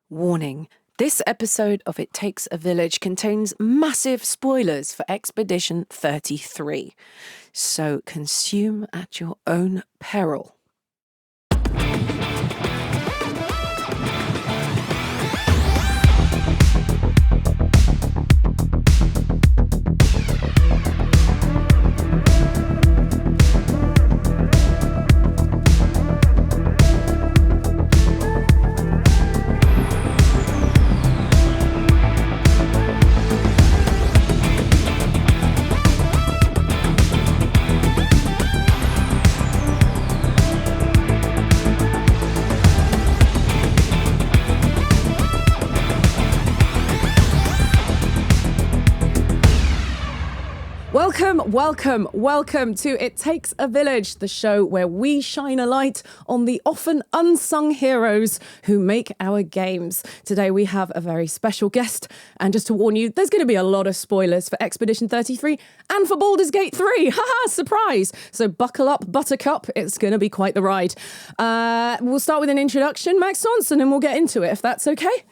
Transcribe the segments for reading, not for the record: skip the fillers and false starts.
Warning. This episode of It Takes a Village contains massive spoilers for Expedition 33. So consume at your own peril. Welcome to It Takes a Village, the show where we shine a light on the often unsung heroes who make our games. Today we have a very special guest, and just to warn you, there's going to be a lot of spoilers for Expedition 33 and for Baldur's Gate 3. Haha, surprise! So buckle up, Buttercup, it's going to be quite the ride. We'll start with an introduction, Maxence, and then we'll get into it, if that's okay.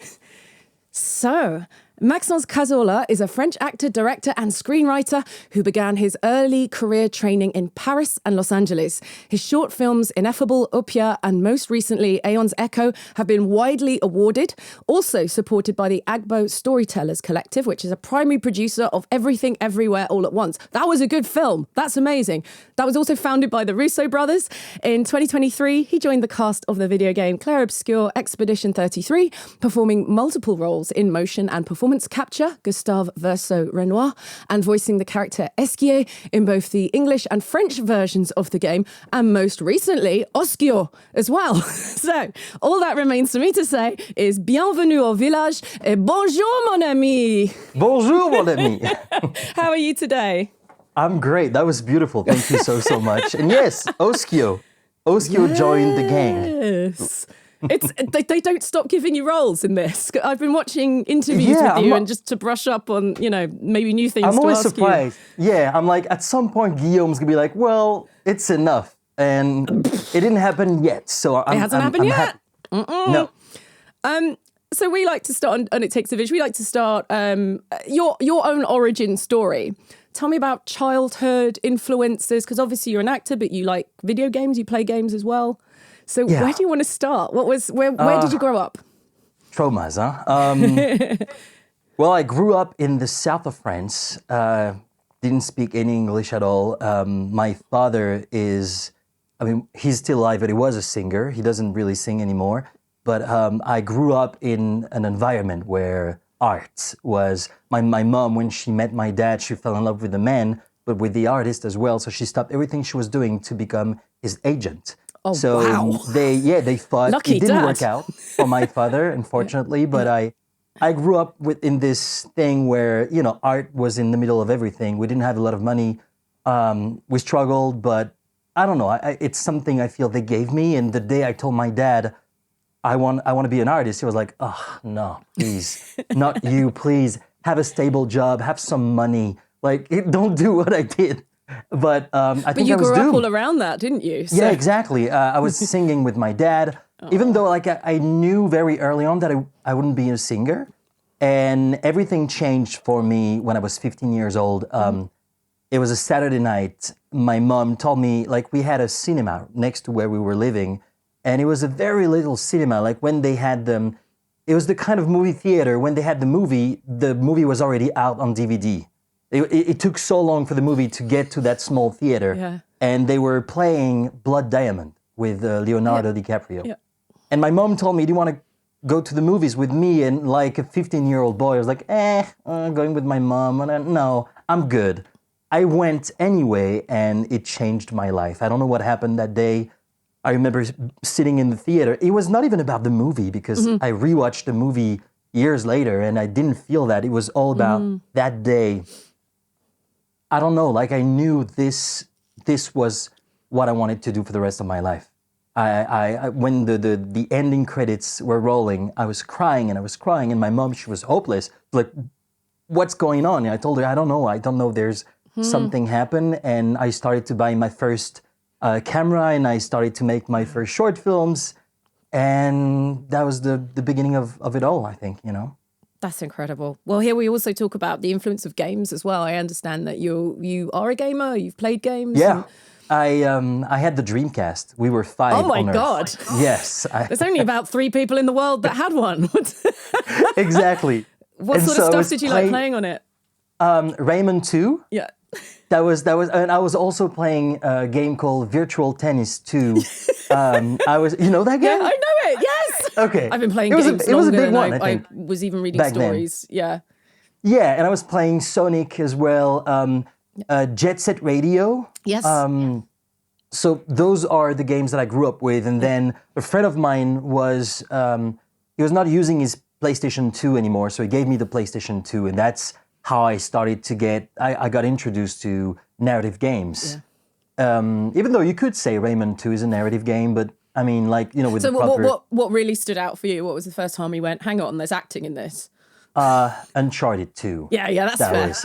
So, Maxence Cazorla is a French actor, director and screenwriter who began his early career training in Paris and Los Angeles. His short films Ineffable, UPYA and most recently Aeon's Echo have been widely awarded, also supported by the AGBO Storytellers Collective, which is a primary producer of Everything Everywhere All at Once. That was a good film. That's amazing. That was also founded by the Russo brothers. In 2023, he joined the cast of the video game Clair Obscur Expedition 33, performing multiple roles in motion and performance capture, Gustave, Verso, Renoir, and voicing the character Esquie in both the English and French versions of the game, and most recently, Oscio as well. So, all that remains for me to say is bienvenue au village et bonjour mon ami. Bonjour mon ami. How are you today? I'm great. That was beautiful. Thank you so much. And yes, Oscio. Oscio joined the gang. Yes. They don't stop giving you roles in this. I've been watching interviews with you and just to brush up on, maybe new things to ask you. I'm always surprised. Yeah, I'm like, at some point, Guillaume's going to be like, well, it's enough. And it didn't happen yet. So it hasn't happened yet? No. So we like to start on It Takes a Village. We like to start your own origin story. Tell me about childhood influences, because obviously you're an actor, but you like video games, you play games as well. So where do you want to start? Where did you grow up? Traumas, huh? Well, I grew up in the south of France. Didn't speak any English at all. My father he's still alive, but he was a singer. He doesn't really sing anymore. But I grew up in an environment where art was... My mom, when she met my dad, she fell in love with the man, but with the artist as well. So she stopped everything she was doing to become his agent. Oh, so wow. They fought. Lucky it didn't dad. work out for my father, unfortunately, but I grew up in this thing where, art was in the middle of everything. We didn't have a lot of money. We struggled, but I don't know. It's something I feel they gave me. And the day I told my dad, I want to be an artist, he was like, oh, no, please, not you, please. Have a stable job, have some money. Like, don't do what I did. But I think I was doomed. But you grew up all around that, didn't you? So. Yeah, exactly. I was singing with my dad, even though I knew very early on that I wouldn't be a singer. And everything changed for me when I was 15 years old. It was a Saturday night. My mom told me, we had a cinema next to where we were living. And it was a very little cinema. When they had them, it was the kind of movie theater. When they had the movie was already out on DVD. It took so long for the movie to get to that small theater. Yeah. And they were playing Blood Diamond with Leonardo DiCaprio. Yeah. And my mom told me, do you want to go to the movies with me? And like a 15-year-old boy, I was like, I'm going with my mom. And no, I'm good. I went anyway, and it changed my life. I don't know what happened that day. I remember sitting in the theater. It was not even about the movie, because I rewatched the movie years later, and I didn't feel that. It was all about that day. I don't know, I knew this was what I wanted to do for the rest of my life. I when the ending credits were rolling, I was crying, and my mom, she was hopeless. Like, what's going on? And I told her, I don't know. There's something happened, and I started to buy my first camera, and I started to make my first short films, And that was the beginning of it all, I think, you know. That's incredible. Well, here we also talk about the influence of games as well. I understand that you are a gamer. You've played games. Yeah. I had the Dreamcast. We were 5 Oh my on Earth. God. Yes. There's only about 3 people in the world that had one. Exactly. What And sort so I of was stuff did you like playing on it? Rayman 2. Yeah. That was, and I was also playing a game called Virtual Tennis 2. You know that game? Yeah, I know it. Yes. Okay. I've been playing it was games it was a longer big than one, I I think. was even reading back then. stories. Yeah. Yeah, and I was playing Sonic as well. Jet Set Radio. Yes. So those are the games that I grew up with. And then a friend of mine he was not using his PlayStation 2 anymore, so he gave me the PlayStation 2, and that's how I started to I got introduced to narrative games. Yeah. Even though you could say Rayman 2 is a narrative game, but I mean, like, you know, with so the proper... what really stood out for you? What was the first time you went, hang on, there's acting in this? Uncharted 2. Yeah, that's fair. Was,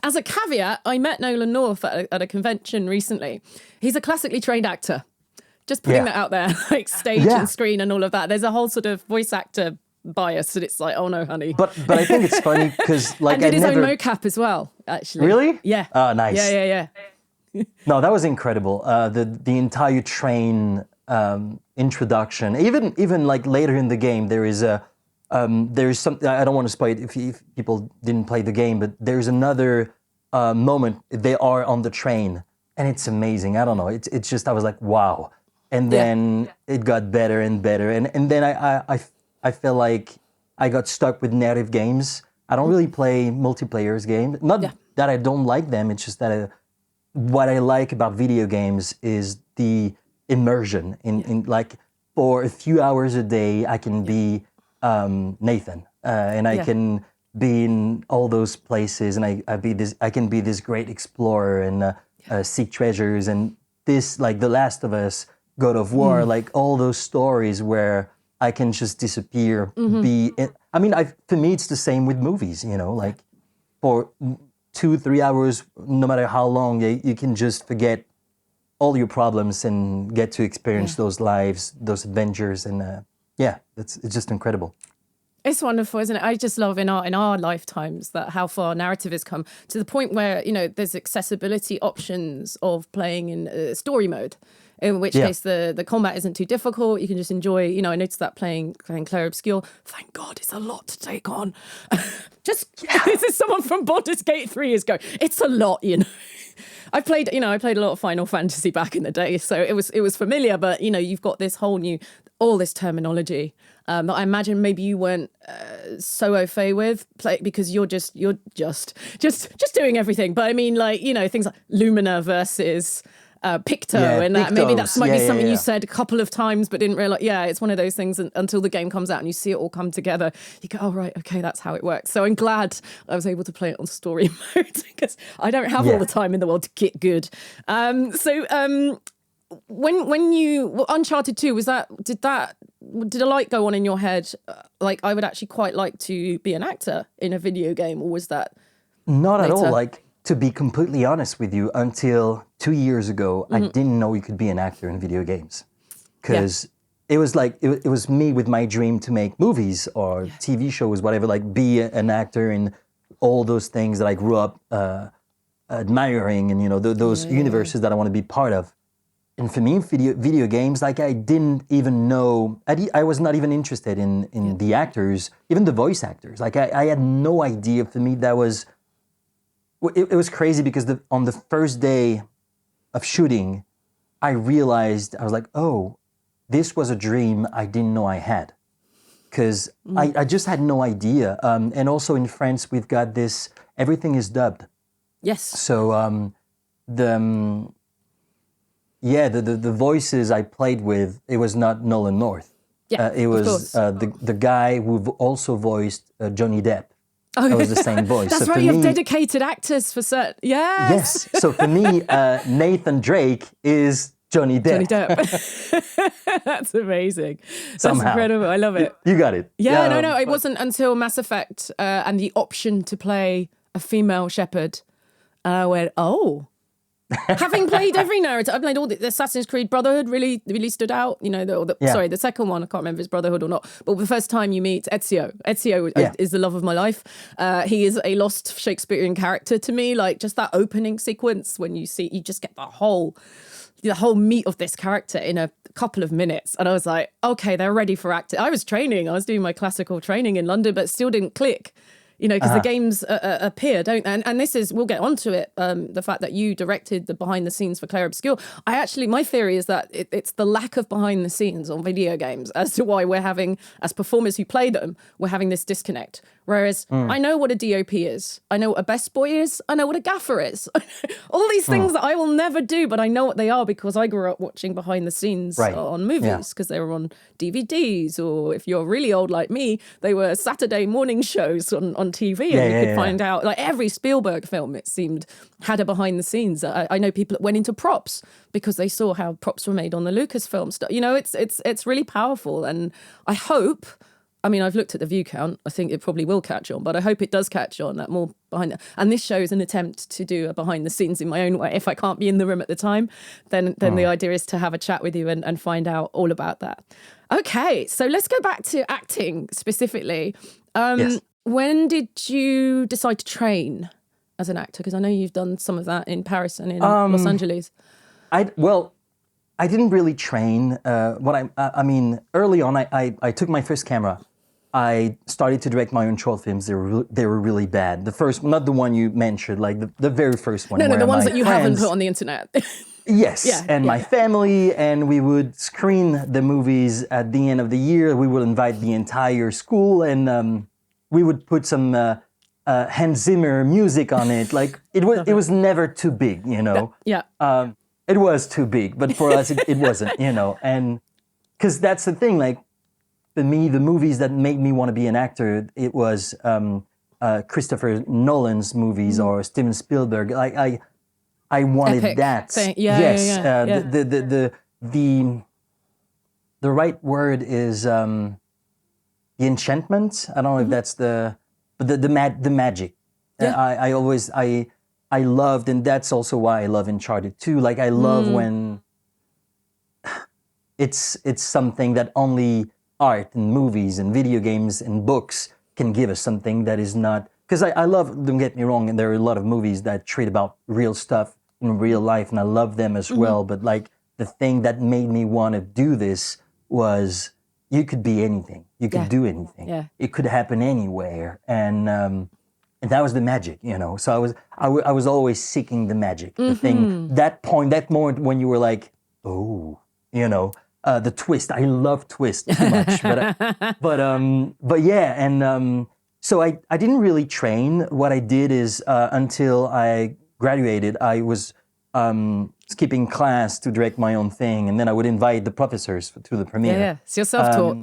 As a caveat, I met Nolan North at a convention recently. He's a classically trained actor. Just putting that out there, like stage and screen and all of that. There's a whole sort of voice actor bias, and it's like, oh no, honey. But I think it's funny because, like, and did his own mocap as well, actually. Really? Yeah. Oh, nice. Yeah. No, that was incredible. The entire train introduction, even like later in the game, there is something. I don't want to spoil it if people didn't play the game, but there's another moment. They are on the train, and it's amazing. I don't know. It's just I was like, wow. And then it got better and better, and then I feel like I got stuck with narrative games. I don't really play multiplayer games. Not that I don't like them. It's just that what I like about video games is the immersion. In like for a few hours a day, I can be Nathan, and I can be in all those places, and I can be this great explorer and seek treasures, and this, like The Last of Us, God of War, like all those stories where I can just disappear. For me, it's the same with movies. You know, like for 2-3 hours, no matter how long, you can just forget all your problems and get to experience those lives, those adventures, and it's just incredible. It's wonderful, isn't it? I just love in our lifetimes that how far narrative has come to the point where, you know, there's accessibility options of playing in story mode. In which case the combat isn't too difficult. You can just enjoy, you know, I noticed that playing Clair Obscur. Thank God, it's a lot to take on. This is someone from Baldur's Gate 3 is going, it's a lot, you know. I played a lot of Final Fantasy back in the day, so it was familiar, but, you know, you've got this whole new, all this terminology that I imagine maybe you weren't so au fait with, because you're just doing everything. But I mean, like, you know, things like Lumina versus... Picto, and that maybe that might be something you said a couple of times but didn't realize. Yeah, it's one of those things until the game comes out and you see it all come together, you go, oh right, okay, that's how it works. So I'm glad I was able to play it on story mode because I don't have all the time in the world to get good. When you Uncharted 2, did a light go on in your head, like I would actually quite like to be an actor in a video game, or was that not later? At all? Like, to be completely honest with you, until 2 years ago, I didn't know you could be an actor in video games, because it was like it was me with my dream to make movies or TV shows, whatever. Like, be an actor in all those things that I grew up admiring, and you know those universes that I want to be part of. And for me, video games, like I didn't even know. I was not even interested in the actors, even the voice actors. Like I had no idea. For me, that was. It was crazy because on the first day of shooting, I realized, I was like, oh, this was a dream I didn't know I had. Because I just had no idea. And also in France, we've got this, everything is dubbed. Yes. So the voices I played with, it was not Nolan North. Yeah, it was the guy who also voiced Johnny Depp. Oh, that was the same voice. That's so right, you have dedicated actors for certain. Yes. So for me, Nathan Drake is Johnny Depp. Johnny Depp. That's amazing. Somehow. That's incredible. I love it. You got it. Yeah, no. It wasn't until Mass Effect and the option to play a female shepherd. And I went, oh, Having played every narrative, I've played all the Assassin's Creed Brotherhood really, really stood out. You know, sorry, the second one, I can't remember if it's Brotherhood or not. But the first time you meet Ezio. Ezio is the love of my life. He is a lost Shakespearean character to me. Like just that opening sequence when you just get the whole meat of this character in a couple of minutes. And I was like, okay, they're ready for acting. I was doing my classical training in London, but it still didn't click. You know, because the games appear, don't they? And this is, we'll get onto it, the fact that you directed the behind the scenes for Clair Obscur. My theory is that it's the lack of behind the scenes on video games as to why we're having, as performers who play them, we're having this disconnect. Whereas I know what a DOP is. I know what a best boy is. I know what a gaffer is. All these things that I will never do, but I know what they are because I grew up watching behind the scenes on movies because they were on DVDs, or if you're really old like me, they were Saturday morning shows on TV, and you could find out, like every Spielberg film, it seemed, had a behind the scenes. I know people that went into props because they saw how props were made on the Lucasfilm stuff. You know, it's really powerful, and I hope, I mean, I've looked at the view count. I think it probably will catch on, but I hope it does catch on, that more behind it. And this show is an attempt to do a behind the scenes in my own way. If I can't be in the room at the time, then the idea is to have a chat with you and find out all about that. Okay, so let's go back to acting specifically. Yes. When did you decide to train as an actor? Because I know you've done some of that in Paris and in Los Angeles. I didn't really train. I mean, early on, I took my first camera. I started to direct my own short films. They were really bad. The first, not the one you mentioned, like the very first one. No, the ones that you haven't put on the internet. Yes, my family, and we would screen the movies at the end of the year. We would invite the entire school, and we would put some Hans Zimmer music on it. Like it was never too big, you know. It was too big, but for us it wasn't, you know. And because that's the thing, like for me, the movies that made me want to be an actor, it was Christopher Nolan's movies or Steven Spielberg. Like I wanted Epic that. thing. The right word is the enchantment. I don't know if that's the magic. I loved, and that's also why I love Uncharted 2. Like I love when it's something that only art and movies and video games and books can give us, something that is not, because I love, don't get me wrong, and there are a lot of movies that treat about real stuff in real life, and I love them as well, but like the thing that made me want to do this was you could be anything. You could do anything. Yeah. It could happen anywhere. And that was the magic, you know. So I was always seeking the magic, the thing, that moment when you were like, oh, you know, the twist. I love twist too much, but yeah. And so I didn't really train. What I did is until I graduated, I was skipping class to direct my own thing, and then I would invite the professors to the premiere. Yeah. It's your self-taught.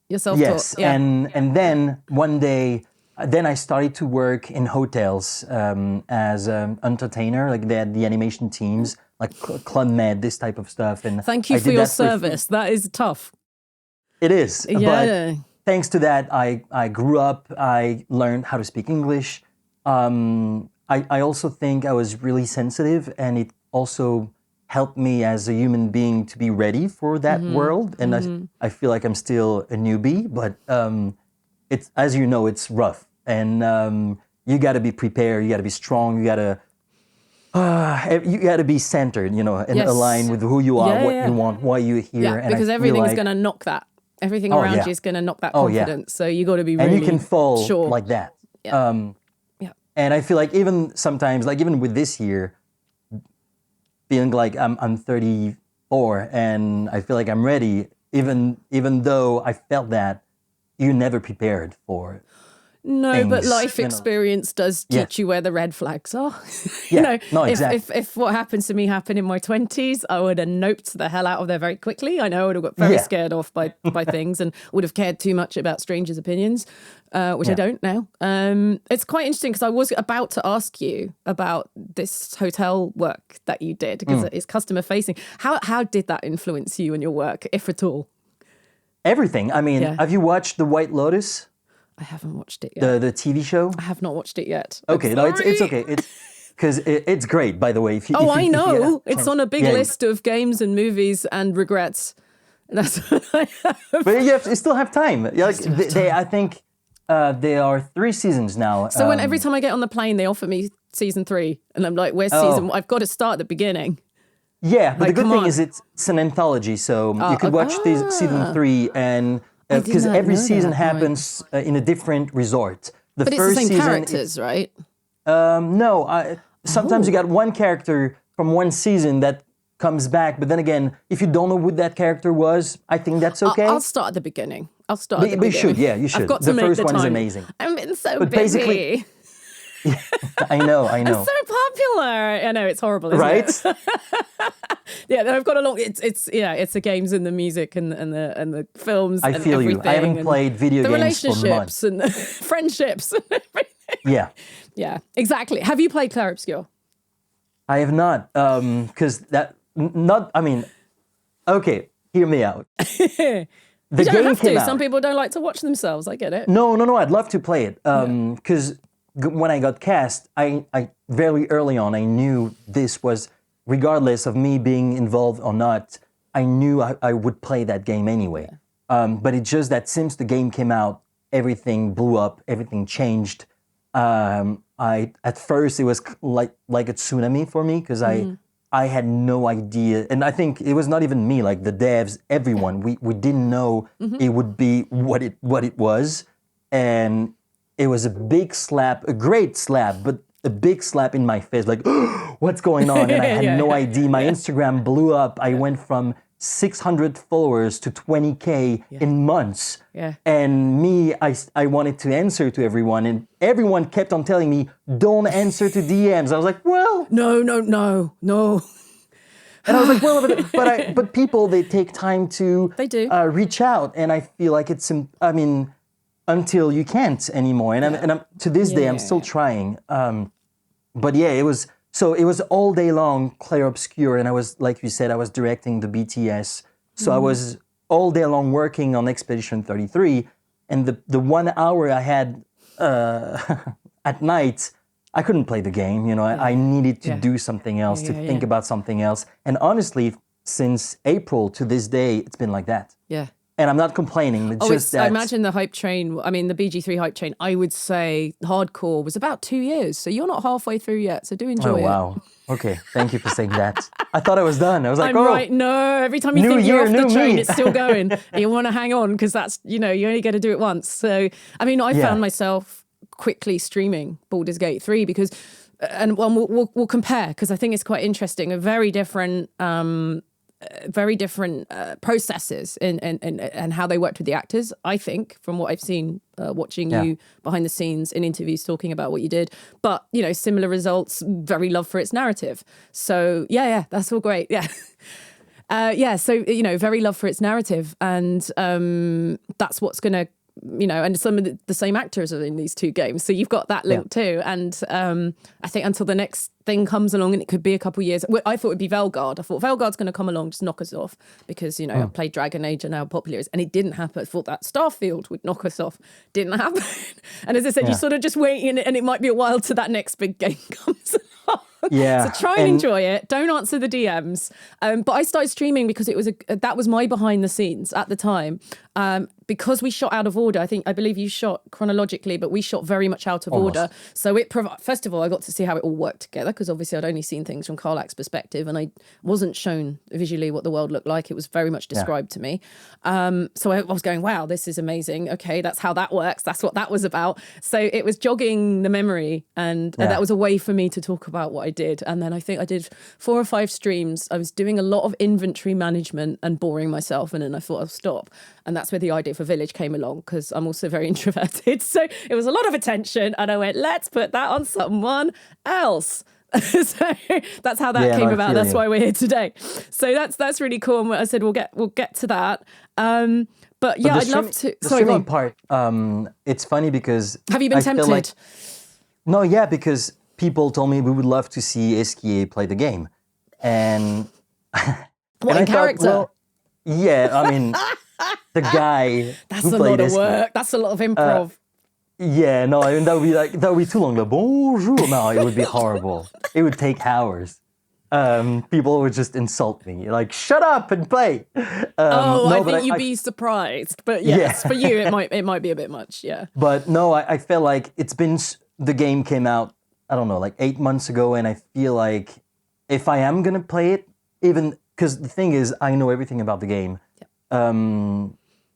Yes, yeah. And then one day. Then I started to work in hotels as an entertainer, like they had the animation teams, like Club Med, this type of stuff. And thank you for your service. That is tough. It is. Yeah. But thanks to that, I grew up. I learned how to speak English. I also think I was really sensitive, and it also helped me as a human being to be ready for that world. And I feel like I'm still a newbie, but it's, as you know, it's rough, and you got to be prepared. You got to be strong. You got to be centered, you know, and aligned with who you are, what you want, why you're here. Yeah, because everything's going to knock that. Everything around you is going to knock that confidence. So you got to be really and you can fall sure. like that. And I feel like even sometimes, like even with this year, feeling like I'm 34 and I feel like I'm ready, even though I felt that. You're never prepared for it. No, things, but life experience does teach you where the red flags are. You know, exactly. If what happened to me happened in my 20s, I would have noped the hell out of there very quickly. I know I would have got very scared off by things and would have cared too much about strangers' opinions, which I don't now. It's quite interesting because I was about to ask you about this hotel work that you did because it's customer facing. How did that influence you and your work, if at all? Everything. I mean, have you watched The White Lotus? I haven't watched it yet. The TV show? I have not watched it yet. Okay, no, it's okay. because it's great, by the way. If I you know. get It's on a big list of games and movies and regrets. That's what I have. But you still have time. I think there are 3 seasons now. So every time I get on the plane, they offer me season 3, and I'm like, "Where's season? I've got to start at the beginning." Yeah, but the good thing is it's an anthology, so you could watch season 3, and because every season happens in a different resort. But it's the same characters, right? No, sometimes you got one character from one season that comes back, but then again, if you don't know who that character was, I think that's okay. I'll start at the beginning. But you should, you should. I've got to the make first the one time. is amazing. I've been so but busy. Basically, I know. It's so popular. I know it's horrible, isn't right? it? Yeah, I've got a long. It's the games and the music and the films. I feel you. I haven't played video games for months. The relationships and the friendships and everything. Yeah, exactly. Have you played Clair Obscur? I have not, because okay, hear me out. You don't have to. Some people don't like to watch themselves. I get it. No, I'd love to play it, because when I got cast, I very early on, I knew this was, regardless of me being involved or not, I knew I would play that game anyway. But it's just that since the game came out, everything blew up, everything changed. At first it was like a tsunami for me, because I had no idea, and I think it was not even me, like the devs, everyone, we didn't know it would be what it was, and it was a big slap, a great slap, but a big slap in my face, like, what's going on? And I had no idea. My Instagram blew up. I went from 600 followers to 20K in months. Yeah. And me, I wanted to answer to everyone, and everyone kept on telling me, don't answer to DMs. I was like, well... No. And I was like, well, but people, they take time to reach out, and I feel like it's, until you can't anymore. And I'm to this day, I'm still trying. But yeah, it was all day long, Clair Obscur, and I was, like you said, I was directing the BTS. So I was all day long working on Expedition 33, and the 1 hour I had at night, I couldn't play the game. I needed to do something else, to think about something else. And honestly, since April to this day, it's been like that. Yeah. And I'm not complaining. It's just that... I imagine the hype train, the BG3 hype train, I would say hardcore was about 2 years. So you're not halfway through yet. So do enjoy it. Oh, wow. Okay. Thank you for saying that. I thought I was done. I was like, right. No, every time you think you're off the train, it's still going. And you want to hang on because that's, you only get to do it once. So, I found myself quickly streaming Baldur's Gate 3 because, and we'll compare because I think it's quite interesting. A very different processes and how they worked with the actors, I think, from what I've seen watching you behind the scenes in interviews talking about what you did. But, similar results, very love for its narrative. So, that's all great. Yeah. So, very love for its narrative. And that's what's going to, and some of the same actors are in these 2 games. So you've got that link too. And I think until the next thing comes along, and it could be a couple of years. I thought it'd be Velgard. I thought Velgard's going to come along, just knock us off because, I played Dragon Age and how popular it is. And it didn't happen. I thought that Starfield would knock us off. Didn't happen. And as I said, you sort of just wait and it might be a while till that next big game comes along. Yeah. So try and enjoy it. Don't answer the DMs. But I started streaming because it was that was my behind the scenes at the time. Because we shot out of order. I believe you shot chronologically, but we shot very much out of order. So first of all, I got to see how it all worked together because obviously I'd only seen things from Karlak's perspective and I wasn't shown visually what the world looked like. It was very much described to me. So I was going, wow, this is amazing. Okay, that's how that works. That's what that was about. So it was jogging the memory and that was a way for me to talk about what I did. And then I think I did 4 or 5 streams. I was doing a lot of inventory management and boring myself. And then I thought I'll stop. And that's where the idea for Village came along because I'm also very introverted. So it was a lot of attention. And I went, let's put that on someone else. So that's how that came about. That's why we're here today. So that's really cool. And I said, we'll get to that. But I'd love to. The streaming part, it's funny because... Have you been tempted? No, because people told me we would love to see Esquie play the game. And... What, in character? The guy That's a lot of work. That's a lot of improv. Yeah, no, I mean, that would be too long. Like, bonjour. No, it would be horrible. It would take hours. People would just insult me, like, shut up and play. I think you'd be surprised. But yes, Yeah. for you, it might be a bit much, yeah. But no, I feel like the game came out, I don't know, like 8 months ago, and I feel like if I am going to play it, even, because the thing is, I know everything about the game. Yeah.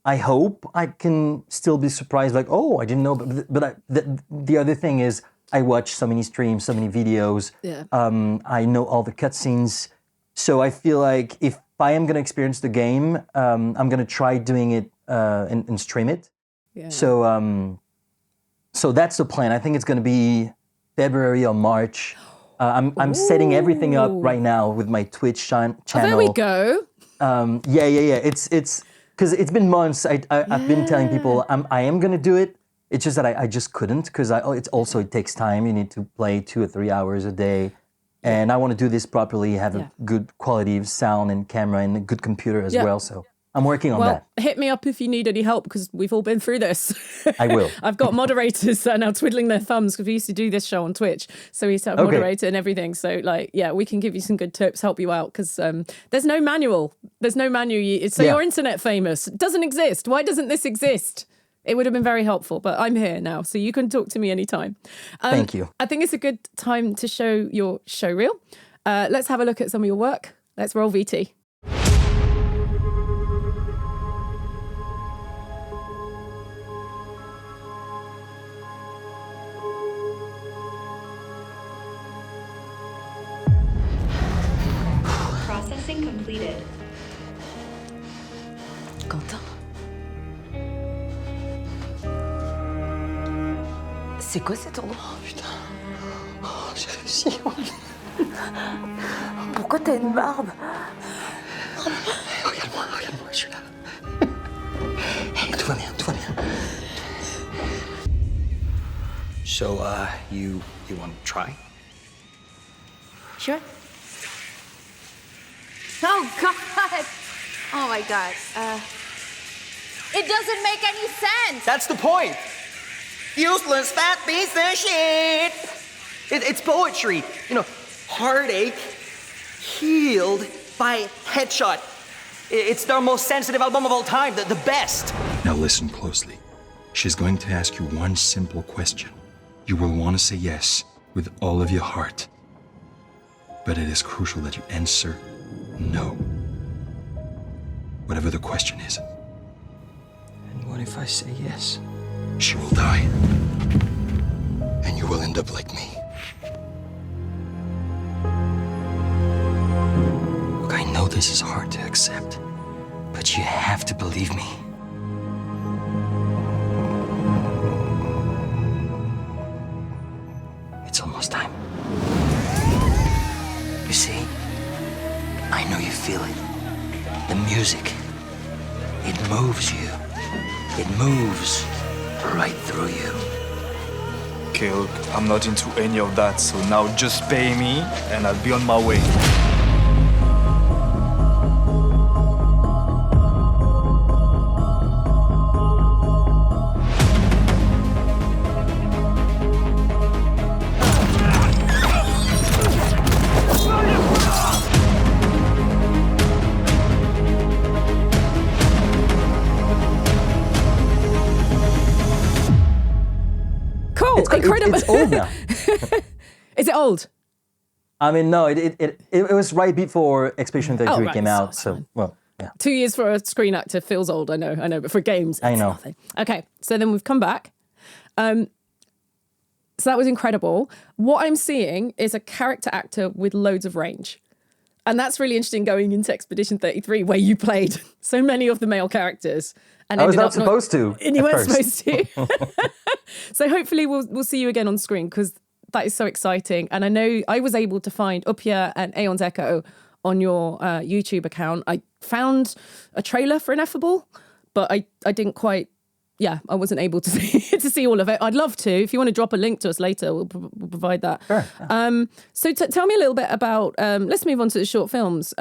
I hope I can still be surprised, like, oh, I didn't know. But the other thing is, I watch so many streams, so many videos. Yeah. I know all the cutscenes. So I feel like if I am going to experience the game, I'm going to try doing it and stream it. Yeah. So that's the plan. I think it's going to be February or March. I'm setting everything up right now with my Twitch channel. Oh, there we go. Yeah. It's because it's been months. I've been telling people I am gonna do it. It's just that I just couldn't because it takes time. You need to play 2 or 3 hours a day, and I want to do this properly. Have a good quality of sound and camera and a good computer as well. So I'm working on that. Hit me up if you need any help because we've all been through this. I will. I've got moderators that are now twiddling their thumbs because we used to do this show on Twitch. So we used to have a moderator and everything. So we can give you some good tips, help you out because there's no manual. There's no manual. So you're internet famous. It doesn't exist. Why doesn't this exist? It would have been very helpful, but I'm here now, so you can talk to me anytime. Thank you. I think it's a good time to show your show reel. Let's have a look at some of your work. Let's roll VT. Processing completed. Quentin. C'est quoi cet endroit? Oh putain. Oh, j'ai réussi. Pourquoi t'as une barbe? Regarde-moi, je suis là. Tout va bien. So, you want to try? Sure. Oh, God! Oh, my God. It doesn't make any sense! That's the point! Useless fat piece of shit! It's poetry. You know, heartache healed by headshot. It's their most sensitive album of all time, the best. Now listen closely. She's going to ask you one simple question. You will want to say yes with all of your heart. But it is crucial that you answer no. Whatever the question is. And what if I say yes? She will die. And you will end up like me. Look, I know this is hard to accept, but you have to believe me. It's almost time. You see, I know you feel it. The music, it moves you. It moves right through you. Okay, look, I'm not into any of that, so now just pay me and I'll be on my way. Incredible. It's old now. Is it old? I mean, no, it was right before Expedition 33 right, came out. so So, well, yeah. 2 years for a screen actor feels old, I know, but for games, it's nothing. Okay, so then we've come back. So that was incredible. What I'm seeing is a character actor with loads of range. And that's really interesting going into Expedition 33, where you played so many of the male characters. And I was not supposed to. And you at weren't first. supposed to. So hopefully we'll see you again on screen because that is so exciting. And I know I was able to find UPYA and Aeon's Echo on your YouTube account. I found a trailer for Ineffable, but I didn't quite, I wasn't able to see all of it. I'd love to. If you want to drop a link to us later, we'll provide that. Sure. So tell me a little bit about, let's move on to the short films.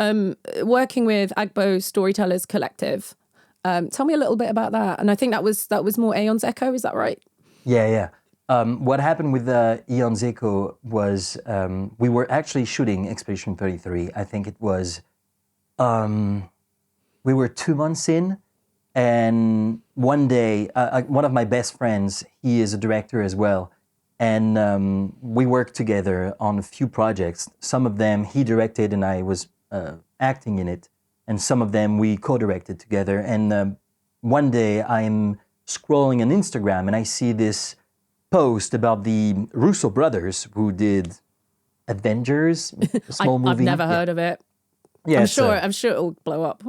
Working with AGBO Storytellers Collective. Tell me a little bit about that. And I think that was more Aeon's Echo, is that right? Yeah. What happened with Ion Zeko was we were actually shooting Expedition 33. I think it was, we were 2 months in, and one day, one of my best friends, he is a director as well, and we worked together on a few projects. Some of them he directed and I was acting in it, and some of them we co-directed together. And one day I'm scrolling on Instagram and I see this post about the Russo brothers who did Avengers, a small movie. I've never heard of it. Yeah, I'm sure it'll blow up.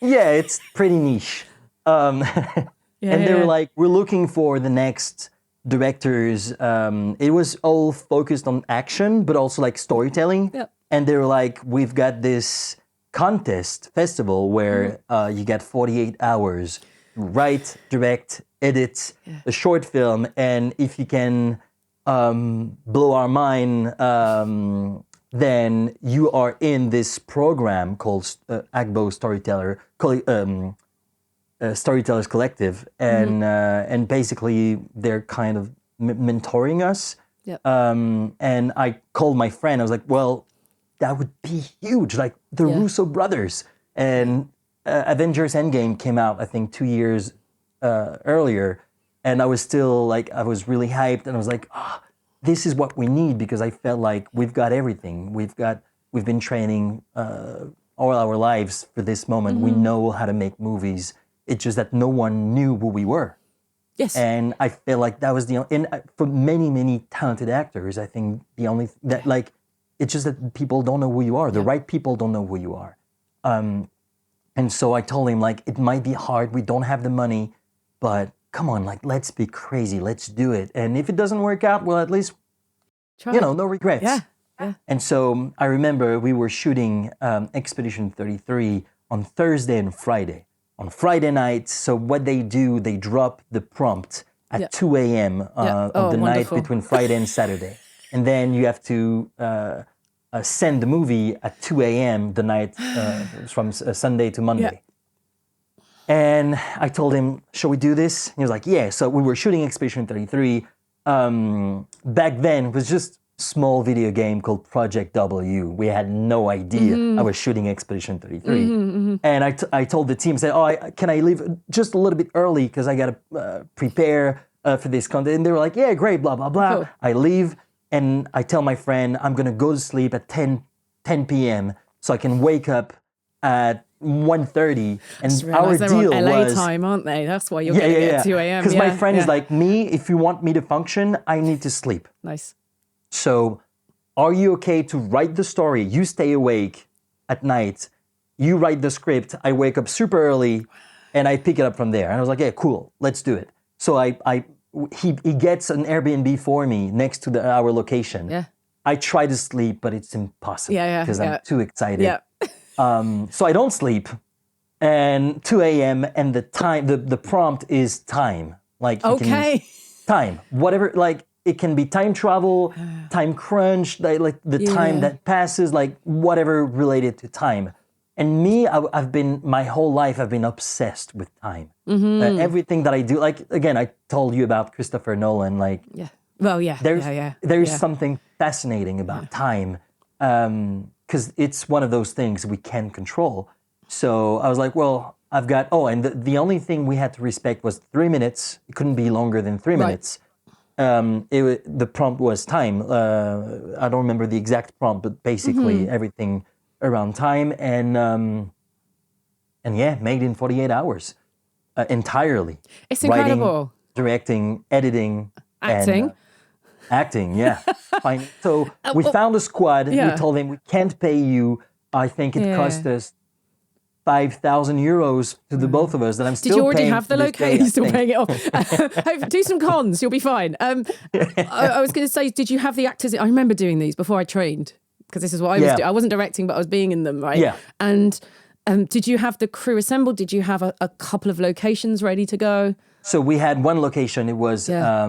yeah, it's pretty niche. And they were like, we're looking for the next directors. It was all focused on action, but also like storytelling. Yep. And they were like, we've got this contest festival where you get 48 hours, write, direct, edit a short film. And if you can blow our mind, then you are in this program called AGBO Storytellers Collective, and basically they're kind of mentoring us. Yep. And I called my friend. I was like, "Well, that would be huge, like the Russo brothers." And Avengers Endgame came out, I think, 2 years earlier, and I was still like, I was really hyped, and I was like, this is what we need, because I felt like we've got everything. We've been training all our lives for this moment. We know how to make movies. It's just that no one knew who we were. Yes. And I feel like that was for many talented actors, I think the only that like, it's just that people don't know who you are. The right people don't know who you are. And so I told him, like, it might be hard. We don't have the money, but come on, like, let's be crazy. Let's do it. And if it doesn't work out, well, at least, no regrets. Yeah. And so I remember we were shooting Expedition 33 on Thursday and Friday. On Friday night, so what they do, they drop the prompt at 2 a.m. Of the night between Friday and Saturday. And then you have to send the movie at 2 a.m. the night from Sunday to Monday. Yeah. And I told him, shall we do this? And he was like, yeah. So we were shooting Expedition 33. Back then, it was just a small video game called Project W. We had no idea I was shooting Expedition 33. And I told the team, said, can I leave just a little bit early because I got to prepare for this content? And they were like, yeah, great, blah, blah, blah. Cool. I leave. And I tell my friend, I'm going to go to sleep at 10 p.m. so I can wake up at 1:30. And our deal on LA was... time, aren't they? That's why you're getting it at 2 a.m. Because my friend is like, me, if you want me to function, I need to sleep. Nice. So are you okay to write the story? You stay awake at night. You write the script. I wake up super early and I pick it up from there. And I was like, yeah, cool, let's do it. So he gets an Airbnb for me next to our location. Yeah. I try to sleep, but it's impossible because I'm too excited. Yeah. So I don't sleep, and 2 a.m. and the prompt is time. Like time, whatever. Like it can be time travel, time crunch, like the time that passes, like whatever related to time. And me, I've been my whole life. I've been obsessed with time. Everything that I do, like again, I told you about Christopher Nolan. Like there's something fascinating about time, because it's one of those things we can control. So I was like, well, I've got. Oh, and the only thing we had to respect was 3 minutes. It couldn't be longer than 3 minutes. The prompt was time. I don't remember the exact prompt, but basically everything around time, and made in 48 hours entirely. It's incredible. Writing, directing, editing, acting. And, acting, yeah. Fine. So we found a squad. We told them we can't pay you. I think it cost us 5,000 euros to the both of us. That I'm still. Did you already paying have the location? You're still paying it off. Do some cons. You'll be fine. I was going to say, did you have the actors? I remember doing these before I trained, because this is what I was doing. I wasn't directing, but I was being in them, right? Yeah. And did you have the crew assembled? Did you have a couple of locations ready to go? So we had one location. It was I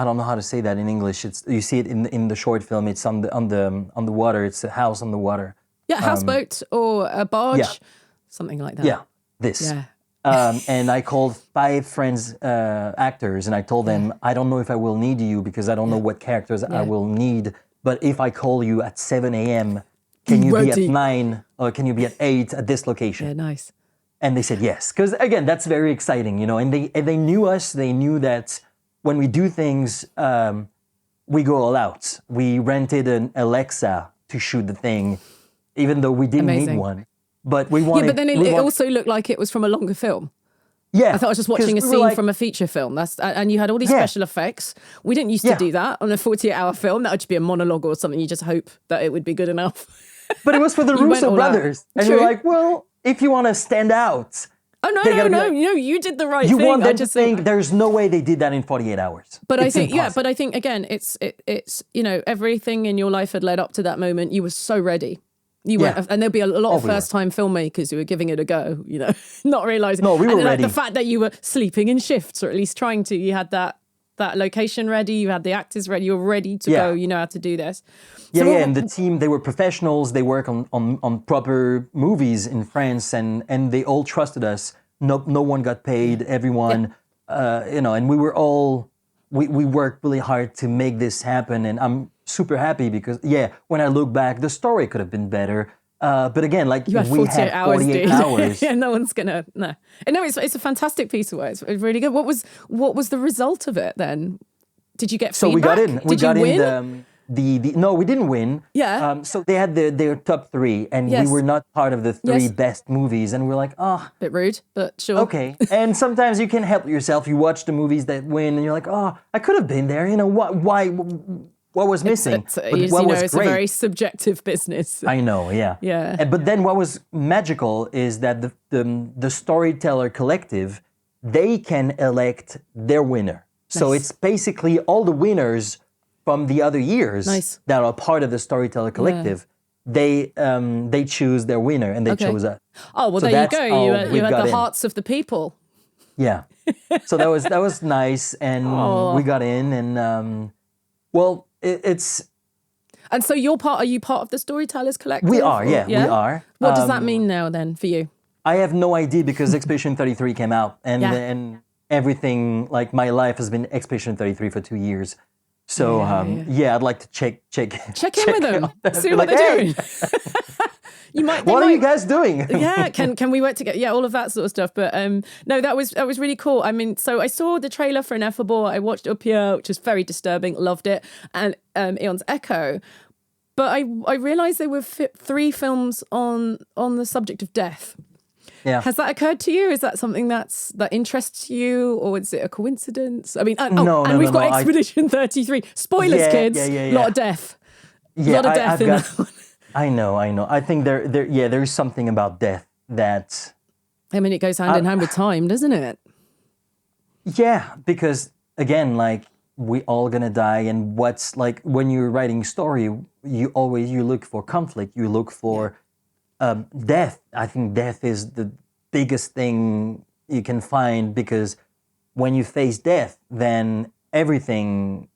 don't know how to say that in English. It's, you see it in the short film. It's on the water. It's a house on the water. Yeah, houseboat or a barge, something like that. Yeah, this. Yeah. And I called 5 friends, actors, and I told them, I don't know if I will need you because I don't know what characters I will need. But if I call you at 7 a.m., can you be at 9 or can you be at 8 at this location? Yeah, nice. And they said yes. Because again, that's very exciting, and they knew us. They knew that when we do things, we go all out. We rented an Alexa to shoot the thing, even though we didn't need one. But we wanted. Yeah, but then it also looked like it was from a longer film. Yeah, I thought I was just watching a scene from a feature film. And you had all these special effects. We didn't used to do that on a 48-hour film. That would just be a monologue or something. You just hope that it would be good enough. But it was for the Russo brothers, and you're like, well, if you want to stand out. Oh no! You did the right thing. You want them to think there's no way they did that in 48 hours. But I think, but I think again, it's everything in your life had led up to that moment. You were so ready. You were, and there'd be a lot of first-time filmmakers who were giving it a go. Not realizing. No, we were ready. The fact that you were sleeping in shifts, or at least trying to. You had that location ready. You had the actors ready. You were ready to go. You know how to do this. And the team, they were professionals. They work on proper movies in France, and they all trusted us. No one got paid. Everyone, and we were all, we worked really hard to make this happen. And I'm super happy because, when I look back, the story could have been better. But again, like you had we 48 had 48 hours. Yeah, no one's gonna, no. And no, it's a fantastic piece of work. It's really good. What was the result of it then? Did you get feedback? So we got in. We got in no, we didn't win. Yeah. So they had their top 3, and we were not part of the 3 best movies. And we're like, bit rude, but sure. Okay. And sometimes you can help yourself. You watch the movies that win, and you're like, I could have been there. Why? What was missing? It's a very subjective business. I know, yeah. Yeah. But then what was magical is that the Storyteller Collective, they can elect their winner. Nice. So it's basically all the winners from the other years that are part of the Storyteller Collective. They choose their winner, and they chose us. Oh, well, so there you go. You had the hearts of the people. Yeah. So that was nice, and we got in, and it's. And so are you part of the Storytellers Collective? We are, we are. What does that mean now then for you? I have no idea because Expedition 33 came out, and everything, like my life has been Expedition 33 for 2 years. So I'd like to check in with them, see what they're doing. What are you guys doing? Can we work together? Yeah, all of that sort of stuff. But no, that was really cool. I mean, so I saw the trailer for Ineffable. I watched UPYA, which was very disturbing. Loved it, and Eon's Echo. But I realised there were 3 films on the subject of death. Yeah. Has that occurred to you? Is that something that interests you, or is it a coincidence? I mean, we've got Expedition 33. Spoilers, kids. A lot of death. A lot of death in that one. I know. I think there's something about death that. I mean, it goes hand in hand with time, doesn't it? Yeah, because again, like we all gonna die, and what's like when you're writing story, you look for conflict. You look for. Death. I think death is the biggest thing you can find because when you face death, then everything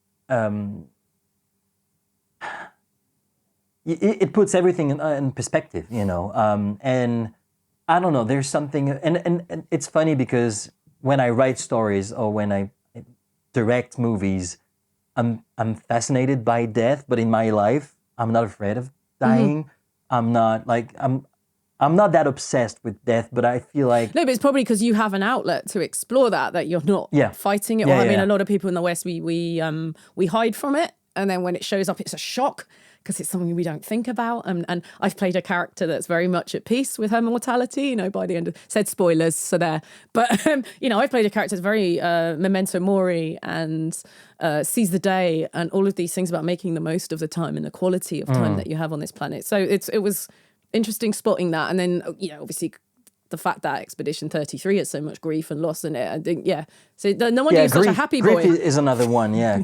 it puts everything in perspective, And I don't know. There's something, and it's funny because when I write stories or when I direct movies, I'm fascinated by death, but in my life, I'm not afraid of dying. Mm-hmm. I'm not that obsessed with death, but I feel like... No, but it's probably because you have an outlet to explore that you're not fighting it. I mean, a lot of people in the West, we hide from it. And then when it shows up, it's a shock because it's something we don't think about. And I've played a character that's very much at peace with her mortality, by the end of... Said spoilers, so there. But, I've played a character that's very memento mori and sees the day and all of these things about making the most of the time and the quality of time that you have on this planet. So it was interesting spotting that. And then, obviously... the fact that Expedition 33 has so much grief and loss in it, I think, So no wonder you're such a happy boy. Grief is another one, yeah.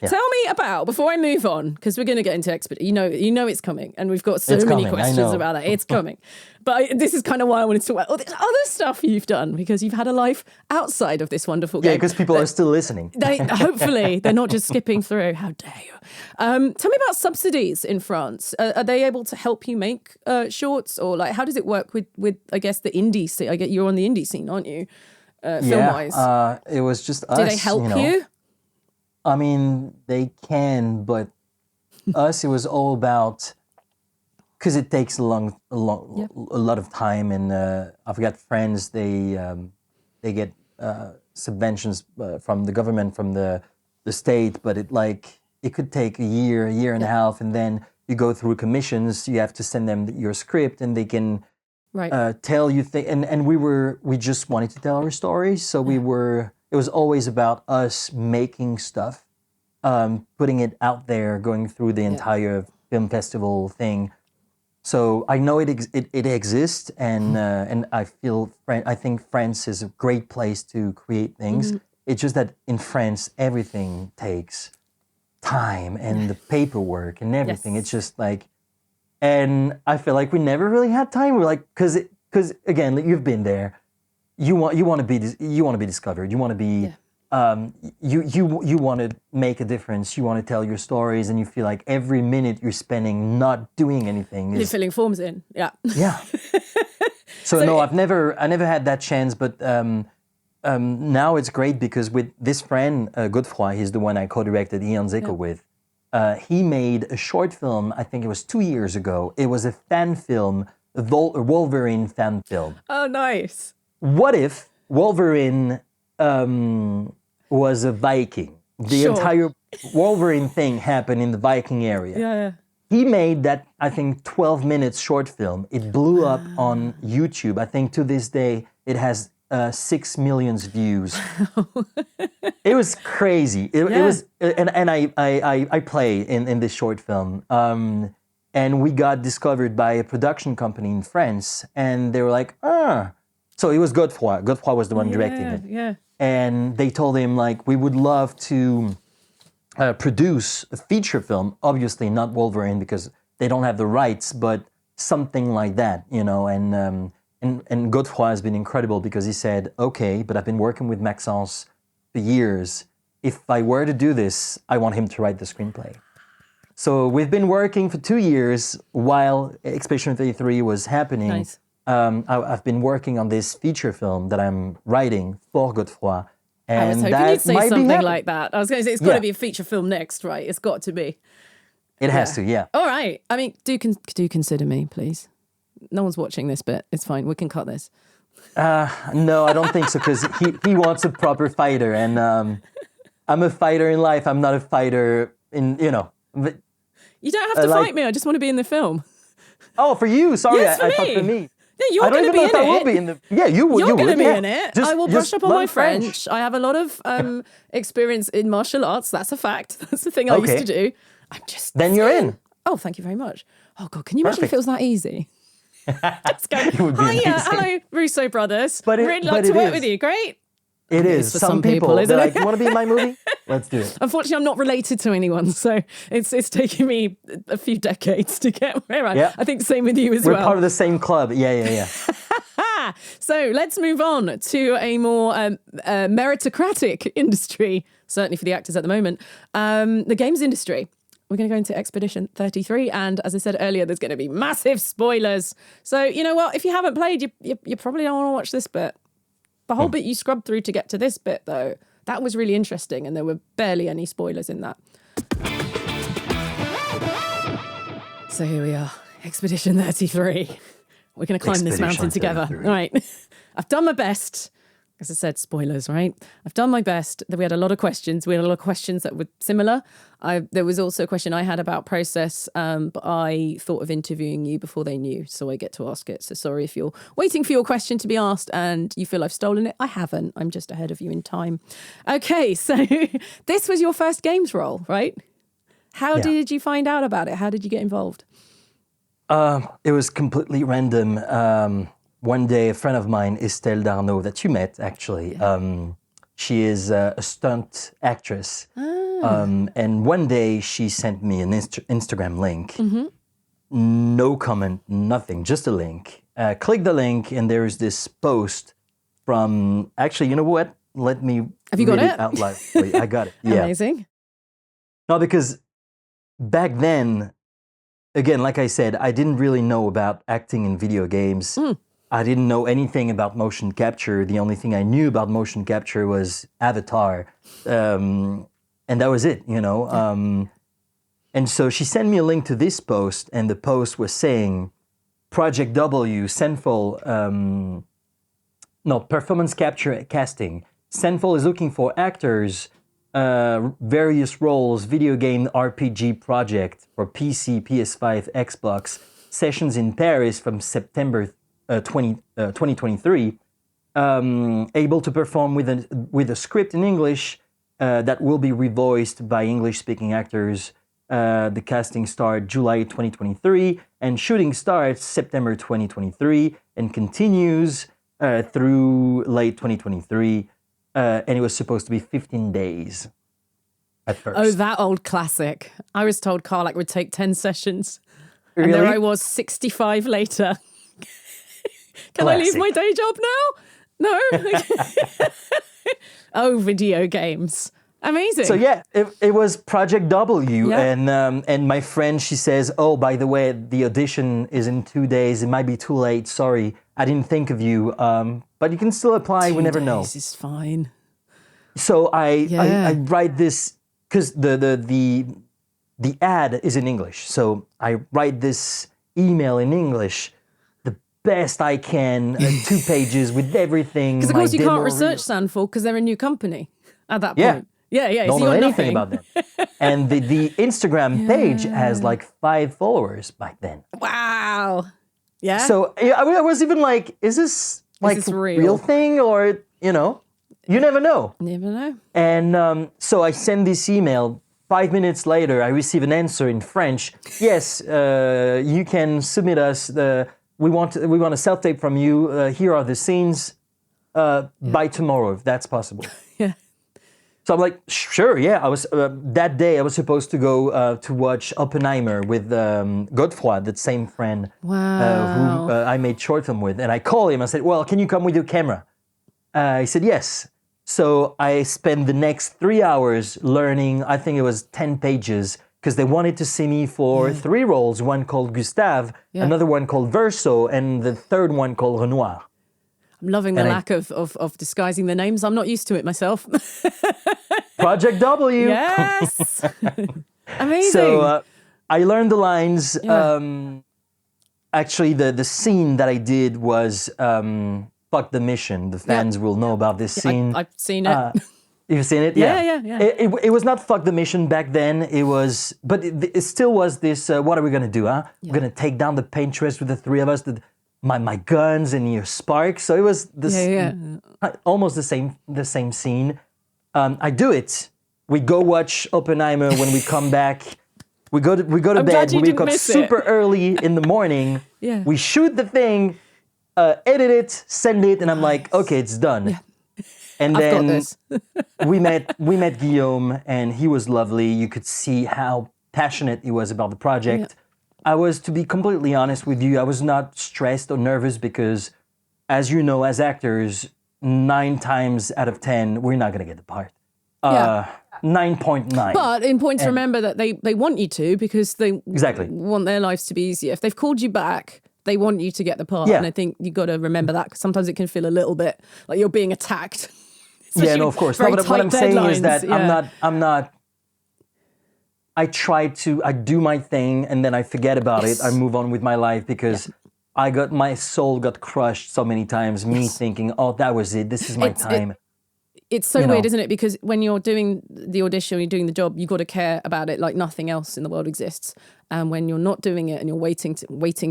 Tell me about, before I move on, because we're going to get into Expedition, you know it's coming, and we've got so many questions about that. It's coming. But this is kind of why I wanted to talk about all this other stuff you've done, because you've had a life outside of this wonderful game. Yeah, because people are still listening. Hopefully, they're not just skipping through. How dare you? Tell me about subsidies in France. Are they able to help you make shorts, or how does it work with I guess, the indie scene. I get you're on the indie scene, aren't you? Film-wise. It was just us. Do they help you? Know. I mean, they can, but us, it was all about, because it takes a lot of time, and I've got friends. They get subventions from the government, from the state, but it could take a year and a half, and then you go through commissions. You have to send them your script, and they can tell you things. And we just wanted to tell our stories, so it was always about us making stuff, putting it out there, going through the entire film festival thing. So I know it exists, and I think France is a great place to create things. Mm-hmm. It's just that in France, everything takes time and the paperwork and everything. Yes. It's just like, and I feel like we never really had time. We're like, because again, you've been there. You want to be discovered. You want to be. You want to make a difference. You want to tell your stories, and you feel like every minute you're spending not doing anything is... You're filling forms in, yeah. Yeah. So no, I never had that chance, but now it's great because with this friend, Godefroy, he's the one I co-directed Ian Zico with, he made a short film, I think it was 2 years ago. It was a fan film, a Wolverine fan film. Oh, nice. What if Wolverine... was a Viking. The entire Wolverine thing happened in the Viking area. Yeah. He made that, I think, 12 minutes short film. It blew up on YouTube. I think to this day, it has 6 million views. It was crazy. It was, and I play in this short film. And we got discovered by a production company in France, and they were like, So it was Godefroy. Godefroy was the one directing it. Yeah. And they told him, like, we would love to produce a feature film, obviously not Wolverine because they don't have the rights, but something like that, you know. And Godefroy has been incredible because he said, okay, but I've been working with Maxence for years. If I were to do this, I want him to write the screenplay. So we've been working for 2 years while Expedition 33 was happening. Nice. I've been working on this feature film that I'm writing for Godefroy. And I was hoping you'd say something like that. I was going to say, it's got to be a feature film next, right? It's got to be. It has to, yeah. All right. I mean, do consider me, please. No one's watching this bit. It's fine. We can cut this. No, I don't think so, because he wants a proper fighter. And I'm a fighter in life. I'm not a fighter in, you know. You don't have to fight me. I just want to be in the film. Oh, for you? Sorry, yes, I thought for me. Yeah, you're going to be in it. I will be in the. Yeah, you will. You're going to be in it. Just, I will brush up on my French. I have a lot of experience in martial arts. That's a fact. That's the thing I used to do. I'm just. Then you're in. Oh, thank you very much. Oh God, can you imagine if it was that easy? Just go. Hello, Russo brothers. Really like to work with you. Great. It is for some people. Isn't They're it? like, you want to be in my movie? Let's do it. Unfortunately, I'm not related to anyone, so it's taken me a few decades to get where I am. I think same with you as well. We're part of the same club. Yeah. So let's move on to a more meritocratic industry, certainly for the actors at the moment, the games industry. We're going to go into Expedition 33, and as I said earlier, there's going to be massive spoilers. So you know what? If you haven't played, you probably don't want to watch this bit. The whole bit you scrubbed through to get to this bit, though, that was really interesting, and there were barely any spoilers in that. So here we are, Expedition 33. We're going to climb this mountain together. All right. I've done my best. As I said, spoilers, right? I've done my best. We had a lot of questions. We had a lot of questions that were similar. There was also a question I had about process, but I thought of interviewing you before they knew, so I get to ask it. So sorry if you're waiting for your question to be asked and you feel I've stolen it. I haven't. I'm just ahead of you in time. Okay, so this was your first games role, right? How did you find out about it? How did you get involved? It was completely random. One day, a friend of mine, Estelle Darnaud, that you met, actually, she is a stunt actress. And one day, she sent me an Instagram link. Mm-hmm. No comment, nothing, just a link. Click the link, and there is this post from... Actually, you know what? Let me read it out loud. Wait, I got it. Yeah. Amazing. No, because back then, again, like I said, I didn't really know about acting in video games. I didn't know anything about motion capture. The only thing I knew about motion capture was Avatar. And that was it, you know. And so she sent me a link to this post, and the post was saying, Project W, Senful, performance capture casting. Senful is looking for actors, various roles, video game RPG project for PC, PS5, Xbox, sessions in Paris from September 2023, able to perform with a script in English that will be revoiced by English-speaking actors. The casting started July 2023, and shooting starts September 2023 and continues through late 2023. And it was supposed to be 15 days at first. Oh, that old classic. I was told Carlac would take 10 sessions. And Really? there I was 65 later. Can I leave Classic. my day job now? No? Oh, video games. Amazing. So yeah, it was Project W, Yeah. and my friend, she says, oh, by the way, the audition is in 2 days. It might be too late. Sorry, I didn't think of you. But you can still apply. We never know. This is fine. So I write this because the ad is in English. So I write this email in English, the best I can, 2 pages with everything. Because of my course you demo can't research reel. So because they're a new company at that Yeah. point. Yeah. Don't so know you got anything nothing. about them. And the Instagram page has like 5 followers back then. Wow. Yeah. So I was even like, is this like this a real? real thing, or, you know, you never know. Never know. And so I send this email. 5 minutes later, I receive an answer in French. Yes, you can submit us. We want a self-tape from you. Here are the scenes. By tomorrow, if that's possible. Yeah. So I'm like, sure, yeah. I was that day. I was supposed to go to watch Oppenheimer with Godefroy, that same friend who I made short film with. And I called him. I said, well, can you come with your camera? He said yes. So I spent the next 3 hours learning. I think it was 10 pages because they wanted to see me for 3 roles. One called Gustave, another one called Verso, and the third one called Renoir. I'm loving the lack of disguising the names. I'm not used to it myself. Project W. Yes. Amazing. So I learned the lines. Actually, the scene that I did was Fuck the Mission. The fans will know about this scene. I've seen it. You've seen it? Yeah. It was not Fuck the Mission back then. It was, but it still was this, what are we going to do, huh? We're going to take down the Pinterest with the 3 of us, my guns and your sparks. So it was this almost the same scene. I do it. We go watch Oppenheimer. When we come back, we go to bed. We wake up super early in the morning. Yeah. We shoot the thing, edit it, send it, and I'm like, okay, it's done. Yeah. And I've then got this. we met Guillaume, and he was lovely. You could see how passionate he was about the project. Yeah. I was, to be completely honest with you, I was not stressed or nervous because, as you know, as actors, 9 times out of 10, we're not going to get the part. 9.9. But important to remember that they want you to, because they want their lives to be easier. If they've called you back, they want you to get the part. Yeah. And I think you've got to remember that, because sometimes it can feel a little bit like you're being attacked. Yeah, no, of course. No, but what I'm saying is that I'm not. I do my thing and then I forget about it. I move on with my life because my soul got crushed so many times. Me thinking, oh, that was it. This is my time. It's so weird, isn't it? Because when you're doing the audition, you're doing the job, you've got to care about it like nothing else in the world exists. And when you're not doing it and you're waiting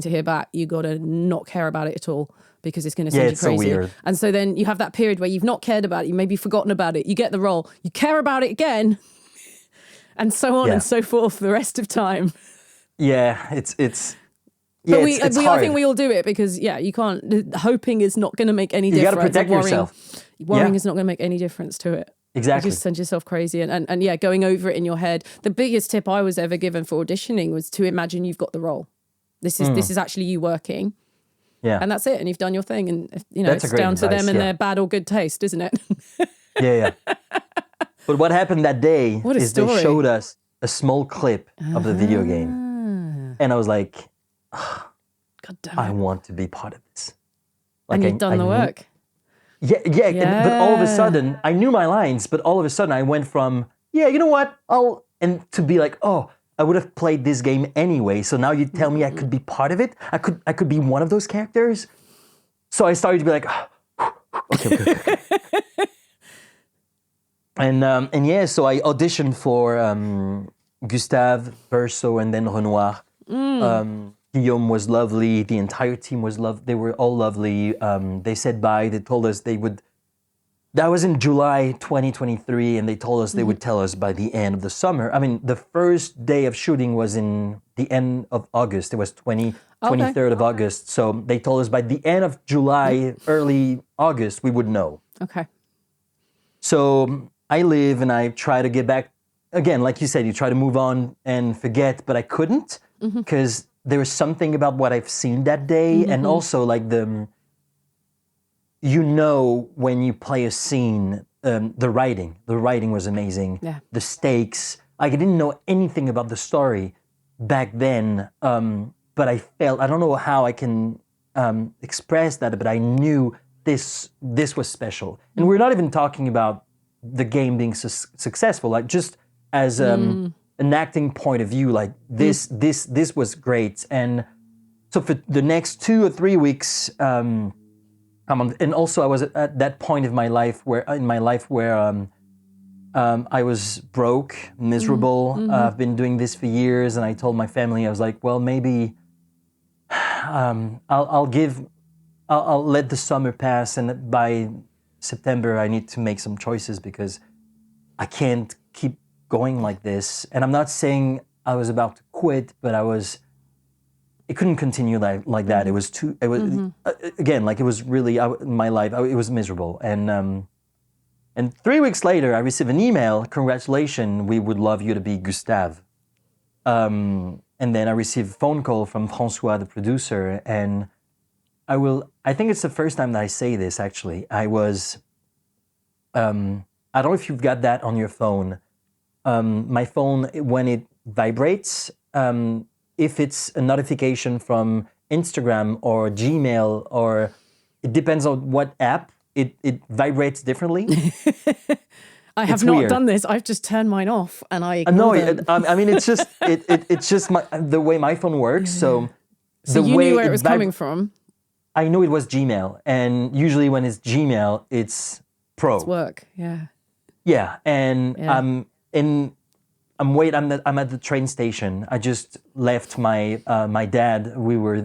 to hear back, you got to not care about it at all, because it's going to send you crazy. So weird. And so then you have that period where you've not cared about it, you maybe forgotten about it, you get the role, you care about it again, and so on and so forth the rest of time. Yeah, it's but it's I hard. think we all do it because, you can't, hoping is not going to make any difference. You got to protect yourself. Worrying is not going to make any difference to it. Exactly. You just send yourself crazy. And going over it in your head. The biggest tip I was ever given for auditioning was to imagine you've got the role. This is actually you working. Yeah. And that's it. And you've done your thing. And, That's it's a great down to advice, them and their bad or good taste, isn't it? Yeah. But what happened that day is story. they showed us a small clip of the video game. And I was like, God damn it. I want to be part of this. And you've done the work. Yeah. But all of a sudden, I knew my lines, but all of a sudden I went from, you know what, and to be like, oh, I would have played this game anyway. So now you tell me I could be part of it. I could be one of those characters. So I started to be like, okay. And yeah, so I auditioned for Gustave, Verso, and then Renoir. Guillaume was lovely. The entire team was they were all lovely. They said bye. They told us they would. That was in July 2023, and they told us they would tell us by the end of the summer. I mean, the first day of shooting was in the end of August. It was 23rd of August. So they told us by the end of July, early August, we would know. Okay. So I live and I try to get back. Again, like you said, you try to move on and forget, but I couldn't because there was something about what I've seen that day, and also like when you play a scene, the writing was amazing. Yeah. The stakes, like I didn't know anything about the story back then, but I don't know how I can express that, but I knew this was special. And we're not even talking about the game being successful, like just as an acting point of view, like this was great. And so for the next 2 or 3 weeks, and also I was at that point of my life where I was broke, miserable. I've been doing this for years, and I told my family, I was like, well, maybe I'll let the summer pass, and by September I need to make some choices because I can't keep going like this. And I'm not saying I was about to quit, but it couldn't continue like that. It was again, like it was really my life. It was miserable. And 3 weeks later, I received an email. Congratulations, we would love you to be Gustave. And then I received a phone call from François, the producer. And I think it's the first time that I say this, actually. I was, I don't know if you've got that on your phone. My phone, when it vibrates, if it's a notification from Instagram or Gmail, or it depends on what app, it vibrates differently. I have not done this. I've just turned mine off and I ignore them. I mean, it's just it's just the way my phone works. So you knew where it was coming from. I knew it was Gmail, and usually when it's Gmail, it's pro. It's work, yeah. Yeah, and I'm at the train station. I just left my dad.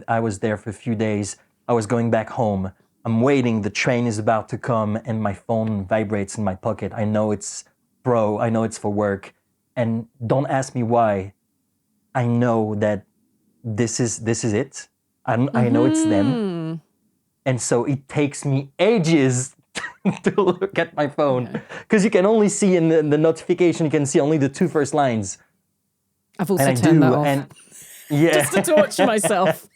I was there for a few days. I was going back home. I'm waiting. The train is about to come, and my phone vibrates in my pocket. I know it's pro. I know it's for work, and don't ask me why. I know that this is it. I know it's them, and so it takes me ages to look at my phone because you can only see in the notification. You can see only the 2 first lines. I've also turned that off. And just to torture myself.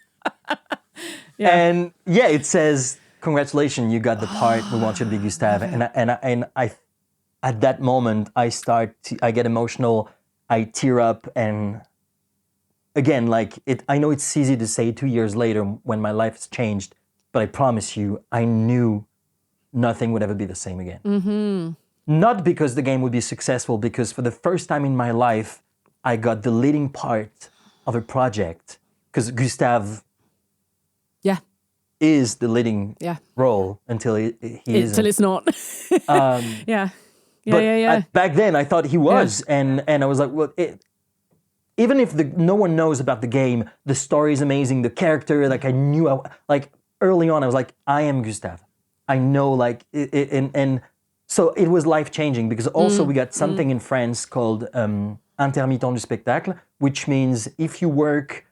And it says, "Congratulations, you got the part. We want you to be Gustave." And I at that moment, I get emotional. I tear up, and again, like I know it's easy to say 2 years later when my life has changed, but I promise you, I knew nothing would ever be the same again. Not because the game would be successful, because for the first time in my life, I got the leading part of a project, because Gustave is the leading role until he isn't. Until it's not. Back then, I thought he was, and I was like, well, even if no one knows about the game, the story is amazing, the character, like I knew, early on, I was like, I am Gustave. I know, like, and so it was life-changing, because also we got something in France called intermittent du spectacle, which means if you work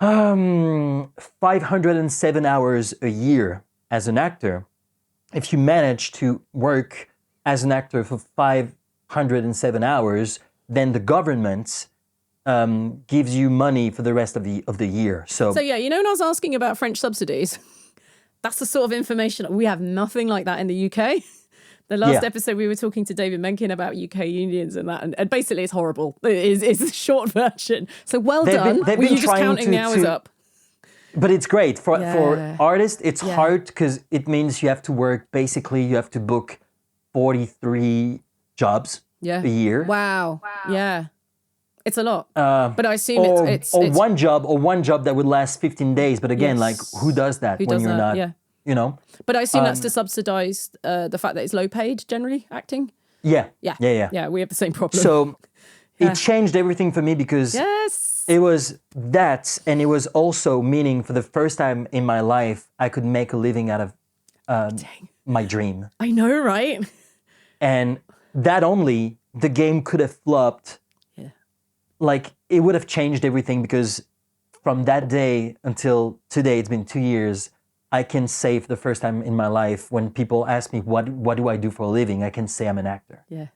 507 hours a year as an actor, if you manage to work as an actor for 507 hours, then the government gives you money for the rest of the year. So yeah, when I was asking about French subsidies, that's the sort of information. We have nothing like that in the UK. The last episode, we were talking to David Mencken about UK unions and that, and basically it's horrible. It's the short version. So well done. Were you just counting the hours up? But it's great for Yeah. artists. It's Yeah. hard because it means you have to work. Basically, you have to book 43 jobs Yeah. a year. Wow. Yeah. It's a lot. But I assume Or, it's one job that would last 15 days. But again, Yes. like who does that Who when does you're that? not? Yeah. You know. But I assume that's to subsidize the fact that it's low paid generally acting. Yeah. Yeah. Yeah. Yeah. We have the same problem. So Yeah. it changed everything for me because yes. it was that, and it was also meaning for the first time in my life I could make a living out of my dream. I know, right? And that only, the game could have flopped. Yeah. Like, it would have changed everything because from that day until today, it's been 2 years, I can say for the first time in my life, when people ask me, what do I do for a living? I can say I'm an actor. Yeah.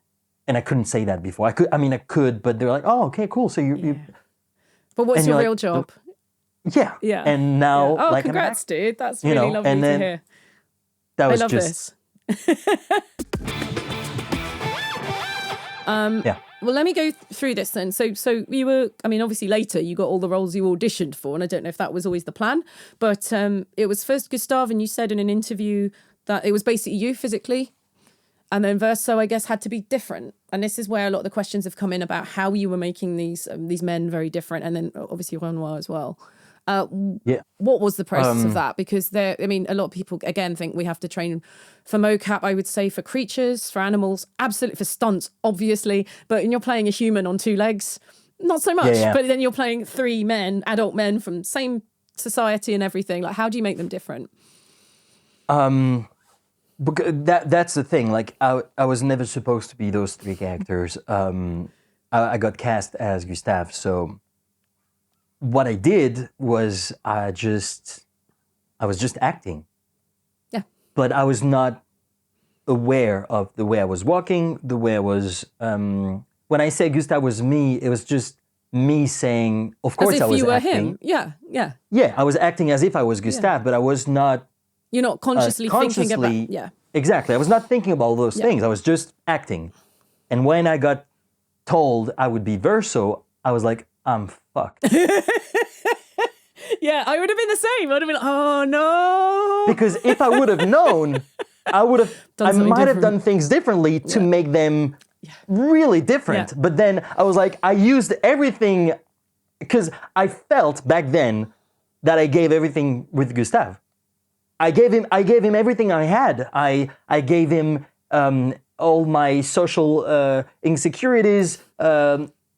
And I couldn't say that before. I could, but they're like, oh, okay, cool. So you But what's and your you're real like, job? yeah. Yeah. And now, Yeah. Oh, like, congrats, dude. That's you really know, lovely and to then hear. that I was love just, this. yeah. Well, let me go through this then. So you were, I mean, obviously later you got all the roles you auditioned for, and I don't know if that was always the plan, but it was first Gustave, and you said in an interview that it was basically you physically, and then Verso, I guess, had to be different. And this is where a lot of the questions have come in about how you were making these men very different, and then obviously Renoir as well. Yeah. What was the process of that? Because a lot of people, again, think we have to train for mocap, I would say, for creatures, for animals, absolutely, for stunts, obviously. But when you're playing a human on 2 legs, not so much. Yeah. But then you're playing 3 men, adult men from same society and everything. Like, how do you make them different? Because that's the thing. Like, I was never supposed to be those 3 characters. I got cast as Gustave, so what I did was I was just acting. Yeah. But I was not aware of the way I was walking, the way I was. When I say Gustave was me, it was just me saying, of course As if I was you were acting. him. Yeah, yeah. Yeah, I was acting as if I was Gustave, but I was not You're not consciously thinking about... Yeah. Exactly. I was not thinking about all those things. I was just acting. And when I got told I would be Verso, I was like, I'm fucked. Yeah, I would have been the same. I would have been like, oh no. Because if I would have known, I something might have different. done things differently to make them really different. Yeah. But then I was like, I used everything because I felt back then that I gave everything with Gustave. I gave him everything I had. I gave him all my social insecurities,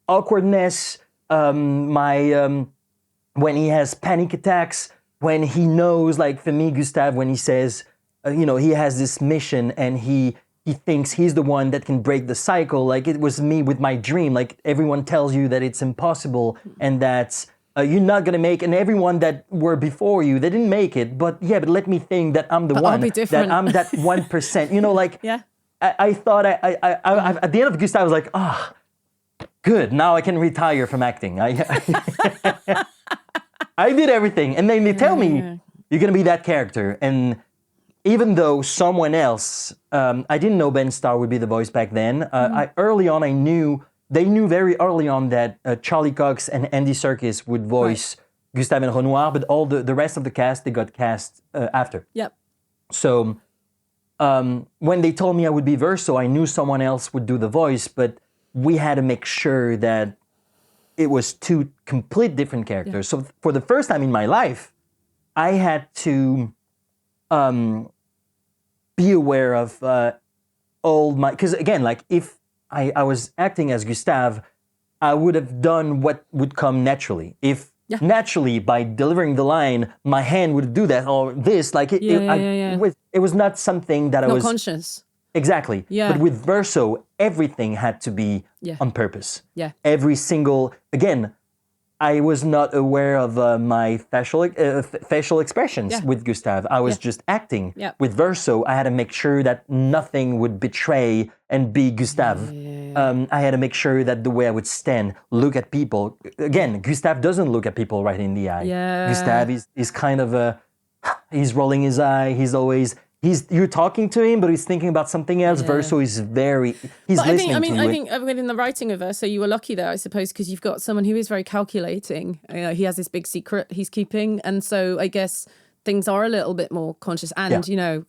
awkwardness, when he has panic attacks, when he knows, like for me, Gustave, when he says, he has this mission and he thinks he's the one that can break the cycle. Like it was me with my dream. Like everyone tells you that it's impossible and that you're not gonna make, and everyone that were before you, they didn't make it. But let me think that I'm the But one. I'll be different. That I'm that 1%. Like Yeah. I thought I at the end of Gustave, I was like, good. Now I can retire from acting. I did everything, and then they tell me you're gonna be that character. And even though someone else, I didn't know Ben Starr would be the voice back then. They knew very early on that Charlie Cox and Andy Serkis would voice Gustave and Renoir, but all the rest of the cast, they got cast after. Yep. So when they told me I would be Verso, I knew someone else would do the voice, but we had to make sure that it was 2 complete different characters. So for the first time in my life, I had to be aware of all my... Because again, like if I was acting as Gustave, I would have done what would come naturally. If naturally, by delivering the line, my hand would do that or this, like it was not something that I was... Not conscious. Exactly. Yeah. But with Verso, everything had to be on purpose. Yeah. Every single... Again, I was not aware of my facial expressions with Gustave. I was just acting. Yeah. With Verso, I had to make sure that nothing would betray and be Gustave. I had to make sure that the way I would stand, look at people. Again, Gustave doesn't look at people right in the eye. Yeah. Gustave is kind of he's rolling his eye. He's always you're talking to him, but he's thinking about something else. Verso is he's But listening I think, to I it. think in the writing of Verso, you were lucky there, I suppose, because you've got someone who is very calculating. He has this big secret he's keeping, and so I guess things are a little bit more conscious. And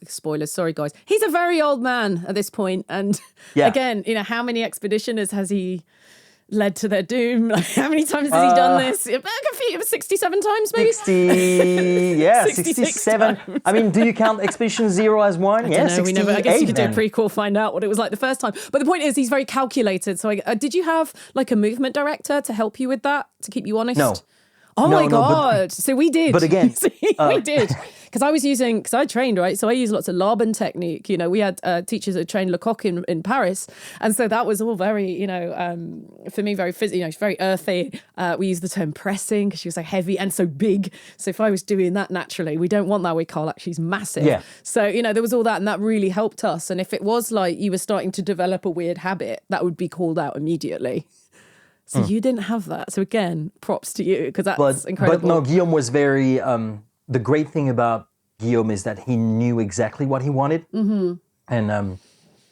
spoilers, sorry guys, he's a very old man at this point, and again, how many expeditioners has he led to their doom? Like, how many times has he done this? 67 times, maybe? 67. times. I mean, do you count Expedition Zero as one? I don't know, I guess you could do a then. prequel, find out what it was like the first time. But the point is, he's very calculated. So did you have like a movement director to help you with that, to keep you honest? No. Oh No, my no, God. So we did. But again, we did. Because I trained, right? So I used lots of Laban technique. We had teachers that trained Lecoq in Paris. And so that was all very, for me, very physical, very earthy. We used the term pressing because she was so heavy and so big. So if I was doing that naturally, we don't want that with Carl. Actually, she's massive. Yeah. So, there was all that, and that really helped us. And if it was like you were starting to develop a weird habit, that would be called out immediately. So you didn't have that. So again, props to you, because that's incredible. But no, Guillaume was very... the great thing about Guillaume is that he knew exactly what he wanted. Mm-hmm. And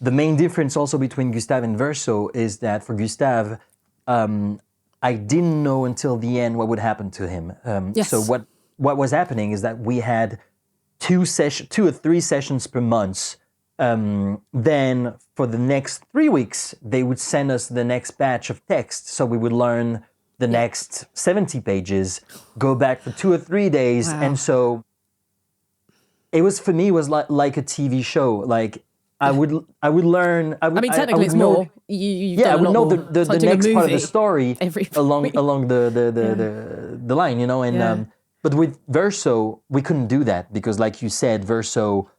the main difference also between Gustave and Verso is that for Gustave, I didn't know until the end what would happen to him. Yes. So what was happening is that we had 2 or 3 sessions per month. Then for the next 3 weeks, they would send us the next batch of text. So we would learn the next 70 pages, go back for 2 or 3 days. Wow. And so it was, for me, was like a TV show. Like I would learn. Technically it's know, more. You've I done a would lot know more. the It's like doing a next part of the movie story every along week. the line, And but with Verso, we couldn't do that because, like you said, Verso,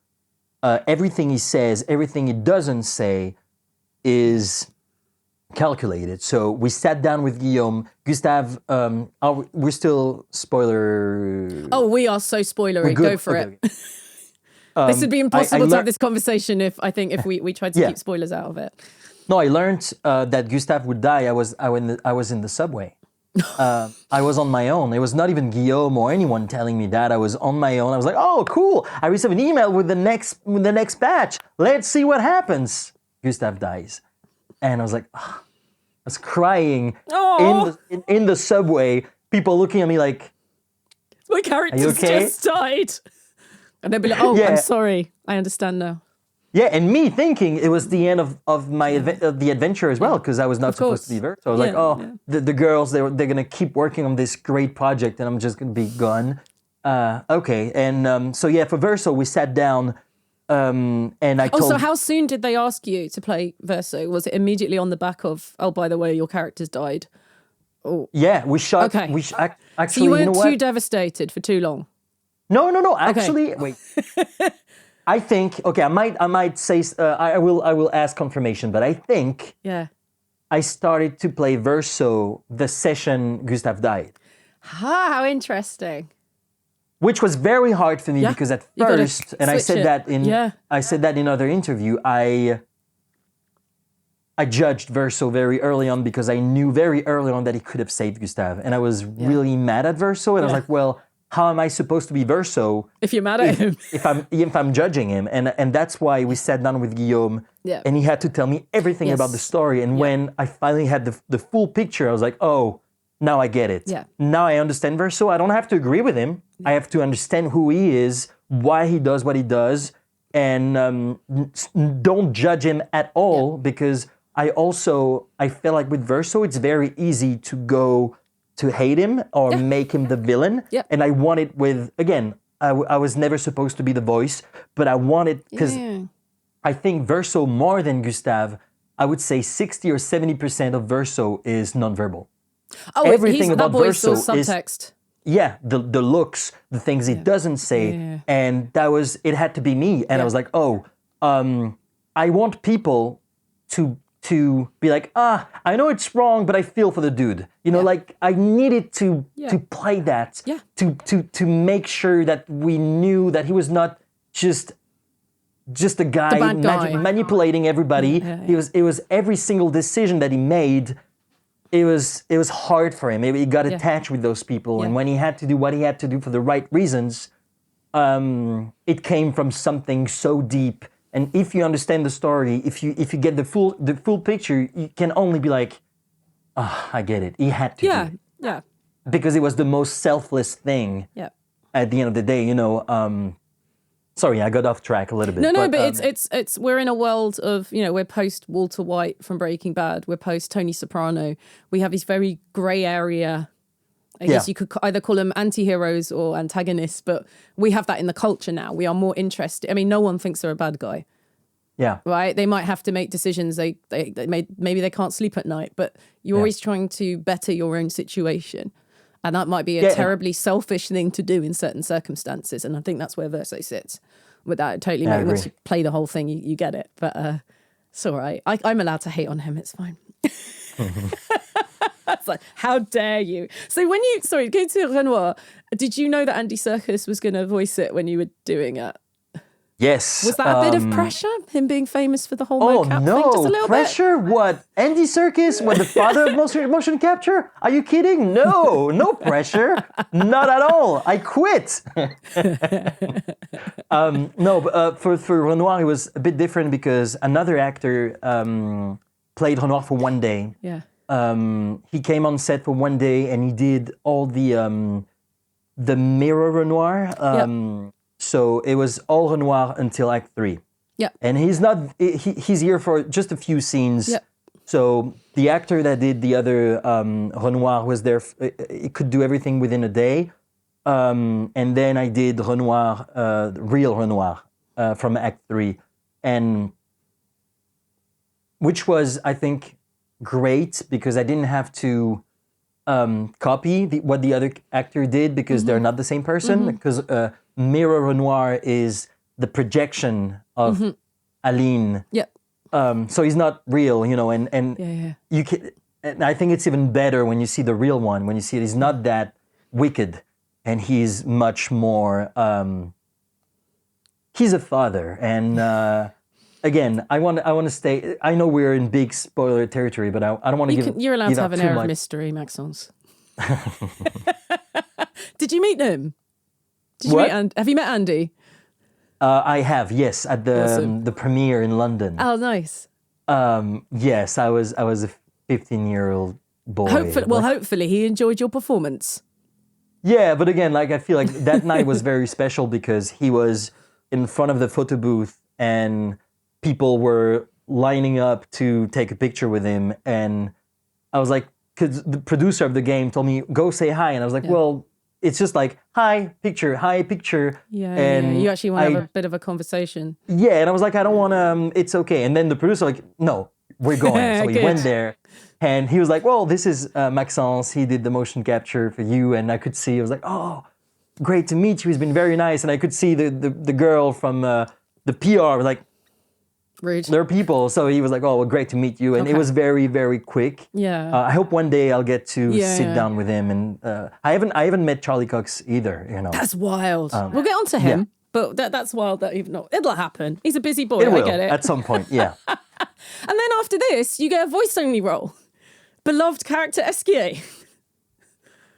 everything he says, everything he doesn't say, is calculated. So we sat down with Guillaume, Gustave. We're still spoiler. Oh, we are so spoilery. We're good. Go for Okay. it. This would be impossible to lear- have this conversation if we tried to keep spoilers out of it. No, I learned that Gustave would die. I was in the subway. I was on my own. It was not even Guillaume or anyone telling me that. I was on my own. I was like, "Oh, cool! I received an email with the next batch. Let's see what happens." Gustave dies, and I was like, I was crying in the subway. People looking at me like, My character's okay? just died. And they'd be like, I'm sorry. I understand now. Yeah, and me thinking it was the end of my of the adventure as well, because I was not supposed to be there. So I was like, the girls, they're gonna keep working on this great project, and I'm just gonna be gone. Okay, and for Verso, we sat down, and I told. So how soon did they ask you to play Verso? Was it immediately on the back of, oh, by the way, your character's died? Yeah, we shot. Okay. Actually, So you weren't know too what? devastated for too long? No. Actually, wait. I think I might say I will ask confirmation, but I think I started to play Verso the session Gustave died, How interesting. which was very hard for me because at You gotta first, and I switch said it. that in other interview, I judged Verso very early on because I knew very early on that he could have saved Gustave, and I was really mad at Verso, and I was like, well, how am I supposed to be Verso If you're mad at him. if I'm judging him? And that's why we sat down with Guillaume, and he had to tell me everything about the story. And when I finally had the full picture, I was like, oh, now I get it. Yeah. Now I understand Verso. I don't have to agree with him. I have to understand who he is, why he does what he does, and don't judge him at all because I feel like with Verso, it's very easy to go to hate him or make him the villain. Yeah. And I wanted I was never supposed to be the voice, but I wanted, because I think Verso more than Gustave, I would say 60 or 70% of Verso is nonverbal. Oh, Everything about that boy's Verso still subtext. the looks, the things he doesn't say, and it had to be me. And I was like, I want people to be like, I know it's wrong, but I feel for the dude. Like I needed to play that, to make sure that we knew that he was not just a guy, bad guy. manipulating everybody. It was every single decision that he made. It was hard for him. He got attached with those people, and when he had to do what he had to do for the right reasons, it came from something so deep. And if you understand the story, if you get the full picture, you can only be like, I get it. He had to do it. Yeah. Because it was the most selfless thing. Yeah. At the end of the day, sorry, I got off track a little bit. No, but it's we're in a world of, we're post Walter White from Breaking Bad, we're post Tony Soprano. We have these very grey area, I guess you could either call them anti-heroes or antagonists, but we have that in the culture now. We are more interested. I mean, no one thinks they're a bad guy. Yeah. Right? They might have to make decisions. Maybe they can't sleep at night, but you're always trying to better your own situation. And that might be a terribly selfish thing to do in certain circumstances. And I think that's where Verso sits. Without totally making, once you play the whole thing, you get it. But it's all right. I'm allowed to hate on him. It's fine. It's like, how dare you? So when go to Renoir, did you know that Andy Serkis was going to voice it when you were doing it? Yes. Was that a bit of pressure, him being famous for the whole mocap thing? No, Just a little pressure? bit? What? Andy Serkis, the father of motion capture? Are you kidding? No pressure. Not at all. I quit. For Renoir, it was a bit different because another actor played Renoir for one day. Yeah. He came on set for one day and he did all the mirror Renoir. So it was all Renoir until Act 3. Yeah. And he's here for just a few scenes. Yeah. So the actor that did the other Renoir was there. It could do everything within a day. And then I did Renoir, real Renoir from Act 3. And which was, I think, great because I didn't have to copy what the other actor did because they're not the same person. Because Mirror Renoir is the projection of Aline. Yep. So he's not real, and you can. And I think it's even better when you see the real one. When you see it, he's not that wicked, and he's much more. He's a father, and again, I want to stay. I know we're in big spoiler territory, but I don't want to give. You're allowed to have an air much. of mystery, Maxence. Did you meet him? Have you met Andy? I have, yes, at the premiere in London. Oh, nice. Yes, I was a 15-year-old boy. Hopefully he enjoyed your performance. Yeah, but again, I feel like that night was very special because he was in front of the photo booth and people were lining up to take a picture with him, and I was like, because the producer of the game told me, go say hi, and I was like, well, it's just like, hi, picture. Yeah, you actually want to have a bit of a conversation. Yeah, and I was like, I don't want to, it's okay. And then the producer like, no, we're going. So we went there, and he was like, well, this is Maxence. He did the motion capture for you. And I could see, I was like, oh, great to meet you. He's been very nice. And I could see the girl from the PR was like, rude. There are people. So he was like, oh, well, great to meet you. And it was very, very quick. Yeah. I hope one day I'll get to sit down with him. And I haven't met Charlie Cox either, That's wild. We'll get on to him. But that's wild that even not. It'll happen. He's a busy boy. It will, I get it. at some point, yeah. And then after this, you get a voice-only role. Beloved character Esquie.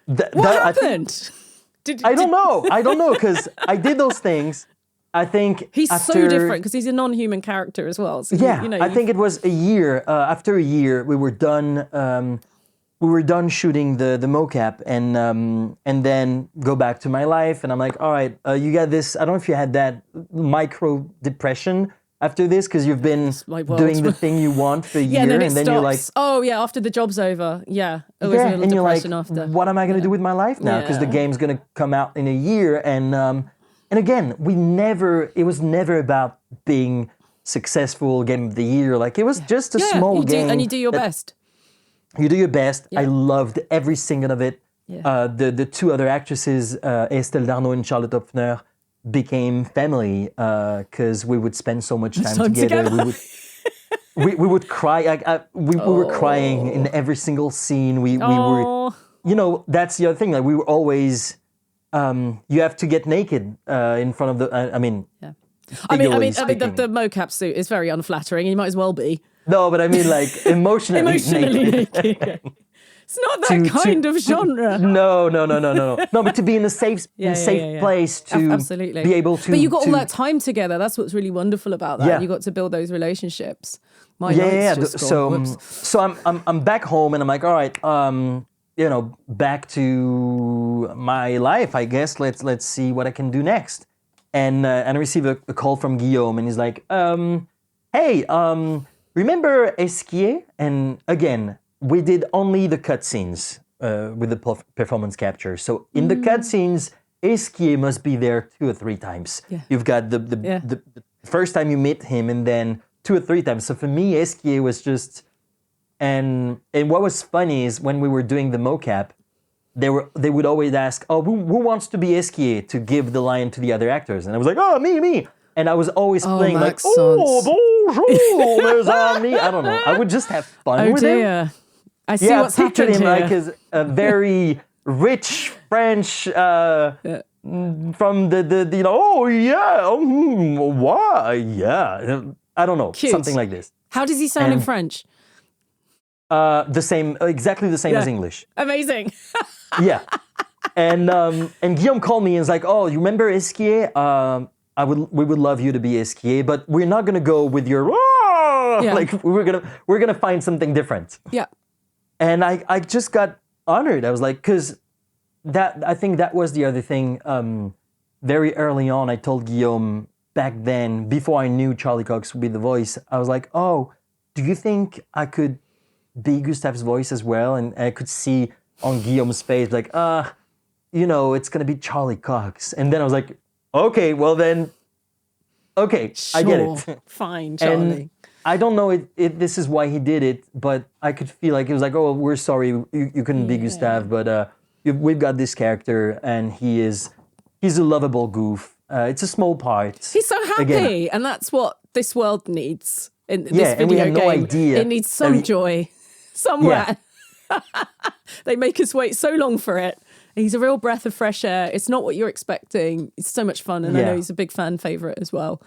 What happened? I don't know, because I did those things. I think he's so different because he's a non-human character as well. So I think it was a year. After a year, we were done. We were done shooting the mocap, and then go back to my life. And I'm like, all right, you got this. I don't know if you had that micro depression after this because you've been doing the thing you want for a year, and then you're like, oh yeah, after the job's over, always a little and you're like, after. what am I going to do with my life now? Because the game's going to come out in a year, and again, it was never about being successful game of the year. Like it was just a small game. And you do your best. You do your best. I loved every single of it. Yeah. The two other actresses, Estelle Darnaud and Charlotte Hopfner, became family because we would spend so much time together. We would cry. We were crying in every single scene. We were, that's the other thing. Like we were always. You have to get naked in front of the. I mean, the mocap suit is very unflattering. You might as well be. No, but I mean, like emotionally naked. It's not that kind of genre. No. No, but to be in a safe place to Absolutely. be able to. But you got all that time together. That's what's really wonderful about that. Yeah. You got to build those relationships. My Yeah. light's just gone. Whoops. So I'm back home and I'm like, all right, back to my life, I guess. Let's see what I can do next. And I receive a call from Guillaume, and he's like, hey, remember Esquie? And again, we did only the cutscenes with the performance capture. So in the cutscenes, Esquie must be there 2 or 3 times. Yeah. You've got the first time you meet him, and then 2 or 3 times. So for me, Esquie was just, and what was funny is when we were doing the mocap, they would always ask, oh, who wants to be Esquie to give the line to the other actors? And I was like, oh, me. And I was always playing like, oh, bonjour, mes amis. I don't know. I would just have fun with him. I see what's I pictured happened him here. like as a very rich French from the oh yeah, why, yeah. I don't know, Cute. something like this. How does he sound in And- French? Exactly the same as English. Amazing. Yeah. And Guillaume called me and was like, oh, you remember Esquie? We would love you to be Esquie, but we're not gonna go with your Yeah. like we're gonna find something different. Yeah. And I just got honored. I was like, because I think that was the other thing. Very early on, I told Guillaume back then, before I knew Charlie Cox would be the voice, I was like, oh, do you think I could be Gustave's voice as well? And I could see on Guillaume's face, like, it's going to be Charlie Cox. And then I was like, okay, well then, okay, I get it. Sure. Fine, Charlie. And I don't know if this is why he did it, but I could feel like it was like, oh, we're sorry, you couldn't be Gustave, but we've got this character, and he's a lovable goof. It's a small part. He's so happy, Again, and that's what this world needs in this Yeah, video and we had no game. idea It needs that some joy somewhere. Yeah. They make us wait so long for it. He's a real breath of fresh air. It's not what you're expecting. It's so much fun, and I know Yeah. he's a big fan favorite as well.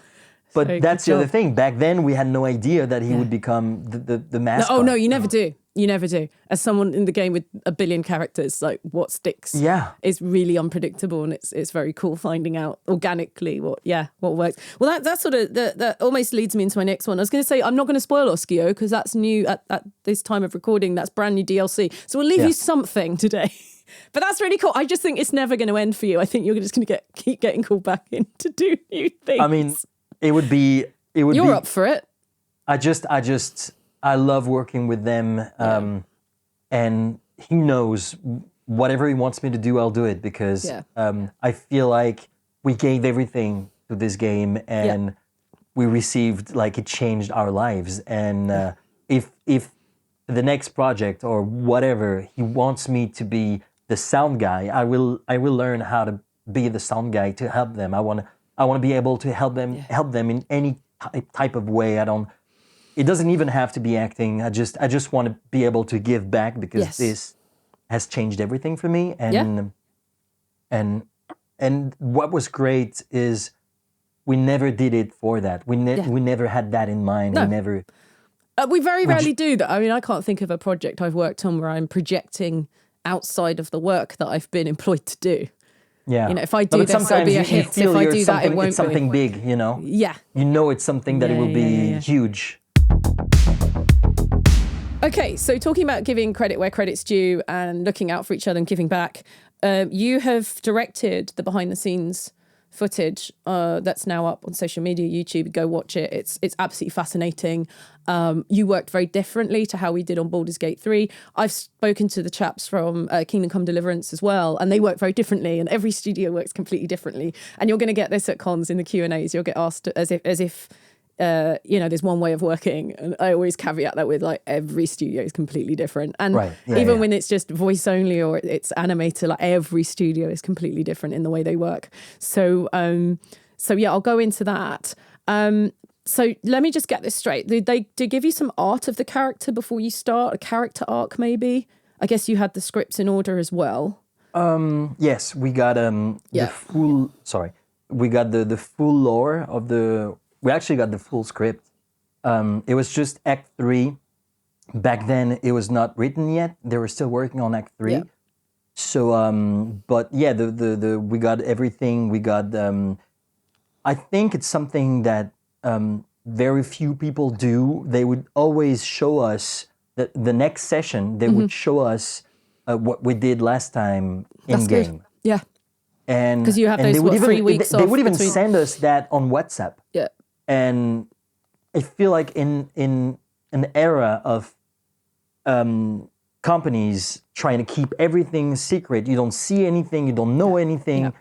But So, that's good the other job. thing. Back then, we had no idea that he would become the mascot. Oh no, you never do. You never do. As someone in the game with a billion characters, like what sticks is really unpredictable, and it's very cool finding out organically what works. Well, that sort of that almost leads me into my next one. I was going to say I'm not going to spoil Esquie because that's new at this time of recording. That's brand new DLC, so we'll leave you something today. But that's really cool. I just think it's never going to end for you. I think you're just going to keep getting called back in to do new things. I mean, it would be. You're up for it. I love working with them, and he knows whatever he wants me to do, I'll do it because I feel like we gave everything to this game, and we received like it changed our lives. And if the next project or whatever he wants me to be the sound guy, I will learn how to be the sound guy to help them. I want to be able to help them in any type of way. It doesn't even have to be acting. I just want to be able to give back because this has changed everything for me. And what was great is we never did it for that. We never had that in mind. No. We very rarely do that. I mean, I can't think of a project I've worked on where I'm projecting outside of the work that I've been employed to do. Yeah. If I do this, it'll be a hit. If I do that, it won't it's something be. big, Yeah. it's something that it will be huge. Okay, so talking about giving credit where credit's due and looking out for each other and giving back, you have directed the behind-the-scenes footage that's now up on social media, YouTube. Go watch it. It's absolutely fascinating. You worked very differently to how we did on Baldur's Gate 3. I've spoken to the chaps from Kingdom Come Deliverance as well, and they work very differently, and every studio works completely differently. And you're going to get this at cons in the Q&As. You'll get asked as if there's one way of working, and I always caveat that with like every studio is completely different, and even when it's just voice only or it's animated, like every studio is completely different in the way they work. So I'll go into that. So let me just get this straight. Did they give you some art of the character before you start, a character arc maybe? I guess you had the scripts in order as well. Yes, we got the full. Sorry, we got the full lore of the. We actually got the full script. It was just Act 3 back then it was not written yet. They were still working on Act 3. Yeah. So, but yeah, the we got everything. We got. I think it's something that very few people do. They would always show us the next session. They would show us what we did last time in That's good. game. Yeah. And 'Cause you have and those, they would what, even, 3 weeks they off would even between- send us that on WhatsApp. Yeah. And I feel like in an era of companies trying to keep everything secret, you don't see anything, you don't know anything.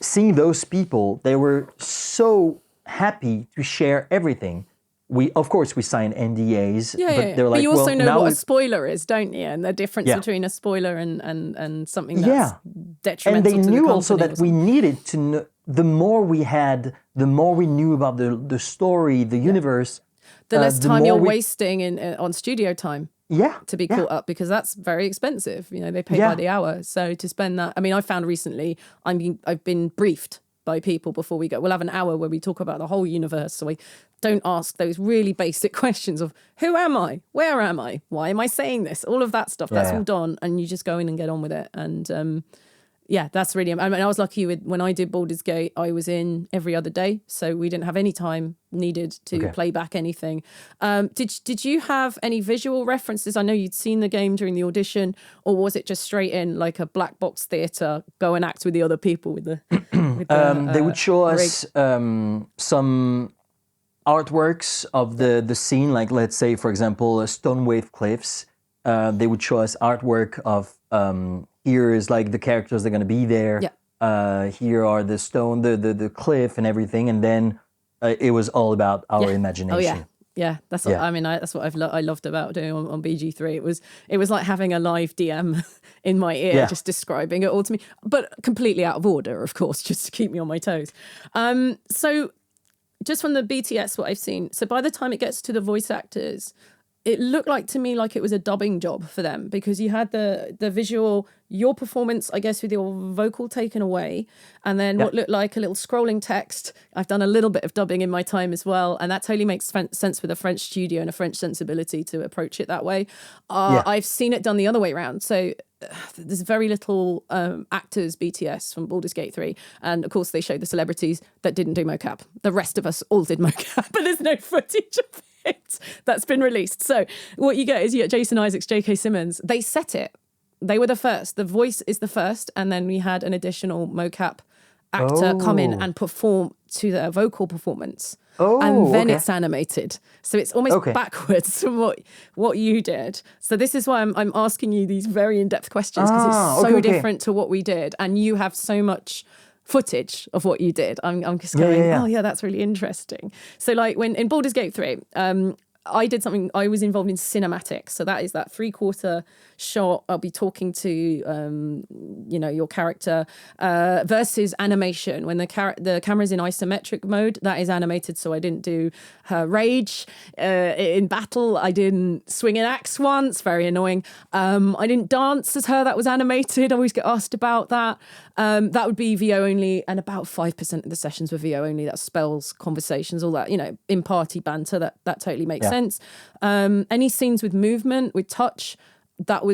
Seeing those people, they were so happy to share everything. Of course we signed NDAs, but they're like, but you also well, know now what a spoiler is, don't you? And the difference between a spoiler and something that's detrimental and they to the knew also company that or we something. needed to know. The more we had, the more we knew about the story, the universe. The less the time more you're we- wasting on studio time to be yeah. caught up, because that's very expensive. You know, they pay by Yeah. the hour. So to spend that, I mean, I found recently I've been briefed by people before we go. We'll have an hour where we talk about the whole universe. So we don't ask those really basic questions of who am I? Where am I? Why am I saying this? All of that stuff. That's all done. And you just go in and get on with it. And yeah, that's really, I mean, I was lucky when I did Baldur's Gate, I was in every other day. So we didn't have any time needed to play back anything. Did you have any visual references? I know you'd seen the game during the audition, or was it just straight in like a black box theatre, go and act with the other people with the They would show us some artworks of the scene, like let's say, for example, Stonewave Cliffs. They would show us artwork of here is like the characters that are going to be there. Yeah. Here are the stone, the cliff, and everything, and then it was all about our imagination. Oh yeah. Yeah, that's what I mean. That's what I loved about doing on BG3. It was like having a live DM in my ear, just describing it all to me, but completely out of order, of course, just to keep me on my toes. So, just from the BTS, what I've seen. So by the time it gets to the voice actors, it looked like to me like it was a dubbing job for them, because you had the visual, your performance, I guess, with your vocal taken away, and then what looked like a little scrolling text. I've done a little bit of dubbing in my time as well, and that totally makes sense with a French studio and a French sensibility to approach it that way. I've seen it done the other way around. So there's very little actors BTS from Baldur's Gate 3, and of course they showed the celebrities that didn't do mocap. The rest of us all did mocap, but there's no footage of it that's been released. So what you get is you get Jason Isaacs, J.K. Simmons. They set it. They were the first. The voice is the first, and then we had an additional mocap actor come in and perform to their vocal performance. And then it's animated. So it's almost backwards from what you did. So this is why I'm asking you these very in-depth questions, because it's so different to what we did. And you have so much footage of what you did. I'm just going, oh yeah, that's really interesting. So like when in Baldur's Gate 3, I did something, I was involved in cinematics. So that is that 3/4 shot. I'll be talking to, your character versus animation. When the camera's in isometric mode, that is animated. So I didn't do her rage in battle. I didn't swing an axe once, very annoying. I didn't dance as her, that was animated. I always get asked about that. That would be VO only, and about 5% of the sessions were VO only. That's spells, conversations, all that, in party banter, that totally makes sense. Any scenes with movement, with touch, that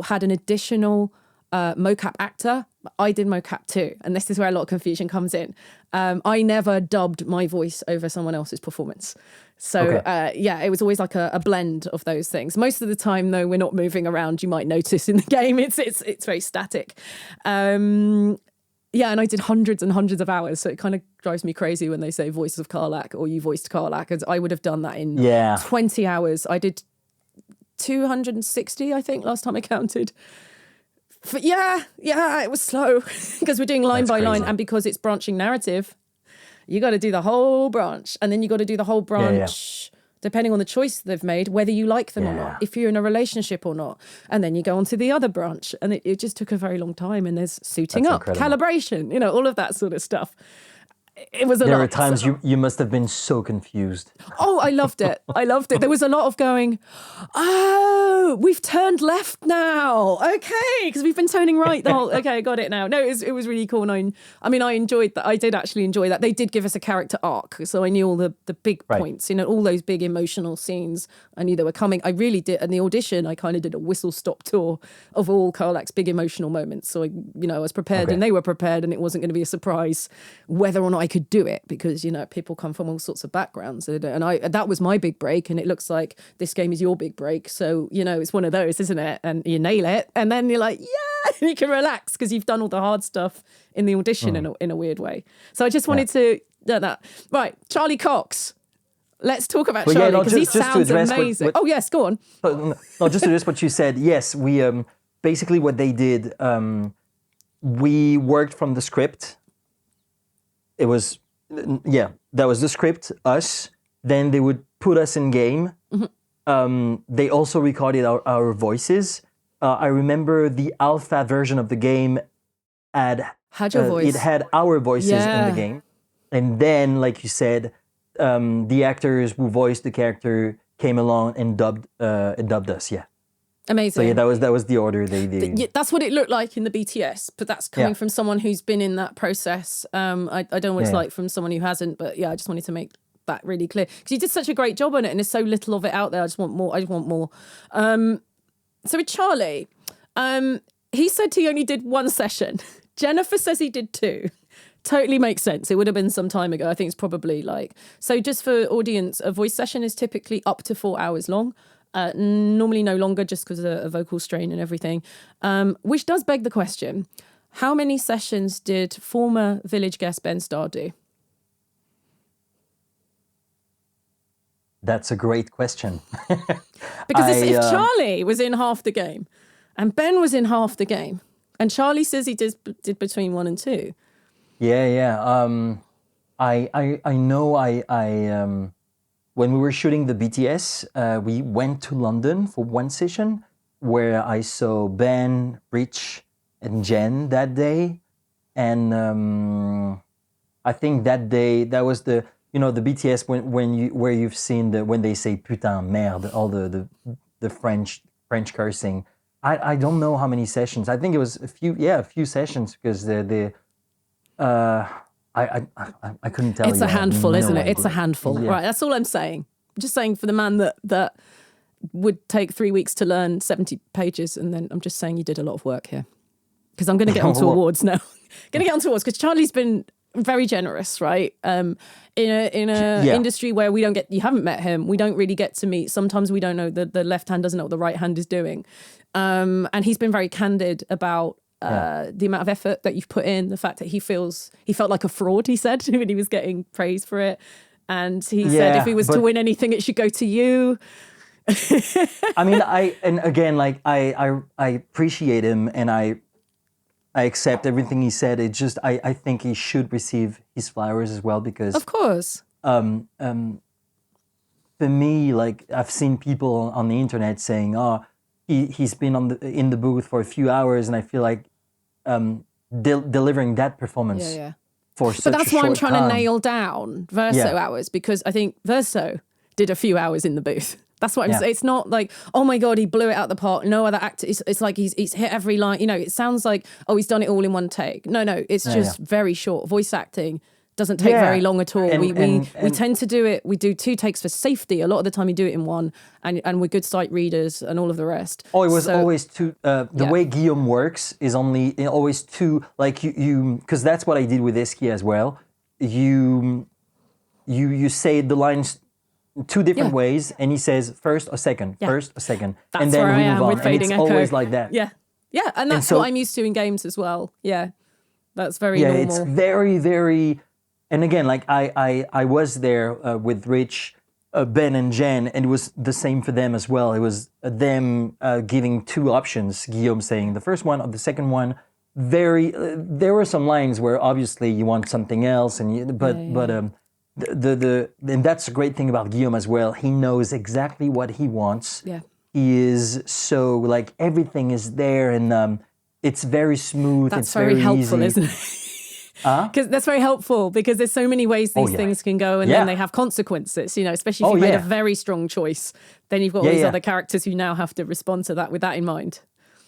had an additional mocap actor. I did mocap too, and this is where a lot of confusion comes in. I never dubbed my voice over someone else's performance. So it was always like a blend of those things. Most of the time, though, we're not moving around. You might notice in the game, it's very static. And I did hundreds and hundreds of hours, so it kind of drives me crazy when they say voice of Karlach or you voiced Karlach, because I would have done that in 20 hours. I did 260, I think, last time I counted. But it was slow because we're doing line by line, and because it's branching narrative, you got to do the whole branch, and then you got to do the whole branch depending on the choice they've made, whether you like them or not, if you're in a relationship or not, and then you go on to the other branch, and it just took a very long time. And there's suiting up, calibration, all of that sort of stuff. it was a lot. There are times you must have been so confused. Oh, I loved it. I loved it. There was a lot of going, oh, we've turned left now. Okay, because we've been turning right the whole. Okay, I got it now. No, it was really cool. And I enjoyed that. I did actually enjoy that. They did give us a character arc, so I knew all the big points. All those big emotional scenes. I knew they were coming. I really did. And the audition, I kind of did a whistle stop tour of all Carlack's big emotional moments. So I was prepared, and they were prepared, and it wasn't going to be a surprise whether or not I could do it, because people come from all sorts of backgrounds, and that was my big break, and it looks like this game is your big break. So it's one of those, isn't it? And you nail it, and then you're like, yeah, and you can relax because you've done all the hard stuff in the audition in a weird way. So I just wanted to do that. Right, Charlie Cox. Let's talk about Charlie, because he sounds amazing. Oh yes, go on. No, just to address what you said. Yes, we basically what they did. We worked from the script. It was. That was the script, us. Then they would put us in game. They also recorded our voices. I remember the alpha version of the game had your voice. It had our voices in the game. And then, like you said, the actors who voiced the character came along and dubbed us, Amazing. So that was the order they that's what it looked like in the BTS, but that's coming from someone who's been in that process. I don't know what it's like from someone who hasn't, but I just wanted to make that really clear, because you did such a great job on it, and there's so little of it out there. I just want more. So with Charlie, he said he only did one session. Jennifer says he did two. Totally makes sense. It would have been some time ago. I think it's probably so just for audience, a voice session is typically up to 4 hours long. Normally no longer, just because of a vocal strain and everything. Which does beg the question, how many sessions did former Village guest Ben Starr do? That's a great question. Because if Charlie was in half the game and Ben was in half the game, and Charlie says he did between 1 and 2. I know when we were shooting the BTS, we went to London for one session where I saw Ben, Rich, and Jen that day. And I think that day, that was the BTS where you've seen when they say putain, merde, all the French cursing. I don't know how many sessions. I think it was a few sessions, because I couldn't tell you. It's a handful, isn't it? Idea. It's a handful. Yeah. Right, that's all I'm saying. I'm just saying, for the man that would take 3 weeks to learn 70 pages, and then I'm just saying you did a lot of work here. Because I'm going to get onto awards now. Going to get onto awards, because Charlie's been very generous, right? In a industry where you haven't met him, we don't really get to meet. Sometimes we don't know, the left hand doesn't know what the right hand is doing. And he's been very candid about the amount of effort that you've put in, the fact that he felt like a fraud, he said, when he was getting praise for it. And he said if he was to win anything, it should go to you. I mean, I appreciate him, and I accept everything he said. It's just I think he should receive his flowers as well, because of course. For me, I've seen people on the internet saying, "Oh, he's been in the booth for a few hours," and I feel like delivering that performance. For such but that's a why I'm short trying time. to nail down Verso hours, because I think Verso did a few hours in the booth. That's what I'm saying. It's not like, oh my God, he blew it out the park. No other actor. It's like he's hit every line. It sounds like, oh, he's done it all in one take. No, it's just very short. Voice acting doesn't take very long at all. We tend to do it. We do 2 takes for safety. A lot of the time you do it in one, and we're good sight readers and all of the rest. Oh, it was always 2. The way Guillaume works is always 2. Like you, because that's what I did with Esquie as well. You say the lines 2 different ways, and he says first or second, first or second, That's and then where we I am move on. with Fading and it's Echo. always like that. Yeah, and that's what I'm used to in games as well. Yeah, that's very normal. It's very, very. And again, I was there with Rich, Ben, and Jen, and it was the same for them as well. It was them giving 2 options. Guillaume saying the first one or the second one. There were some lines where obviously you want something else, and and that's a great thing about Guillaume as well. He knows exactly what he wants. Yeah. He is so everything is there, and it's very smooth. That's it's very helpful, easy. isn't it? Because that's very helpful, because there's so many ways these things can go, and then they have consequences, especially if you made a very strong choice. Then you've got all these other characters who now have to respond to that with that in mind.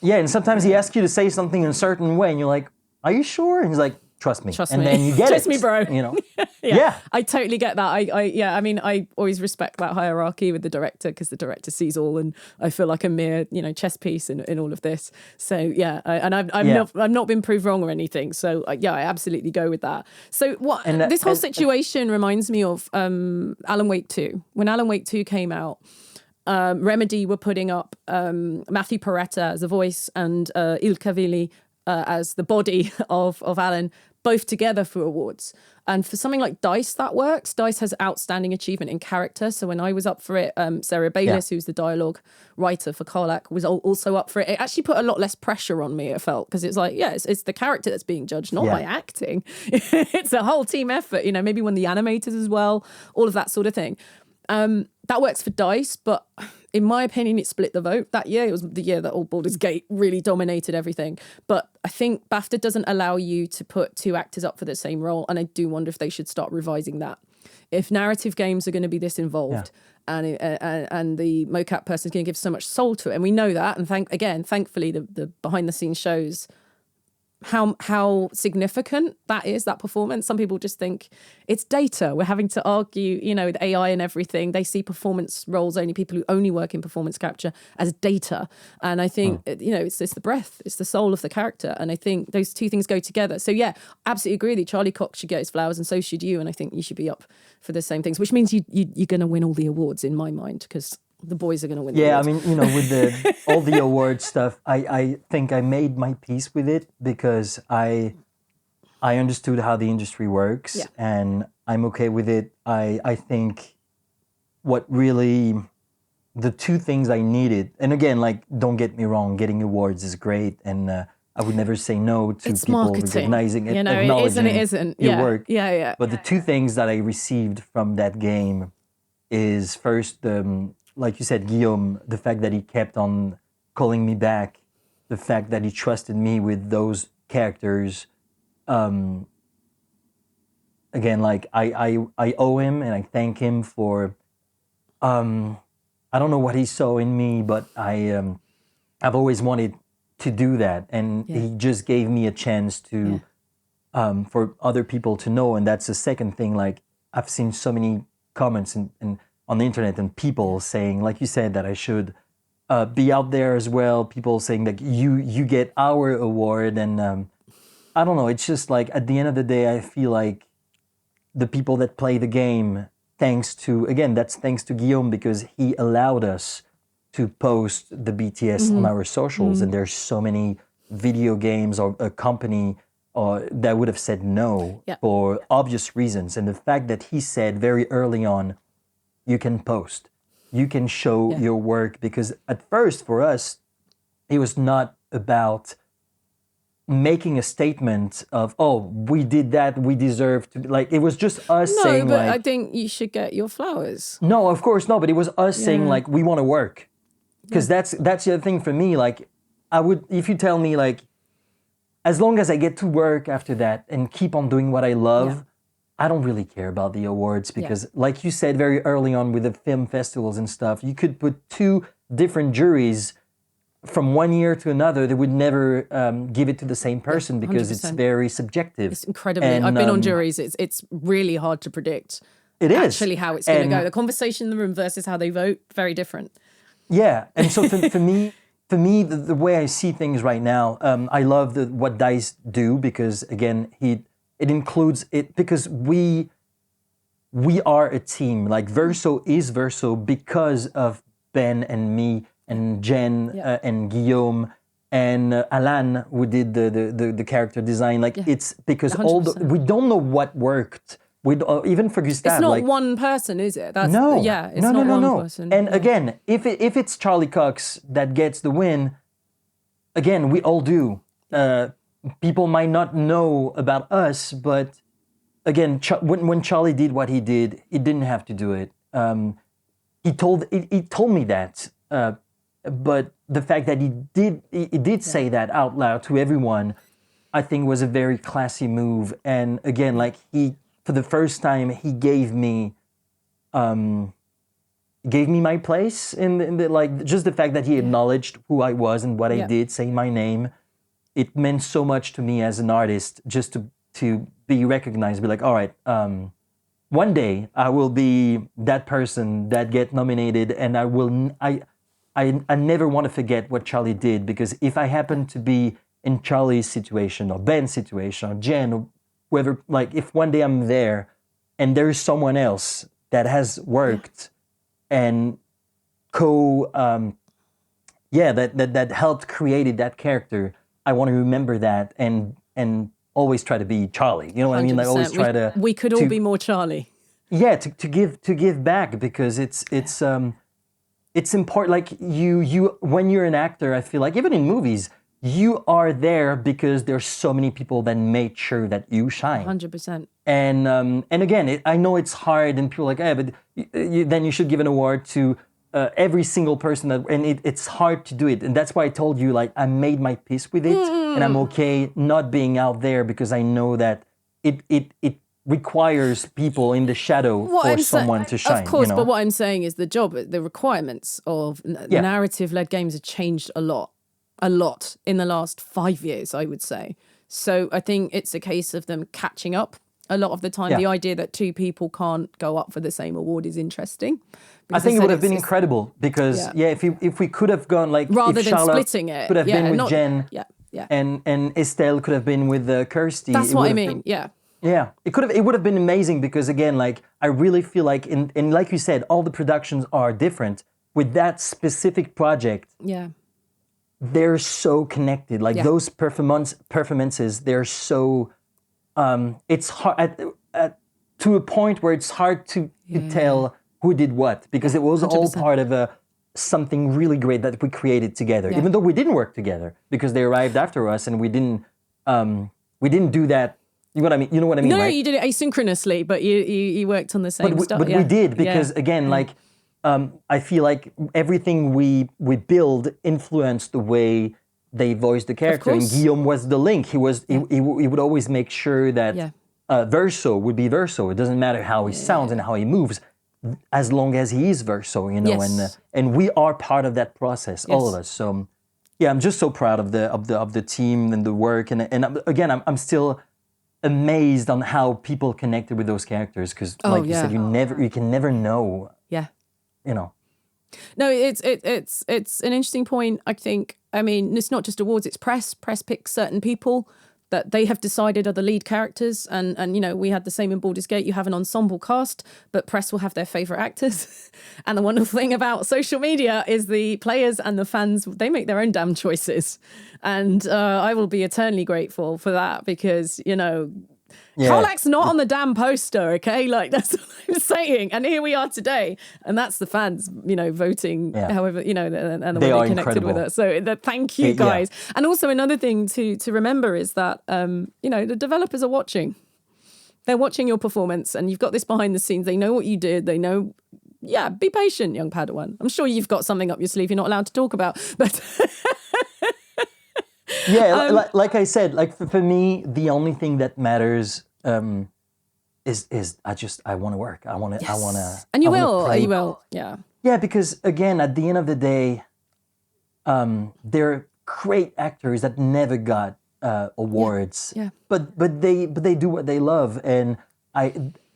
Yeah, and sometimes he asks you to say something in a certain way, and you're like, are you sure? And he's like, trust me. Trust and me. then you get Trust it. me, bro. Yeah. I totally get that. I always respect that hierarchy with the director, because the director sees all, and I feel like a mere, chess piece in all of this. So yeah, I've not been proved wrong or anything. So I absolutely go with that. So this whole situation reminds me of Alan Wake 2. When Alan Wake 2 came out, Remedy were putting up Matthew Peretta as the voice and Ilka Vili as the body of Alan, both together for awards. And for something like DICE, that works. DICE has outstanding achievement in character. So when I was up for it, Sarah Bayless, who's the dialogue writer for Karlak, was also up for it. It actually put a lot less pressure on me, it felt, because it's like, it's the character that's being judged, not my acting. It's a whole team effort, maybe one of the animators as well, all of that sort of thing. That works for DICE, but in my opinion, it split the vote that year. It was the year that Old Baldur's Gate really dominated everything. But I think BAFTA doesn't allow you to put two actors up for the same role, and I do wonder if they should start revising that. If narrative games are going to be this involved, and the mocap person is going to give so much soul to it, and we know that, and thankfully, the behind the scenes shows how significant that is, that performance. Some people just think it's data. We're having to argue, with AI and everything. They see performance roles, only people who only work in performance capture, as data. And I think, it's the breath, it's the soul of the character. And I think those two things go together. So yeah, absolutely agree with you. Charlie Cox should get his flowers, and so should you. And I think you should be up for the same things, which means you're going to win all the awards in my mind, because the boys are going to win. Yeah, I mean, with all the award stuff, I think I made my peace with it, because I understood how the industry works, and I'm okay with it. I think what really, the two things I needed, and again, don't get me wrong, getting awards is great, and I would never say no to it's people marketing. Recognizing it, acknowledging it isn't. your work. Yeah. But the two things that I received from that game is first, like you said, Guillaume, the fact that he kept on calling me back, the fact that he trusted me with those characters. Again, I owe him, and I thank him for, I don't know what he saw in me, but I've always wanted to do that. And he just gave me a chance to, for other people to know. And that's the second thing. I've seen so many comments and on the internet, and people saying, like you said, that I should be out there as well. People saying that you get our award, and I don't know. It's just at the end of the day, I feel like the people that play the game, thanks to Guillaume, because he allowed us to post the BTS on our socials, and there's so many video games or a company that would have said no for obvious reasons, and the fact that he said very early on, you can post, you can show your work, because at first for us, it was not about making a statement of, we did that, we deserve to, it was just us saying No, but I think you should get your flowers. No, of course not, but it was us saying we want to work. Because that's the other thing for me, I would, if you tell me as long as I get to work after that and keep on doing what I love, I don't really care about the awards, because like you said very early on with the film festivals and stuff, you could put two different juries from one year to another. They would never give it to the same person, because 100%. It's very subjective. It's incredibly, I've been on juries, it's really hard to predict actually how it's going to go. The conversation in the room versus how they vote, very different. Yeah, and so for me, the way I see things right now, I love what DICE do, because again, it includes it, because we are a team. Verso is Verso because of Ben and me and Jen and Guillaume and Alan, who did the character design. It's because 100%. we don't know what worked. Even for Gustave, it's not one person, is it? That's, no, it's not one person. And again, if it's Charlie Cox that gets the win, again, we all do. People might not know about us, but again, when Charlie did what he did, he didn't have to do it. He told me that, but the fact that he did say that out loud to everyone, I think was a very classy move. And again, like for the first time, he gave me my place in the like, just the fact that he acknowledged who I was and what I did, saying my name. It meant so much to me as an artist just to be recognized, be like, all right, one day I will be that person that get nominated, and I never want to forget what Charlie did, because if I happen to be in Charlie's situation or Ben's situation or Jen or whoever, like if one day I'm there and there's someone else that has worked and that helped created that character, I want to remember that and always try to be Charlie. You know what I mean? Like always try to. We could all be more Charlie. Yeah, to give back, because it's important. Like you when you're an actor, I feel like even in movies, you are there because there's so many people that made sure that you shine. 100%. And again, I know it's hard, and people are like, but then you should give an award to every single person it's hard to do it. And that's why I told you, like, I made my peace with it, and I'm okay not being out there, because I know that it requires people in the shadow for someone to shine. Of course, you know? But what I'm saying is the requirements of narrative-led games have changed a lot in the last 5 years, I would say. So I think it's a case of them catching up. A lot of the time, the idea that two people can't go up for the same award is interesting. I think it would have been incredible, because if we could have gone like, rather if than Charlotte splitting it, could have been with Jen, and Estelle could have been with Kirsty. That's what I mean. Yeah, it would have been amazing, because again, like I really feel like and like you said, all the productions are different. With that specific project, they're so connected. Like those performances, they're so. It's hard to a point where it's hard to tell who did what, because it was 100%. All part of something really great that we created together. Even though we didn't work together, because they arrived after us, and we didn't do that. You know what I mean? You know what I mean? No, right? You did it asynchronously, but you worked on the same stuff. But we did, because again, like I feel like everything we build influenced the way they voiced the character, and Guillaume was the link. He would always make sure that Verso would be Verso. It doesn't matter how he sounds and how he moves, as long as he is Verso, you know. And we are part of that process, all of us. So I'm just so proud of the team and the work. And again, I'm still amazed on how people connected with those characters, because like you said, you can never know. You know. No, it's an interesting point, I think. I mean, it's not just awards, it's press. Press picks certain people that they have decided are the lead characters. And you know, we had the same in Baldur's Gate. You have an ensemble cast, but press will have their favourite actors. And the wonderful thing about social media is the players and the fans, they make their own damn choices. And I will be eternally grateful for that, because, you know, Karlach's not on the damn poster, okay? Like, that's what I'm saying. And here we are today. And that's the fans, you know, voting however, you know, and the way they connected with us. So thank you, guys. And also another thing to remember is that, you know, the developers are watching. They're watching your performance, and you've got this behind the scenes. They know what you did. They know, be patient, young Padawan. I'm sure you've got something up your sleeve you're not allowed to talk about. But... like I said, like for me, the only thing that matters is I want to work. I want to. And you will. Yeah, because again, at the end of the day, they're great actors that never got awards. But they do what they love, and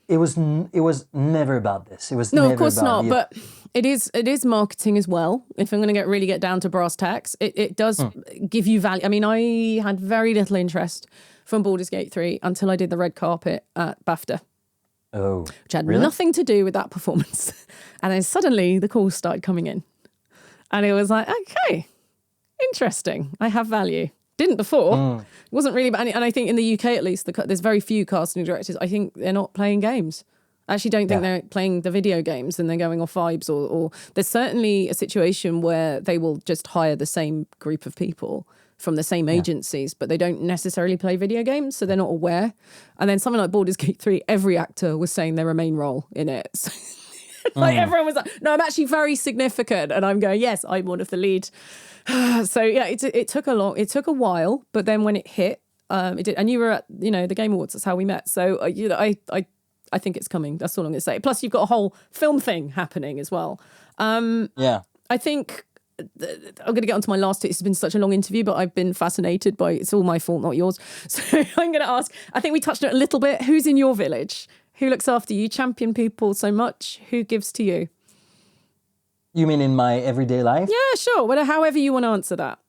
it was never about this. It was no, never of course about not. But it is marketing as well. If I'm going to really get down to brass tacks, it does give you value. I mean, I had very little interest from Baldur's Gate 3 until I did the red carpet at BAFTA. Oh, which had really? nothing to do with that performance. And then suddenly the calls started coming in. And it was like, okay, interesting. I have value. Didn't before. It wasn't really, and I think in the UK at least, there's very few casting directors. I think they're not playing games. I actually don't think they're playing the video games and they're going off vibes, or there's certainly a situation where they will just hire the same group of people from the same agencies, but they don't necessarily play video games, so they're not aware. And then something like Baldur's Gate 3, every actor was saying they're a main role in it. So, like everyone was like, no, I'm actually very significant. And I'm going, yes, I'm one of the lead. So yeah, it took a while, but then when it hit, It did, and you were at the Game Awards. That's how we met. So I think it's coming. That's all I'm going to say. Plus, you've got a whole film thing happening as well. Yeah. I think I'm going to get on to my last. It's been such a long interview, but I've been fascinated by. It's all my fault, not yours. So I'm going to ask. I think we touched on it a little bit. Who's in your village? Who looks after you? Champion people so much. Who gives to you? You mean in my everyday life? Yeah, sure. Whatever, however you want to answer that.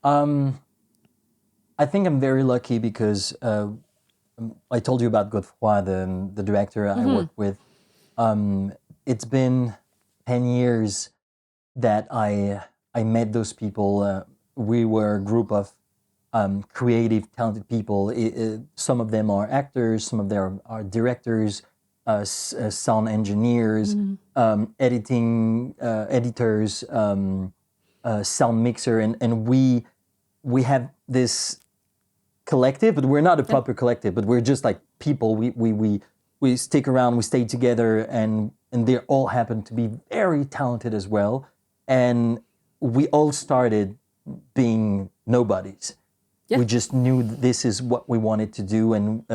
I think I'm very lucky because I told you about Gustave, the director I worked with. It's been 10 years that I met those people. We were a group of creative, talented people. Some of them are actors, some of them are directors, sound engineers, editing editors, sound mixer, and we have this collective, but we're not a proper collective, but we're just like people. We stick around, we stay together, and they all happen to be very talented as well. And we all started being nobodies. Yeah. We just knew this is what we wanted to do. And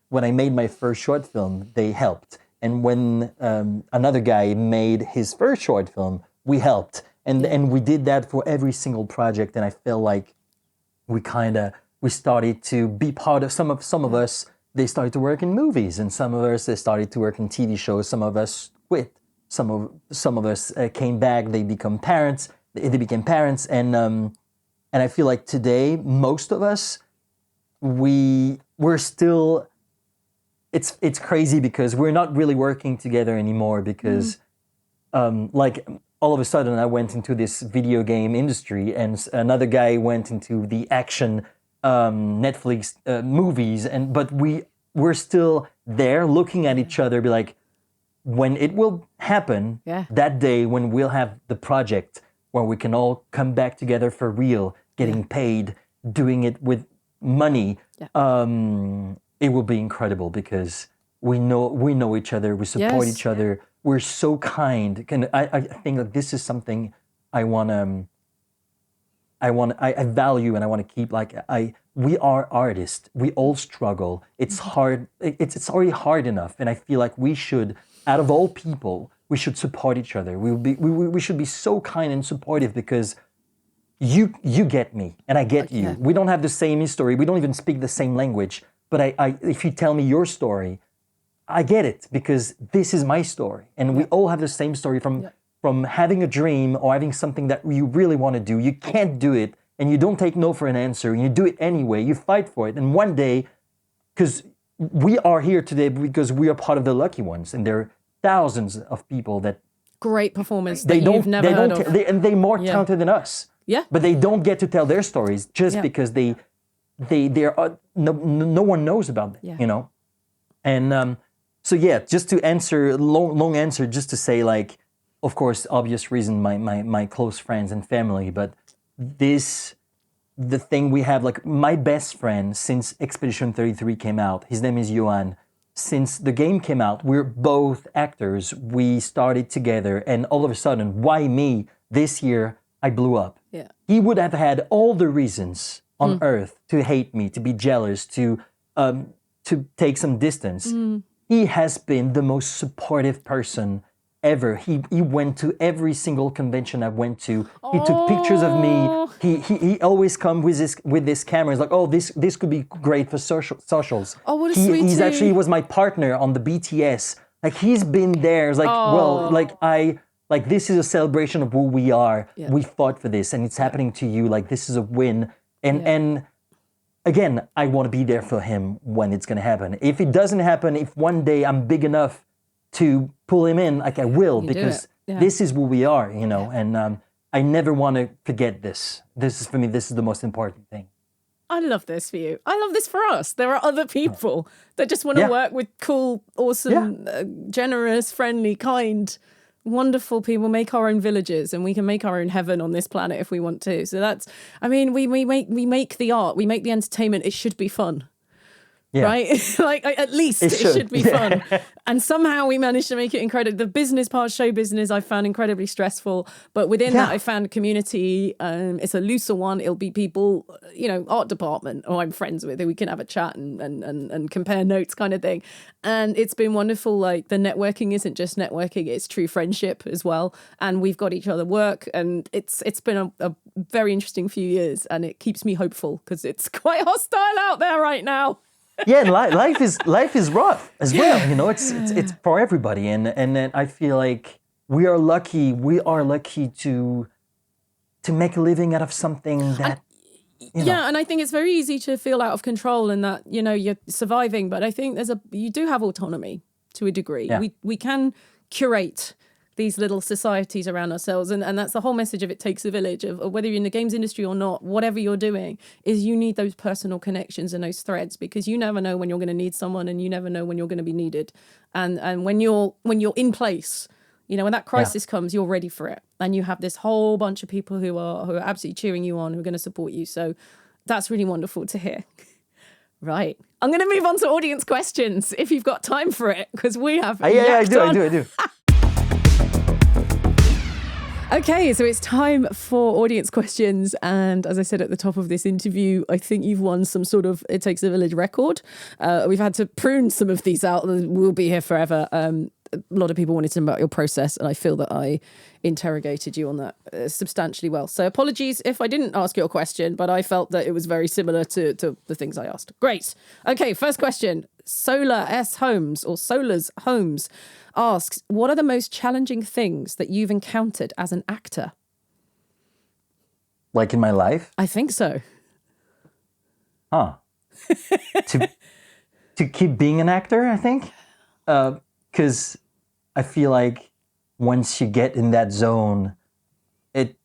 when I made my first short film, they helped. And when another guy made his first short film, we helped. And we did that for every single project. And I felt like we started to be part of some of us. They started to work in movies, and some of us they started to work in TV shows. Some of us quit. Some of us came back. They became parents. And I feel like today, most of us, we're still. It's crazy because we're not really working together anymore because, like, all of a sudden I went into this video game industry and another guy went into the action Netflix movies, but we're still there looking at each other, be like, when it will happen, that day when we'll have the project where we can all come back together for real, getting paid, doing it with money, it will be incredible because we know each other, we support each other, we're so kind. I think that this is something I value and I want to keep. We are artists. We all struggle. It's hard. It's already hard enough, and I feel like we should, out of all people, we should support each other. We should be so kind and supportive because you get me and I get you. We don't have the same history. We don't even speak the same language. But if you tell me your story, I get it because this is my story, and we all have the same story from having a dream or having something that you really want to do. You can't do it, and you don't take no for an answer, and you do it anyway. You fight for it, and one day, because we are here today because we are part of the lucky ones, and there are thousands of people that great performance that you've never heard of, and they're more talented than us. Yeah, but they don't get to tell their stories just because they are no one knows about them. You know, and so just to answer long answer, just to say like. Of course, obvious reason, my close friends and family, but the thing we have, like my best friend since Expedition 33 came out, his name is Johan. Since the game came out, we're both actors. We started together, and all of a sudden, why me? This year, I blew up. Yeah. He would have had all the reasons on earth to hate me, to be jealous, to take some distance. He has been the most supportive person ever. He went to every single convention I went to. He took pictures of me. He always come with this camera. He's like, oh, this could be great for socials. Oh, what a sweetie. He was my partner on the BTS. Like he's been there. It's like, well, like this is a celebration of who we are. Yeah. We fought for this, and it's happening to you. Like this is a win. And again, I want to be there for him when it's gonna happen. If it doesn't happen, if one day I'm big enough to pull him in, like I will, because this is who we are, you know, and I never want to forget this. This is, for me, this is the most important thing. I love this for you. I love this for us. There are other people that just want to work with cool, awesome, generous, friendly, kind, wonderful people, make our own villages, and we can make our own heaven on this planet if we want to. So that's, I mean, we make the art, we make the entertainment. It should be fun. Yeah. right? Like at least it should be fun. And somehow we managed to make it incredible. The business part, show business, I found incredibly stressful. But within that, I found community. It's a looser one. It'll be people, art department, who I'm friends with, who we can have a chat and compare notes kind of thing. And it's been wonderful. Like the networking isn't just networking, it's true friendship as well. And we've got each other work. And it's been a very interesting few years. And it keeps me hopeful because it's quite hostile out there right now. Yeah, and life is rough as well. It's for everybody, and then I feel like we are lucky to make a living out of something that. Yeah, and I think it's very easy to feel out of control and that you're surviving, but I think you do have autonomy to a degree. Yeah. We can curate these little societies around ourselves, and that's the whole message of It Takes a Village, of whether you're in the games industry or not, whatever you're doing, is you need those personal connections and those threads, because you never know when you're going to need someone, and you never know when you're going to be needed, and when you're in place, when that crisis comes, you're ready for it, and you have this whole bunch of people who are absolutely cheering you on, who are going to support you. So that's really wonderful to hear. Right, I'm going to move on to audience questions if you've got time for it, because we have I do. Okay, so it's time for audience questions. And as I said at the top of this interview, I think you've won some sort of It Takes a Village record. We've had to prune some of these out. We'll be here forever. A lot of people wanted to know about your process, and I feel that I interrogated you on that substantially well. So apologies if I didn't ask your question, but I felt that it was very similar to the things I asked. Great. Okay, first question. Solar S Holmes, or Solar's Holmes, asks, what are the most challenging things that you've encountered as an actor? Like in my life? I think so. Huh. to keep being an actor, I think. Because I feel like once you get in that zone, it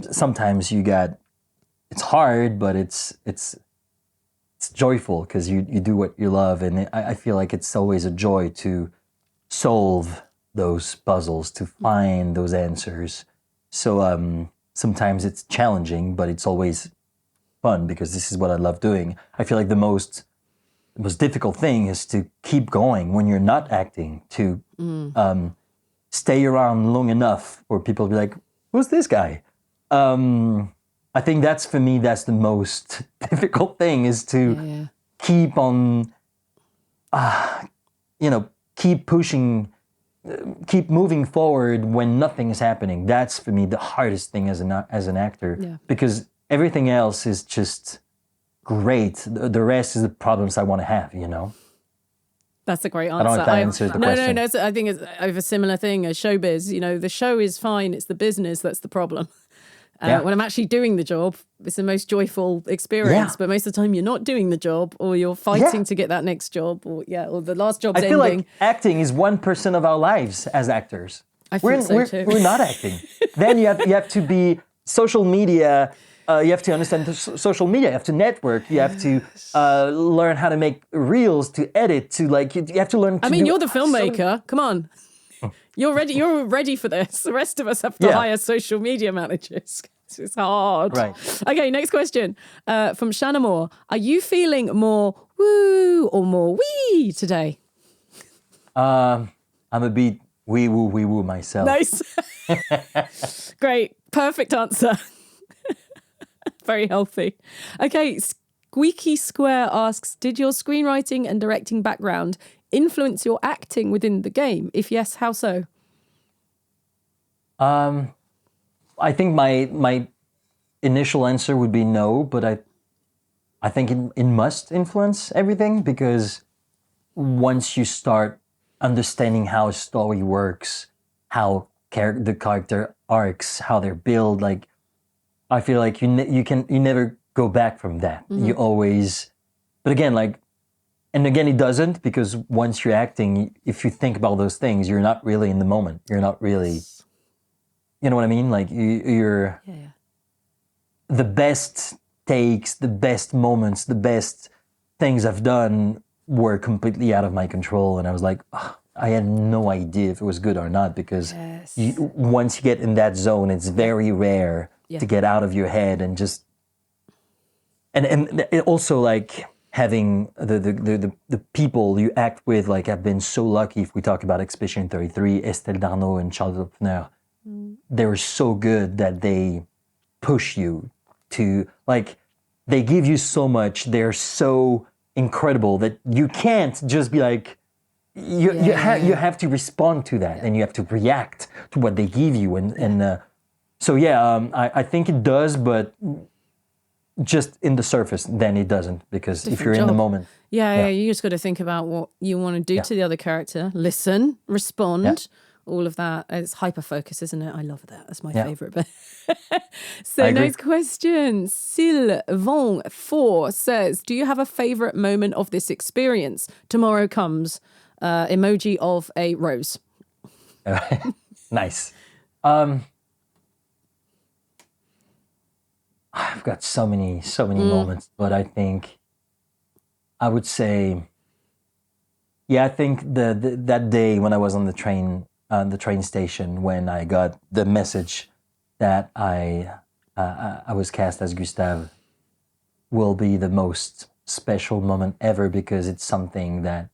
sometimes it's hard, but it's joyful because you do what you love, and I feel like it's always a joy to solve those puzzles, to find those answers. So sometimes it's challenging, but it's always fun because this is what I love doing. I feel like the most difficult thing is to keep going when you're not acting, to stay around long enough for people to be like, who's this guy? I think that's the most difficult thing, is to keep on, keep pushing, keep moving forward when nothing is happening. That's for me the hardest thing as an actor, because everything else is just great. The rest is the problems I want to have, That's a great answer. I don't know if that answers the question. No. I think it's a similar thing as showbiz. The show is fine. It's the business that's the problem. When I'm actually doing the job, it's the most joyful experience. But most of the time, you're not doing the job, or you're fighting to get that next job, or the last job's ending. I feel like acting is 1% of our lives as actors. I feel so too. We're not acting. Then you have to be social media. You have to understand social media. You have to network. You have to learn how to make reels, to edit, you have to learn. You're the filmmaker. Come on. You're ready. You're ready for this. The rest of us have to hire social media managers. It's hard. Right. Okay, next question from Shanna Moore. Are you feeling more woo or more wee today? I'm a bit wee woo myself. Nice. Great. Perfect answer. Very healthy. Okay, Squeaky Square asks, did your screenwriting and directing background influence your acting within the game? If yes, how so? I think my initial answer would be no, but I think it must influence everything, because once you start understanding how a story works, how the character arcs, how they're built, I feel like you never go back from that. Mm-hmm. You always, but again, and again, it doesn't, because once you're acting, if you think about those things, you're not really in the moment. You're not really, you know what I mean? You're the best takes, the best moments, the best things I've done were completely out of my control. And I was like, I had no idea if it was good or not, because once you get in that zone, it's very rare to get out of your head and just, and it also having the people you act with, like I've been so lucky. If we talk about Expedition 33, Estelle Darnaud and Charles Opner, they're so good that they push you to, like, they give you so much. They're so incredible that you can't just be like, you have to respond to that, and you have to react to what they give you, I think it does, but just in the surface, then it doesn't, because if you're in the moment. Yeah, you just got to think about what you want to do to the other character, listen, respond, all of that. It's hyper-focus, isn't it? I love that. That's my favourite bit. So next question. Sylvain4 says, do you have a favourite moment of this experience? Tomorrow comes, emoji of a rose. Nice. I've got so many moments, but I think I would say, I think that day when I was on the train station, when I got the message that I was cast as Gustave, will be the most special moment ever, because it's something that,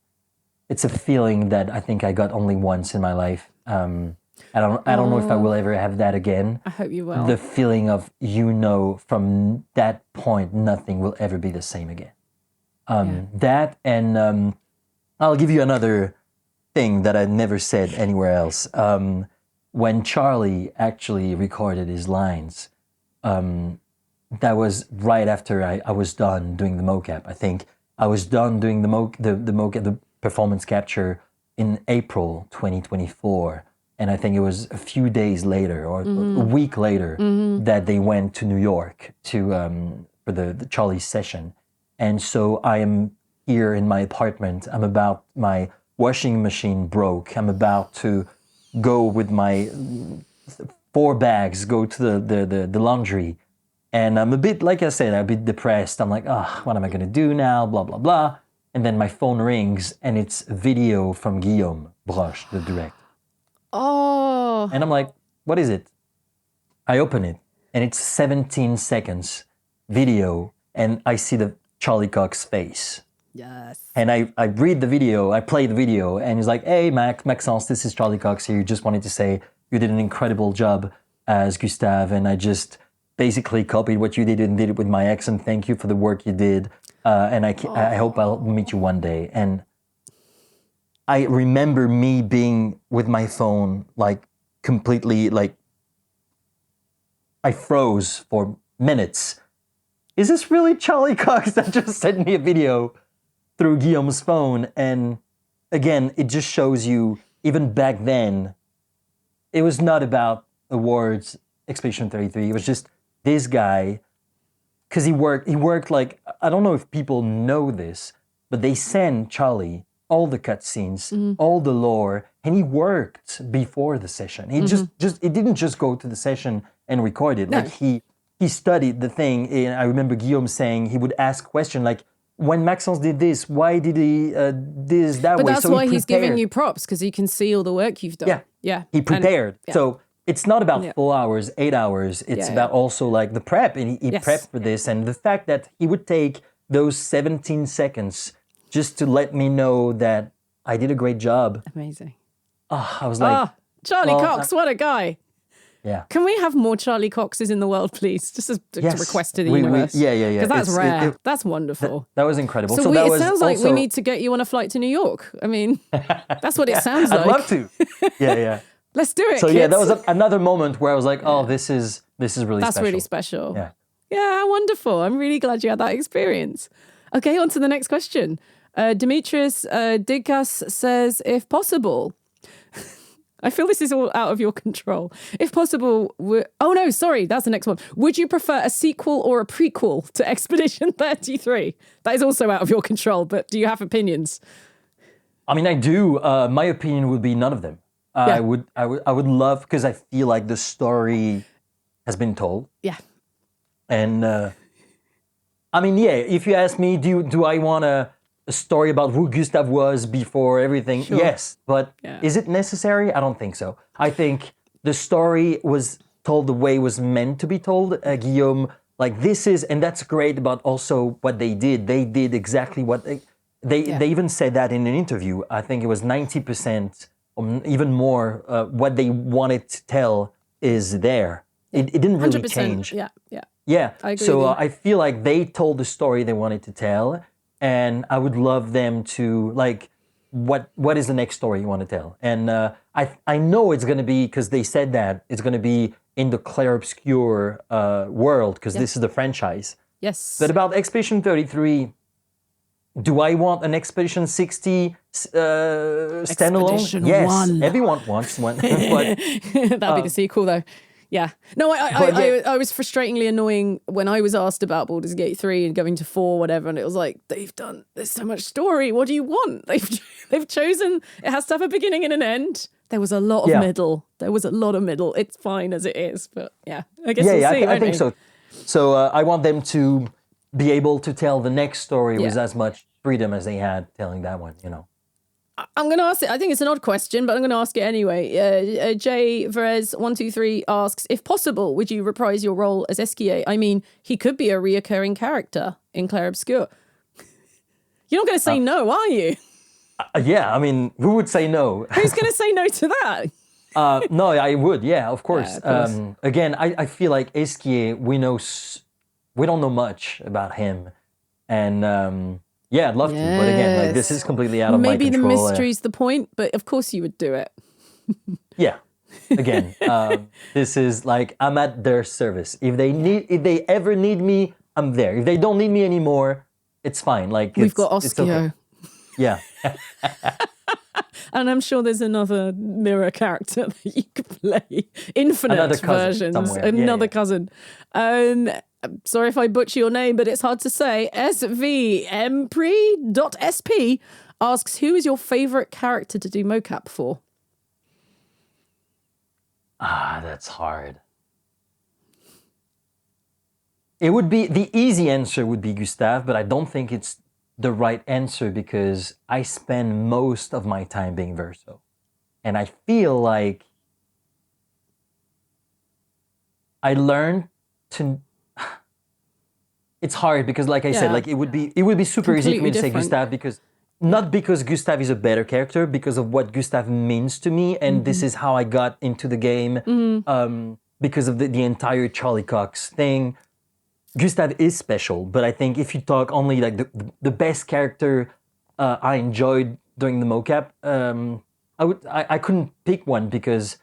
it's a feeling that I think I got only once in my life. I don't know if I will ever have that again. I hope you will. The feeling of, from that point, nothing will ever be the same again. That, and I'll give you another thing that I never said anywhere else. When Charlie actually recorded his lines, that was right after I was done doing the mocap. I think I was done doing the mocap, the performance capture in April 2024. And I think it was a few days later, or a week later, that they went to New York for the Charlie session. And so I am here in my apartment. My washing machine broke. I'm about to go with my 4 bags, go to the laundry. And I'm a bit, like I said, I'm a bit depressed. I'm like, what am I going to do now? Blah, blah, blah. And then my phone rings, and it's a video from Guillaume Broche, the director. Oh. And I'm like, what is it? I open it, and it's 17 seconds video, and I see the Charlie Cox face. Yes. And I read the video, I play the video, and he's like, hey, Maxence, this is Charlie Cox here. Just wanted to say you did an incredible job as Gustave, and I just basically copied what you did and did it with my accent. Thank you for the work you did. And I hope I'll meet you one day. And I remember me being with my phone, like, completely, like, I froze for minutes. Is this really Charlie Cox that just sent me a video through Guillaume's phone? And again, it just shows you, even back then, it was not about awards, Expedition 33. It was just this guy, because he worked like, I don't know if people know this, but they send Charlie all the cutscenes, all the lore, and he worked before the session. He he didn't just go to the session and record it. No. Like he studied the thing. And I remember Guillaume saying he would ask questions like, when Maxence did this, why did he this that way? But that's why he's giving you props, because he can see all the work you've done. Yeah. He prepared. So it's not about 4 hours, 8 hours. It's about also like the prep, and he prepped for this, and the fact that he would take those 17 seconds just to let me know that I did a great job. Amazing. Oh, I was like, Charlie Cox, what a guy. Yeah. Can we have more Charlie Coxes in the world, please? Just as a request to the universe. Yeah. Because that's rare. That's wonderful. That was incredible. So that it sounds like we need to get you on a flight to New York. I mean, that's what it sounds like. I'd love to. Yeah. Let's do it, So kids. that was another moment where I was like, this is really special. That's really special. Yeah. Yeah, wonderful. I'm really glad you had that experience. Okay, on to the next question. Demetrius Digkas says, if possible, I feel this is all out of your control. If possible, that's the next one. Would you prefer a sequel or a prequel to Expedition 33? That is also out of your control, but do you have opinions? I mean, I do. My opinion would be none of them. I would love, because I feel like the story has been told. Yeah. And I mean, if you ask me, do I want a story about who Gustave was before everything? Sure. Yes, but is it necessary? I don't think so. I think the story was told the way it was meant to be told. Guillaume Like this is, and that's great about also what they did. They did exactly what they even said that in an interview. I think it was 90% or even more. What they wanted to tell is there. It didn't really 100%. change. Yeah. I agree So with you. I feel like they told the story they wanted to tell, and I would love them to like, what is the next story you want to tell? And I know it's going to be, because they said that it's going to be in the Clair Obscur world, because this is the franchise. Yes. But about Expedition 33, do I want an Expedition 60 standalone? Expedition Yes, 1. everyone wants one. But That'd be the sequel, though. Yeah. No, I was frustratingly annoying when I was asked about Baldur's Gate 3 and going to 4, whatever, and it was like, there's so much story. What do you want? They've chosen, it has to have a beginning and an end. There was a lot of middle. It's fine as it is, but yeah, I guess we'll see, I think so. So I want them to be able to tell the next story with as much freedom as they had telling that one, you know. I'm going to ask it. I think it's an odd question, but I'm going to ask it anyway. Jay Verez123 asks, if possible, would you reprise your role as Esquie? I mean, he could be a reoccurring character in Clair Obscur. You're not going to say no, are you? Yeah, I mean, who would say no? Who's going to say no to that? No, I would. Yeah, of course. Yeah, of course. Again, I feel like Esquie, we don't know much about him, and yeah, I'd love to. But again, like this is completely out of my control. Maybe the mystery's the point, but of course you would do it. Yeah. Again, this is like I'm at their service. If they ever need me, I'm there. If they don't need me anymore, it's fine. Like we've got Oscio. It's okay. Yeah. And I'm sure there's another mirror character that you could play. Infinite versions. Another cousin. I'm sorry if I butcher your name, but it's hard to say. svmpre.sp asks, who is your favorite character to do mocap for? That's hard. It would be, the easy answer would be Gustave, but I don't think it's the right answer because I spend most of my time being Verso. And I feel like I learned to... It's hard because, like I said, like it would be super easy for me to say Gustave because not because Gustave is a better character, because of what Gustave means to me, and this is how I got into the game because of the entire Charlie Cox thing. Gustave is special, but I think if you talk only like the best character I enjoyed during the mocap, I couldn't pick one because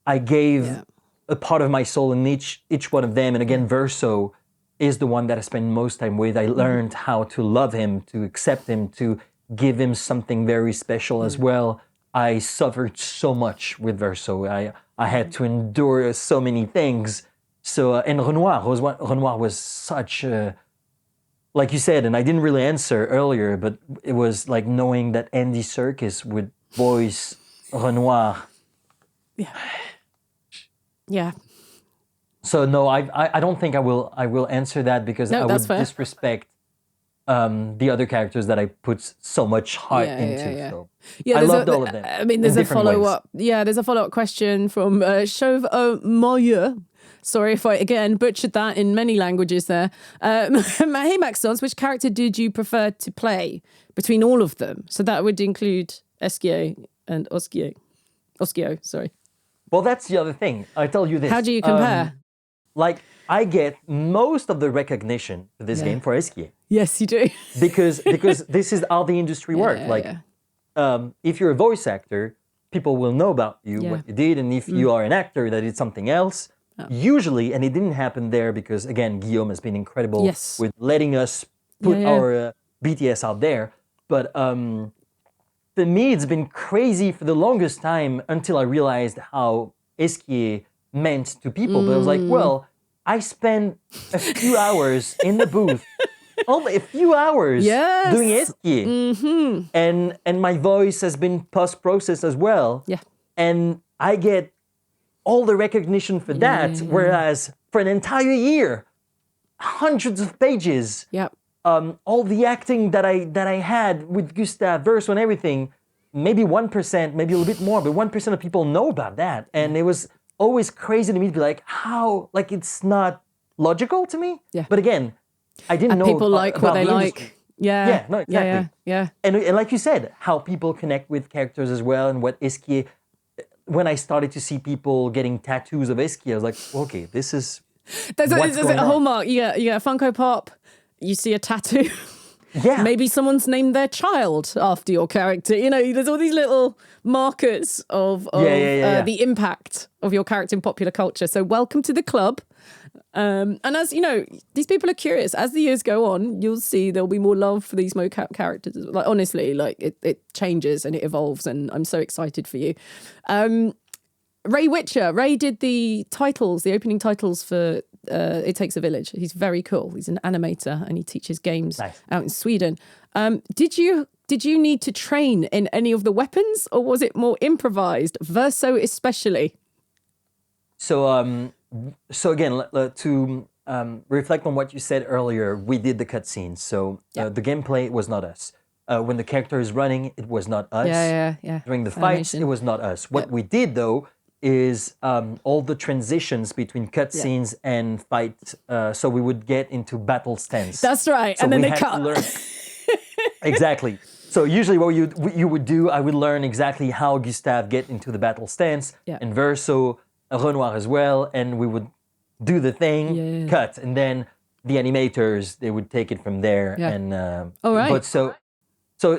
I gave a part of my soul in each one of them, and again, Verso is the one that I spend most time with. I learned how to love him, to accept him, to give him something very special as well. I suffered so much with Verso. I had to endure so many things. So, and Renoir was such a, like you said, and I didn't really answer earlier, but it was like knowing that Andy Serkis would voice Renoir. Yeah. So no, I don't think I will answer that because I would disrespect the other characters that I put so much heart into. So I loved all of them. I mean, there's a follow-up. Yeah, there's a follow-up question from Chauve Moyeux. Sorry if I, again, butchered that in many languages there. Hey, Maxence, which character did you prefer to play between all of them? So that would include Esquie and Oscio, sorry. Well, that's the other thing. I tell you this. How do you compare? Like, I get most of the recognition for this game for Esquie. Yes, you do. because this is how the industry works. If you're a voice actor, people will know about you, what you did, and if you are an actor that did something else, usually, and it didn't happen there because, again, Guillaume has been incredible with letting us put our BTS out there. But for me, it's been crazy for the longest time until I realized how Esquie meant to people. But I was like, well, I spent a few hours in the booth, only a few hours doing Esquie. And my voice has been post-processed as well. Yeah. And I get all the recognition for that, whereas for an entire year, hundreds of pages, all the acting that I had with Gustave, Verso, and everything, maybe 1%, maybe a little bit more, but 1% of people know about that. And it was always crazy to me to be like, how, like it's not logical to me. Yeah. But again, I didn't And know people like what about they the like. industry. Yeah. Yeah, no, exactly. Yeah. And like you said, how people connect with characters as well, and what Esquie. When I started to see people getting tattoos of Esquie, I was like, okay, this is There's what's a going on. hallmark. You get a Funko Pop, you see a tattoo. Yeah. Maybe someone's named their child after your character. You know, there's all these little markers of the impact of your character in popular culture. So welcome to the club. And as you know, these people are curious. As the years go on, you'll see there'll be more love for these mocap characters. Like honestly, like it changes and it evolves, and I'm so excited for you. Ray Witcher. Ray did the opening titles for It Takes a Village. He's very cool. He's an animator and he teaches games out in Sweden. Did you need to train in any of the weapons, or was it more improvised? Verso especially. So again, to reflect on what you said earlier, we did the cutscenes. So the gameplay was not us. When the character is running, it was not us. Yeah. During the fights, it was not us. What we did though is all the transitions between cutscenes and fights. So we would get into battle stance. That's right, So and then we they had cut. to learn. Exactly. So usually what you would do, I would learn exactly how Gustave get into the battle stance, and Verso, Renoir as well, and we would do the thing, cut, and then the animators, they would take it from there. And All right. But so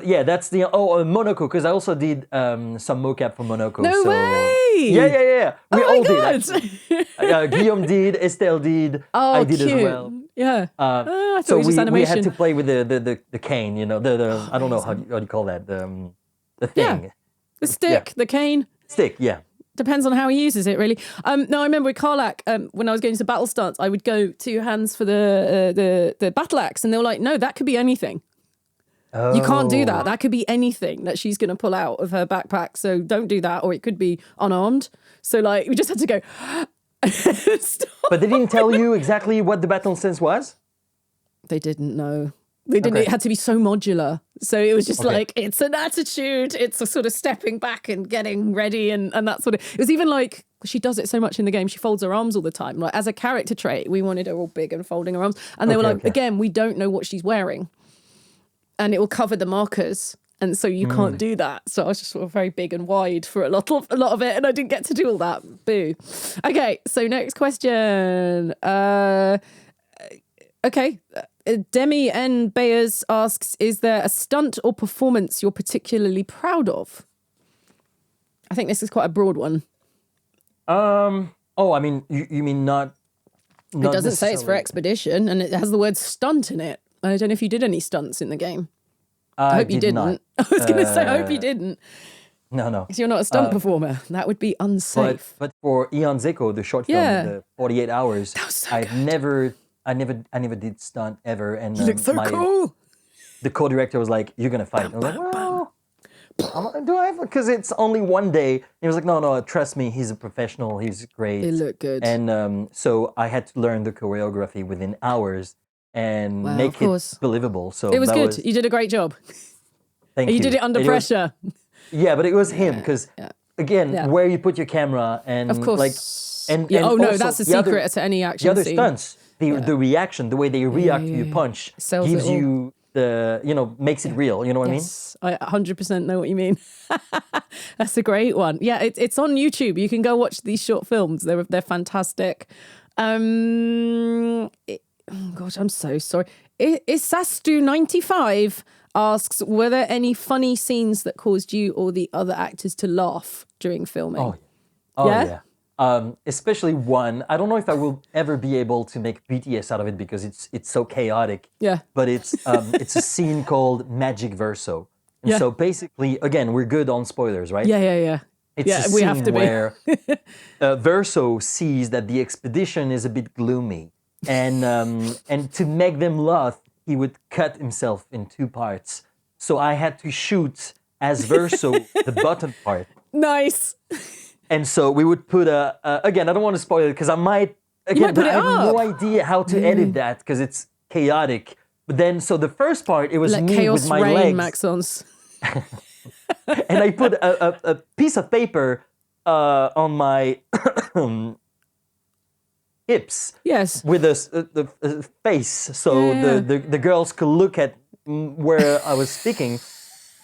yeah, that's the Monaco, because I also did some mocap for Monaco. No way! Yeah. We all did. God. Actually. Guillaume did, Estelle did, I did cute. as well. Yeah. I thought So it was just we animation. had to play with the cane, you know, the I don't know how do you call that, the thing. The stick, the cane. Stick, yeah. Depends on how he uses it, really. No, I remember with Karlak, when I was going to battle stance, I would go 2 hands for the battle axe, and they were like, no, that could be anything. You can't do that. That could be anything that she's going to pull out of her backpack. So don't do that, or it could be unarmed. So like, we just had to go. Stop. But they didn't tell you exactly what the battle stance was? They didn't know. They didn't. Okay. It had to be so modular. So it was just like, it's an attitude. It's a sort of stepping back and getting ready, and that sort of. It was even like, she does it so much in the game. She folds her arms all the time. Like as a character trait, we wanted her all big and folding her arms. And they were like, again, we don't know what she's wearing, and it will cover the markers. And so you can't do that. So I was just sort of very big and wide for a lot of it, and I didn't get to do all that. Boo. Okay, so next question. Okay. Demi N. Bayers asks, is there a stunt or performance you're particularly proud of? I think this is quite a broad one. I mean, you mean not It doesn't say it's for necessarily- expedition, and it has the word stunt in it. I don't know if you did any stunts in the game. I hope you did didn't. not. I was going to say, I hope you didn't. No. Because you're not a stunt performer. That would be unsafe. But for Eon Zeko, the short film, the 48 hours, That was so I good. never did stunt ever. And You look so cool. the co-director was like, "You're gonna fight." I was like, "Well, do I?" Because it's only one day. He was like, "No, trust me. He's a professional. He's great." They look good. And so I had to learn the choreography within hours and Wow, make of course. it believable. So It was that good. You did a great job. Thank You did it under And was- pressure. yeah, but it was him because again, Yeah. where you put your camera and Of course. like, and Yeah, and oh no, also that's the the secret other- to any action the other scene. stunts, the reaction, the way they react to your punch Sells gives it all. you the makes it real. You know what Yes, I 100% know what you mean. That's a great one. Yeah, it's on YouTube. You can go watch these short films. They're fantastic. Oh gosh, I'm so sorry. S02 95 asks, were there any funny scenes that caused you or the other actors to laugh during filming? I mean? Oh Yeah? yeah. Especially one. I don't know if I will ever be able to make BTS out of it because it's so chaotic. Yeah. But it's a scene called Magic Verso. And Yeah. so basically, again, we're good on spoilers, right? Yeah. It's Yeah, a we scene have to be. where Verso sees that the expedition is a bit gloomy, and to make them laugh, he would cut himself in 2 parts. So I had to shoot as Verso the bottom part, Nice. and so we would put again. I don't want to spoil it because I might again. might put but it I have no up. idea how to edit that because it's chaotic. But then, so the first part, it was Let me chaos with my reign, legs. Maxence. And I put a piece of paper on my hips. Yes. With the face, so the girls could look at where I was speaking.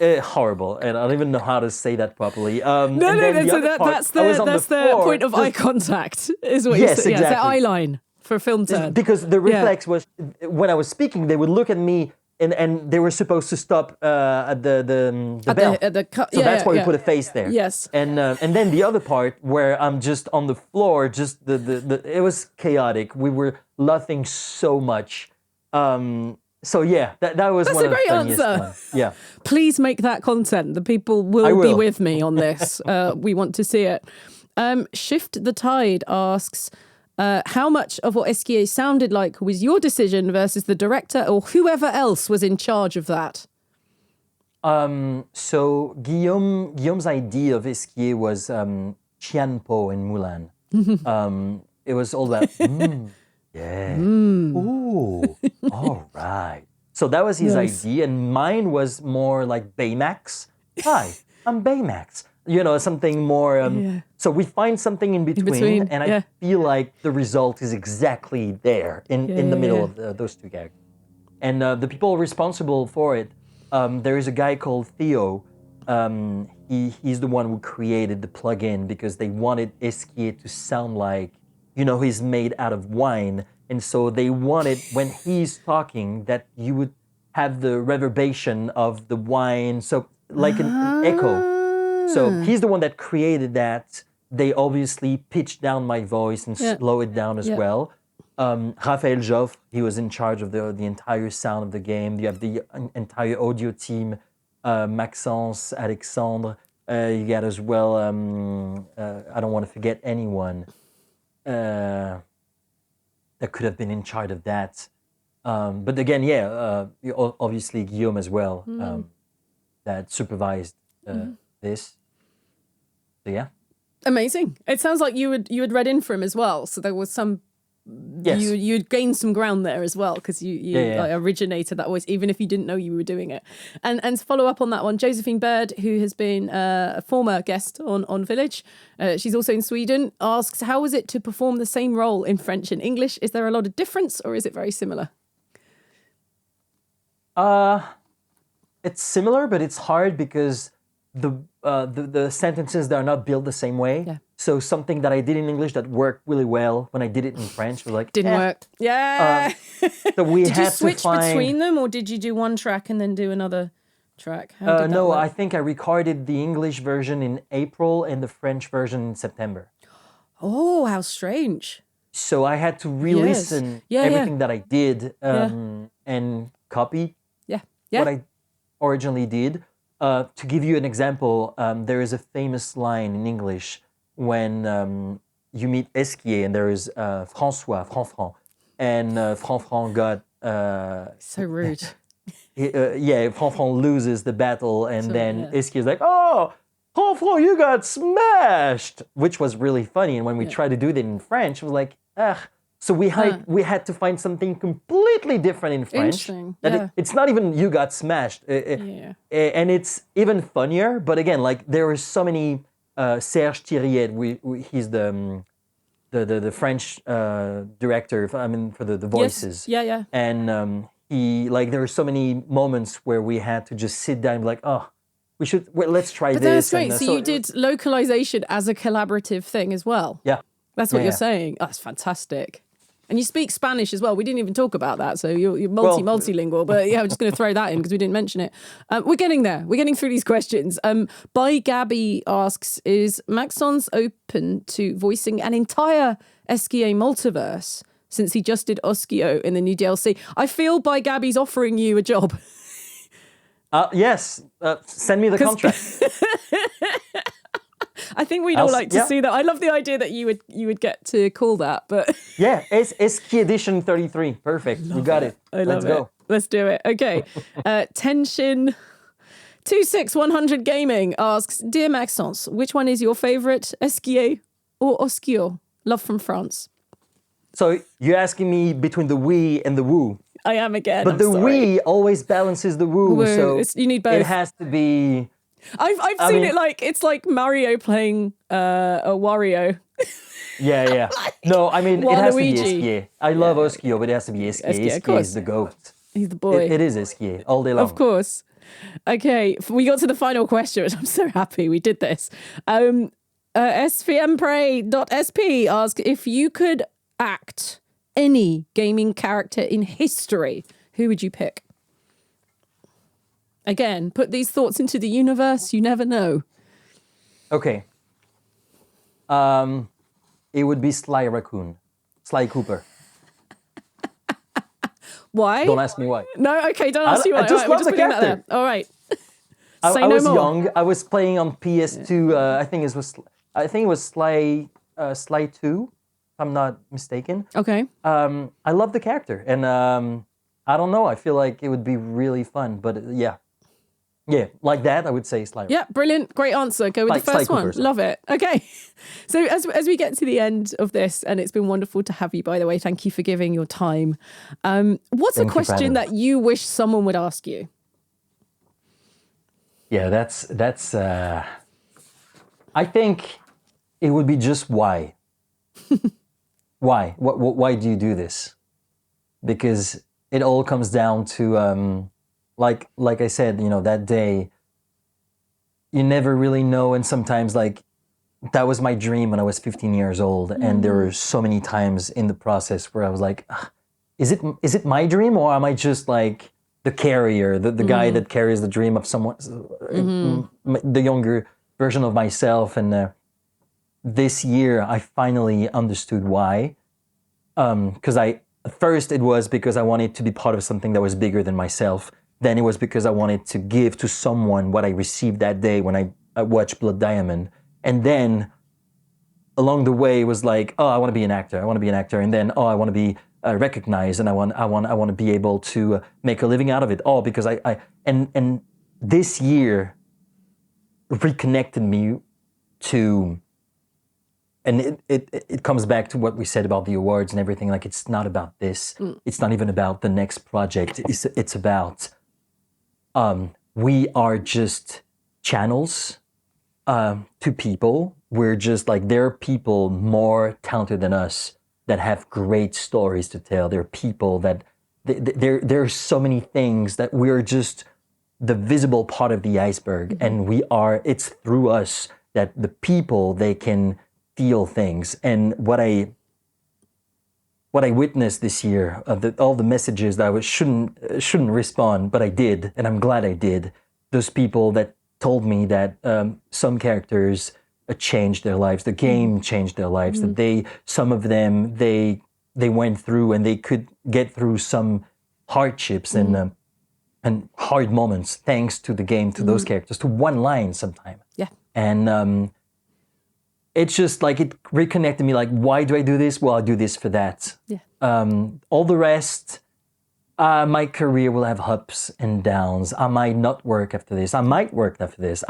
Horrible, and I don't even know how to say that properly. That's the point of eye contact, is what yes, you say. exactly. Yeah, it's the eye line for a film turn. Because the reflex was, when I was speaking, they would look at me, and they were supposed to stop at the bell. So that's why we put a face there. Yes. And then the other part where I'm just on the floor, just it was chaotic. We were laughing so much. So yeah, that was That's one a of the great funniest answer. ones. Yeah. Please make that content. The people will be with me on this. We want to see it. Shift the Tide asks, how much of what Esquie sounded like was your decision versus the director or whoever else was in charge of that? So Guillaume's idea of Esquie was Chianpo in Mulan. It was all about, yeah, ooh, all right. So that was his idea, and mine was more like Baymax. Hi, I'm Baymax. You know, something more. So we find something in between, and I feel like the result is exactly there in the middle of those two characters. And the people responsible for it, there is a guy called Theo. He's the one who created the plugin because they wanted Esquie to sound like, you know, he's made out of wine. And so they wanted, when he's talking, that you would have the reverberation of the wine, so like an echo. So he's the one that created that. They obviously pitched down my voice and slow it down as well. Raphaël Joffre, he was in charge of the entire sound of the game. You have the entire audio team, Maxence, Alexandre. You got as well, I don't want to forget anyone that could have been in charge of that. But again, obviously Guillaume as well, that supervised this. So yeah. Amazing. It sounds like you had read in for him as well. So there was some, you'd gained some ground there as well, because you like, originated that voice, even if you didn't know you were doing it. And to follow up on that one, Josephine Bird, who has been a former guest on Village, she's also in Sweden, asks, how was it to perform the same role in French and English? Is there a lot of difference, or is it very similar? It's similar, but it's hard because the sentences that are not built the same way. Yeah. So something that I did in English that worked really well, when I did it in French, was like didn't work. Yeah. So we did had you switch to find... between them, or did you do one track and then do another track? How did that no, work? I think I recorded the English version in April and the French version in September. Oh, how strange. So I had to re-listen everything that I did and copy what I originally did. To give you an example, there is a famous line in English when you meet Esquie and there is François, Franfran, and Franfran got... so rude. Franfran loses the battle, and then Esquie is like, oh, Franfran, you got smashed, which was really funny. And when we tried to do that in French, it was like, ugh. So we had to find something completely different in French. That it's not even you got smashed. And it's even funnier. But again, like there are so many Serge Thiriet, he's the French director, for the voices. Yes. And he, like, there are so many moments where we had to just sit down and be like, oh, let's try but this. But that's great. So you did localization as a collaborative thing as well. Yeah. That's what you're saying. Oh, that's fantastic. And you speak Spanish as well. We didn't even talk about that. So you're multilingual. But yeah, I'm just going to throw that in because we didn't mention it. We're getting there. We're getting through these questions. By Gabby asks, is Maxence open to voicing an entire Esquie multiverse since he just did Oskio in the new DLC? I feel By Gabby's offering you a job. Yes. Send me the contract. I think we'd all like to see that. I love the idea that you would get to call that, but yeah, Esquie edition 33. Perfect. We got it. Let's go. Let's do it. Okay. Tension 26100 Gaming asks, Dear Maxence, which one is your favorite, Esquie or Oskio? Love from France. So you're asking me between the we and the woo. I am again. But we always balances the woo. So you need both. It has to be. I've seen it like it's like Mario playing a Wario. Yeah. No, I mean, it has to be Waluigi. Esquie. I love Oschio, but it has to be Esquie. Esquie, of Esquie course. is the goat. He's the boy. It is Esquie all day long. Of course. Okay, we got to the final question, which I'm so happy we did this. svmpray.sp asks, if you could act any gaming character in history, who would you pick? Again, put these thoughts into the universe. You never know. Okay. It would be Sly Raccoon. Sly Cooper. Why? Don't ask me why. No, okay, don't ask you why. I just All right, love we're the putting that character. there. All right. I no was more. young. I was playing on PS2. I think it was Sly 2, if I'm not mistaken. Okay. I love the character, and I don't know. I feel like it would be really fun. But yeah, like that. I would say Sly. Yeah, brilliant. Great answer. Go with the Sly first one. Cooper. Love it. Okay. So as we get to the end of this, and it's been wonderful to have you, by the way, thank you for giving your time. What's Thank a you for having question me. that you wish someone would ask you? Yeah, that's. I think it would be just why. Why? Why do you do this? Because it all comes down to, like I said, that day. You never really know, and sometimes that was my dream when I was 15 years old, and there were so many times in the process where I was like, is it my dream, or am I just like the carrier, the guy that carries the dream of someone, the younger version of myself? And this year, I finally understood why. Because at first it was because I wanted to be part of something that was bigger than myself. Then it was because I wanted to give to someone what I received that day when I watched Blood Diamond. And then along the way it was like, oh, I want to be an actor. And then, oh, I want to be recognized, and I want to be able to make a living out of it. All because and this year reconnected me to, and it comes back to what we said about the awards and everything. Like, it's not about this. It's not even about the next project. It's about we are just channels to people. We're just like, there are people more talented than us that have great stories to tell. There are people that there are so many things that we're just the visible part of the iceberg, and it's through us that the people, they can feel things. And what I witnessed this year, all the messages that I shouldn't respond, but I did, and I'm glad I did. Those people that told me that some characters changed their lives, the game changed their lives, that some of them they went through and they could get through some hardships and hard moments thanks to the game, to those characters, to one line sometimes. Yeah. And it's just like, it reconnected me. Like, why do I do this? Well, I do this for that. Yeah. All the rest, my career will have ups and downs. I might not work after this. I might work after this.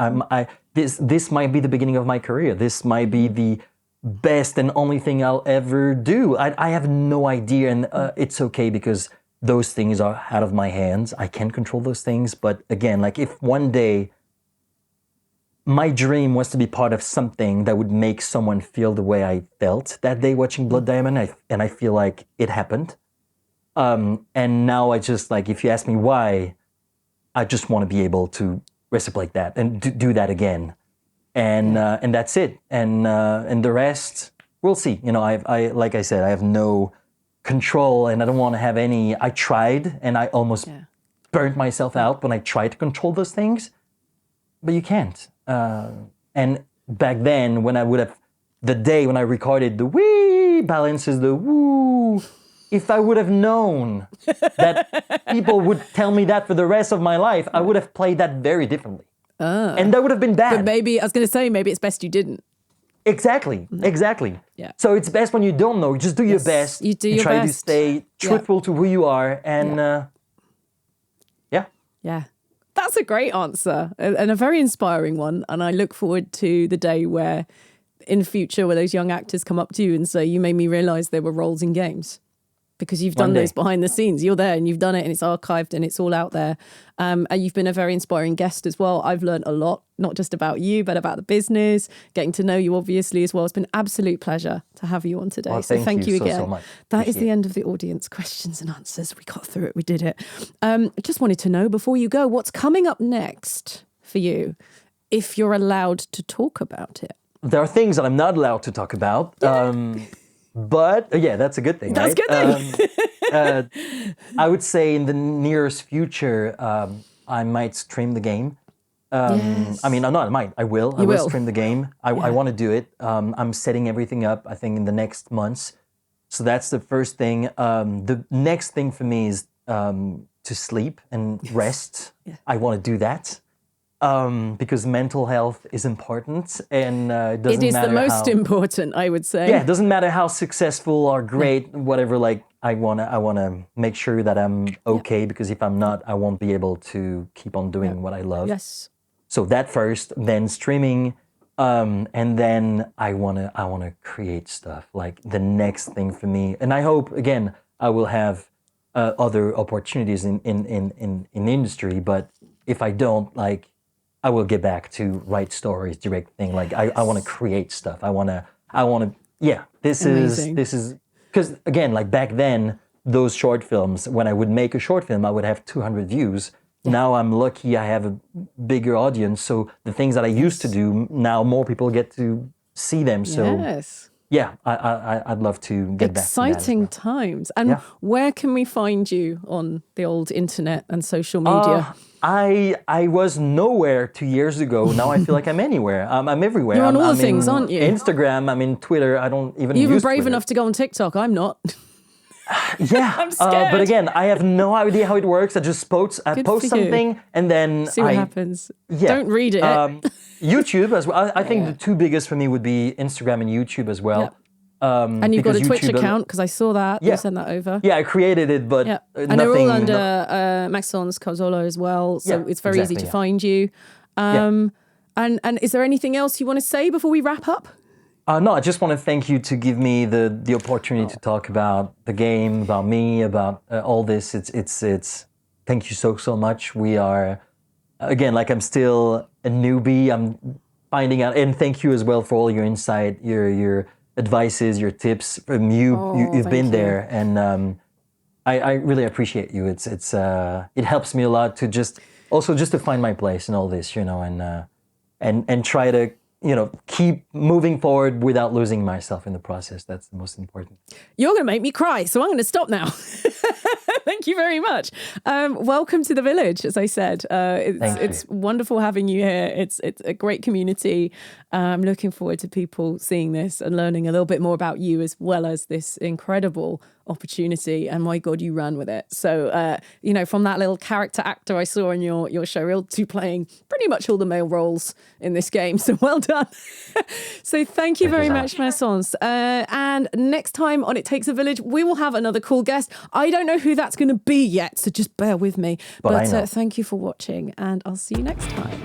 This might be the beginning of my career. This might be the best and only thing I'll ever do. I have no idea, and it's okay, because those things are out of my hands. I can't control those things. But again, like, if one day my dream was to be part of something that would make someone feel the way I felt that day watching Blood Diamond, and I feel like it happened. And now I just, like, if you ask me why, I just want to be able to reciprocate that and do that again. And that's it. And the rest, we'll see. I like I said, I have no control, and I don't want to have any. I tried, and I almost burnt myself out when I tried to control those things, but you can't. And back then, when I would have, the day when I recorded the wee balances the woo, if I would have known that people would tell me that for the rest of my life, I would have played that very differently. And that would have been bad. But maybe, I was going to say, maybe it's best you didn't. Exactly. Yeah. So it's best when you don't know. Just do your best. You do your try best. to stay truthful to who you are. And Yeah. That's a great answer, and a very inspiring one. And I look forward to the day where, in future, where those young actors come up to you and say, you made me realise there were roles in games. because you've done One day. those behind the scenes. You're there and you've done it and it's archived and it's all out there. And you've been a very inspiring guest as well. I've learned a lot, not just about you, but about the business, getting to know you obviously as well. It's been an absolute pleasure to have you on today. Well, so thank you so again. much. That is Appreciate the it. end of the audience questions and answers. We got through it. We did it. I just wanted to know before you go, what's coming up next for you, if you're allowed to talk about it? There are things that I'm not allowed to talk about. But yeah, that's a good thing, That's right? a good thing. I would say in the nearest future, I might stream the game. Yes. I mean, not I might. I will. I You will will. stream the game. I want to do it. I'm setting everything up, I think, in the next months. So that's the first thing. The next thing for me is to sleep and rest. I want to do that. Because mental health is important, and it doesn't It is matter the most how, important, I would say. yeah, it doesn't matter how successful or great, whatever. Like I wanna make sure that I'm okay, because if I'm not, I won't be able to keep on doing what I love. Yes. So that first, then streaming, and then I wanna create stuff. Like the next thing for me, and I hope again I will have other opportunities in industry. But if I don't, like, I will get back to write stories, direct thing. Like I want to create stuff. I want to. Yeah, this Amazing. is because again, like back then, those short films. When I would make a short film, I would have 200 views. Now I'm lucky I have a bigger audience. So the things that I used to do, now more people get to see them. So Yes. yeah, I'd love to get back to that as Exciting well. times. And Yeah. where can we find you on the old internet and social media? I was nowhere 2 years ago. Now I feel like I'm anywhere. I'm everywhere. You're on all I'm the things, in aren't you? Instagram. I'm in Twitter. I don't even You're even use brave Twitter. enough to go on TikTok. I'm not. Yeah, I'm scared. but again, I have no idea how it works. I just post Good post for you. something, and then See what I happens. yeah. Don't read it. YouTube as well. I think the two biggest for me would be Instagram and YouTube as well. Yep. And you've got a because Twitch YouTube- account because I saw that. Yeah. You sent that over. Yeah, I created it, but Yeah. nothing. And they're all under Maxence Cazorla as well. So Yeah, it's very easy exactly, to yeah. find you. And is there anything else you want to say before we wrap up? No, I just want to thank you to give me the opportunity to talk about the game, about me, about all this. It's. Thank you so much. We are, again, like I'm still a newbie. I'm finding out, and thank you as well for all your insight, your advices, your tips. From you've thank been you. there, and I really appreciate you. It helps me a lot to just to find my place in all this, and try to. Keep moving forward without losing myself in the process. That's the most important. You're going to make me cry, so I'm going to stop now. Thank you very much. Welcome to the village, as I said. It's wonderful having you here. It's a great community. I'm looking forward to people seeing this and learning a little bit more about you, as well as this incredible opportunity. And my God, you ran with it. So, from that little character actor I saw in your show, to playing pretty much all the male roles in this game. So well done. So thank you very much, Maxence. And next time on It Takes a Village, we will have another cool guest. I don't know who that's going to be yet, so just bear with me. But I know. Thank you for watching, and I'll see you next time.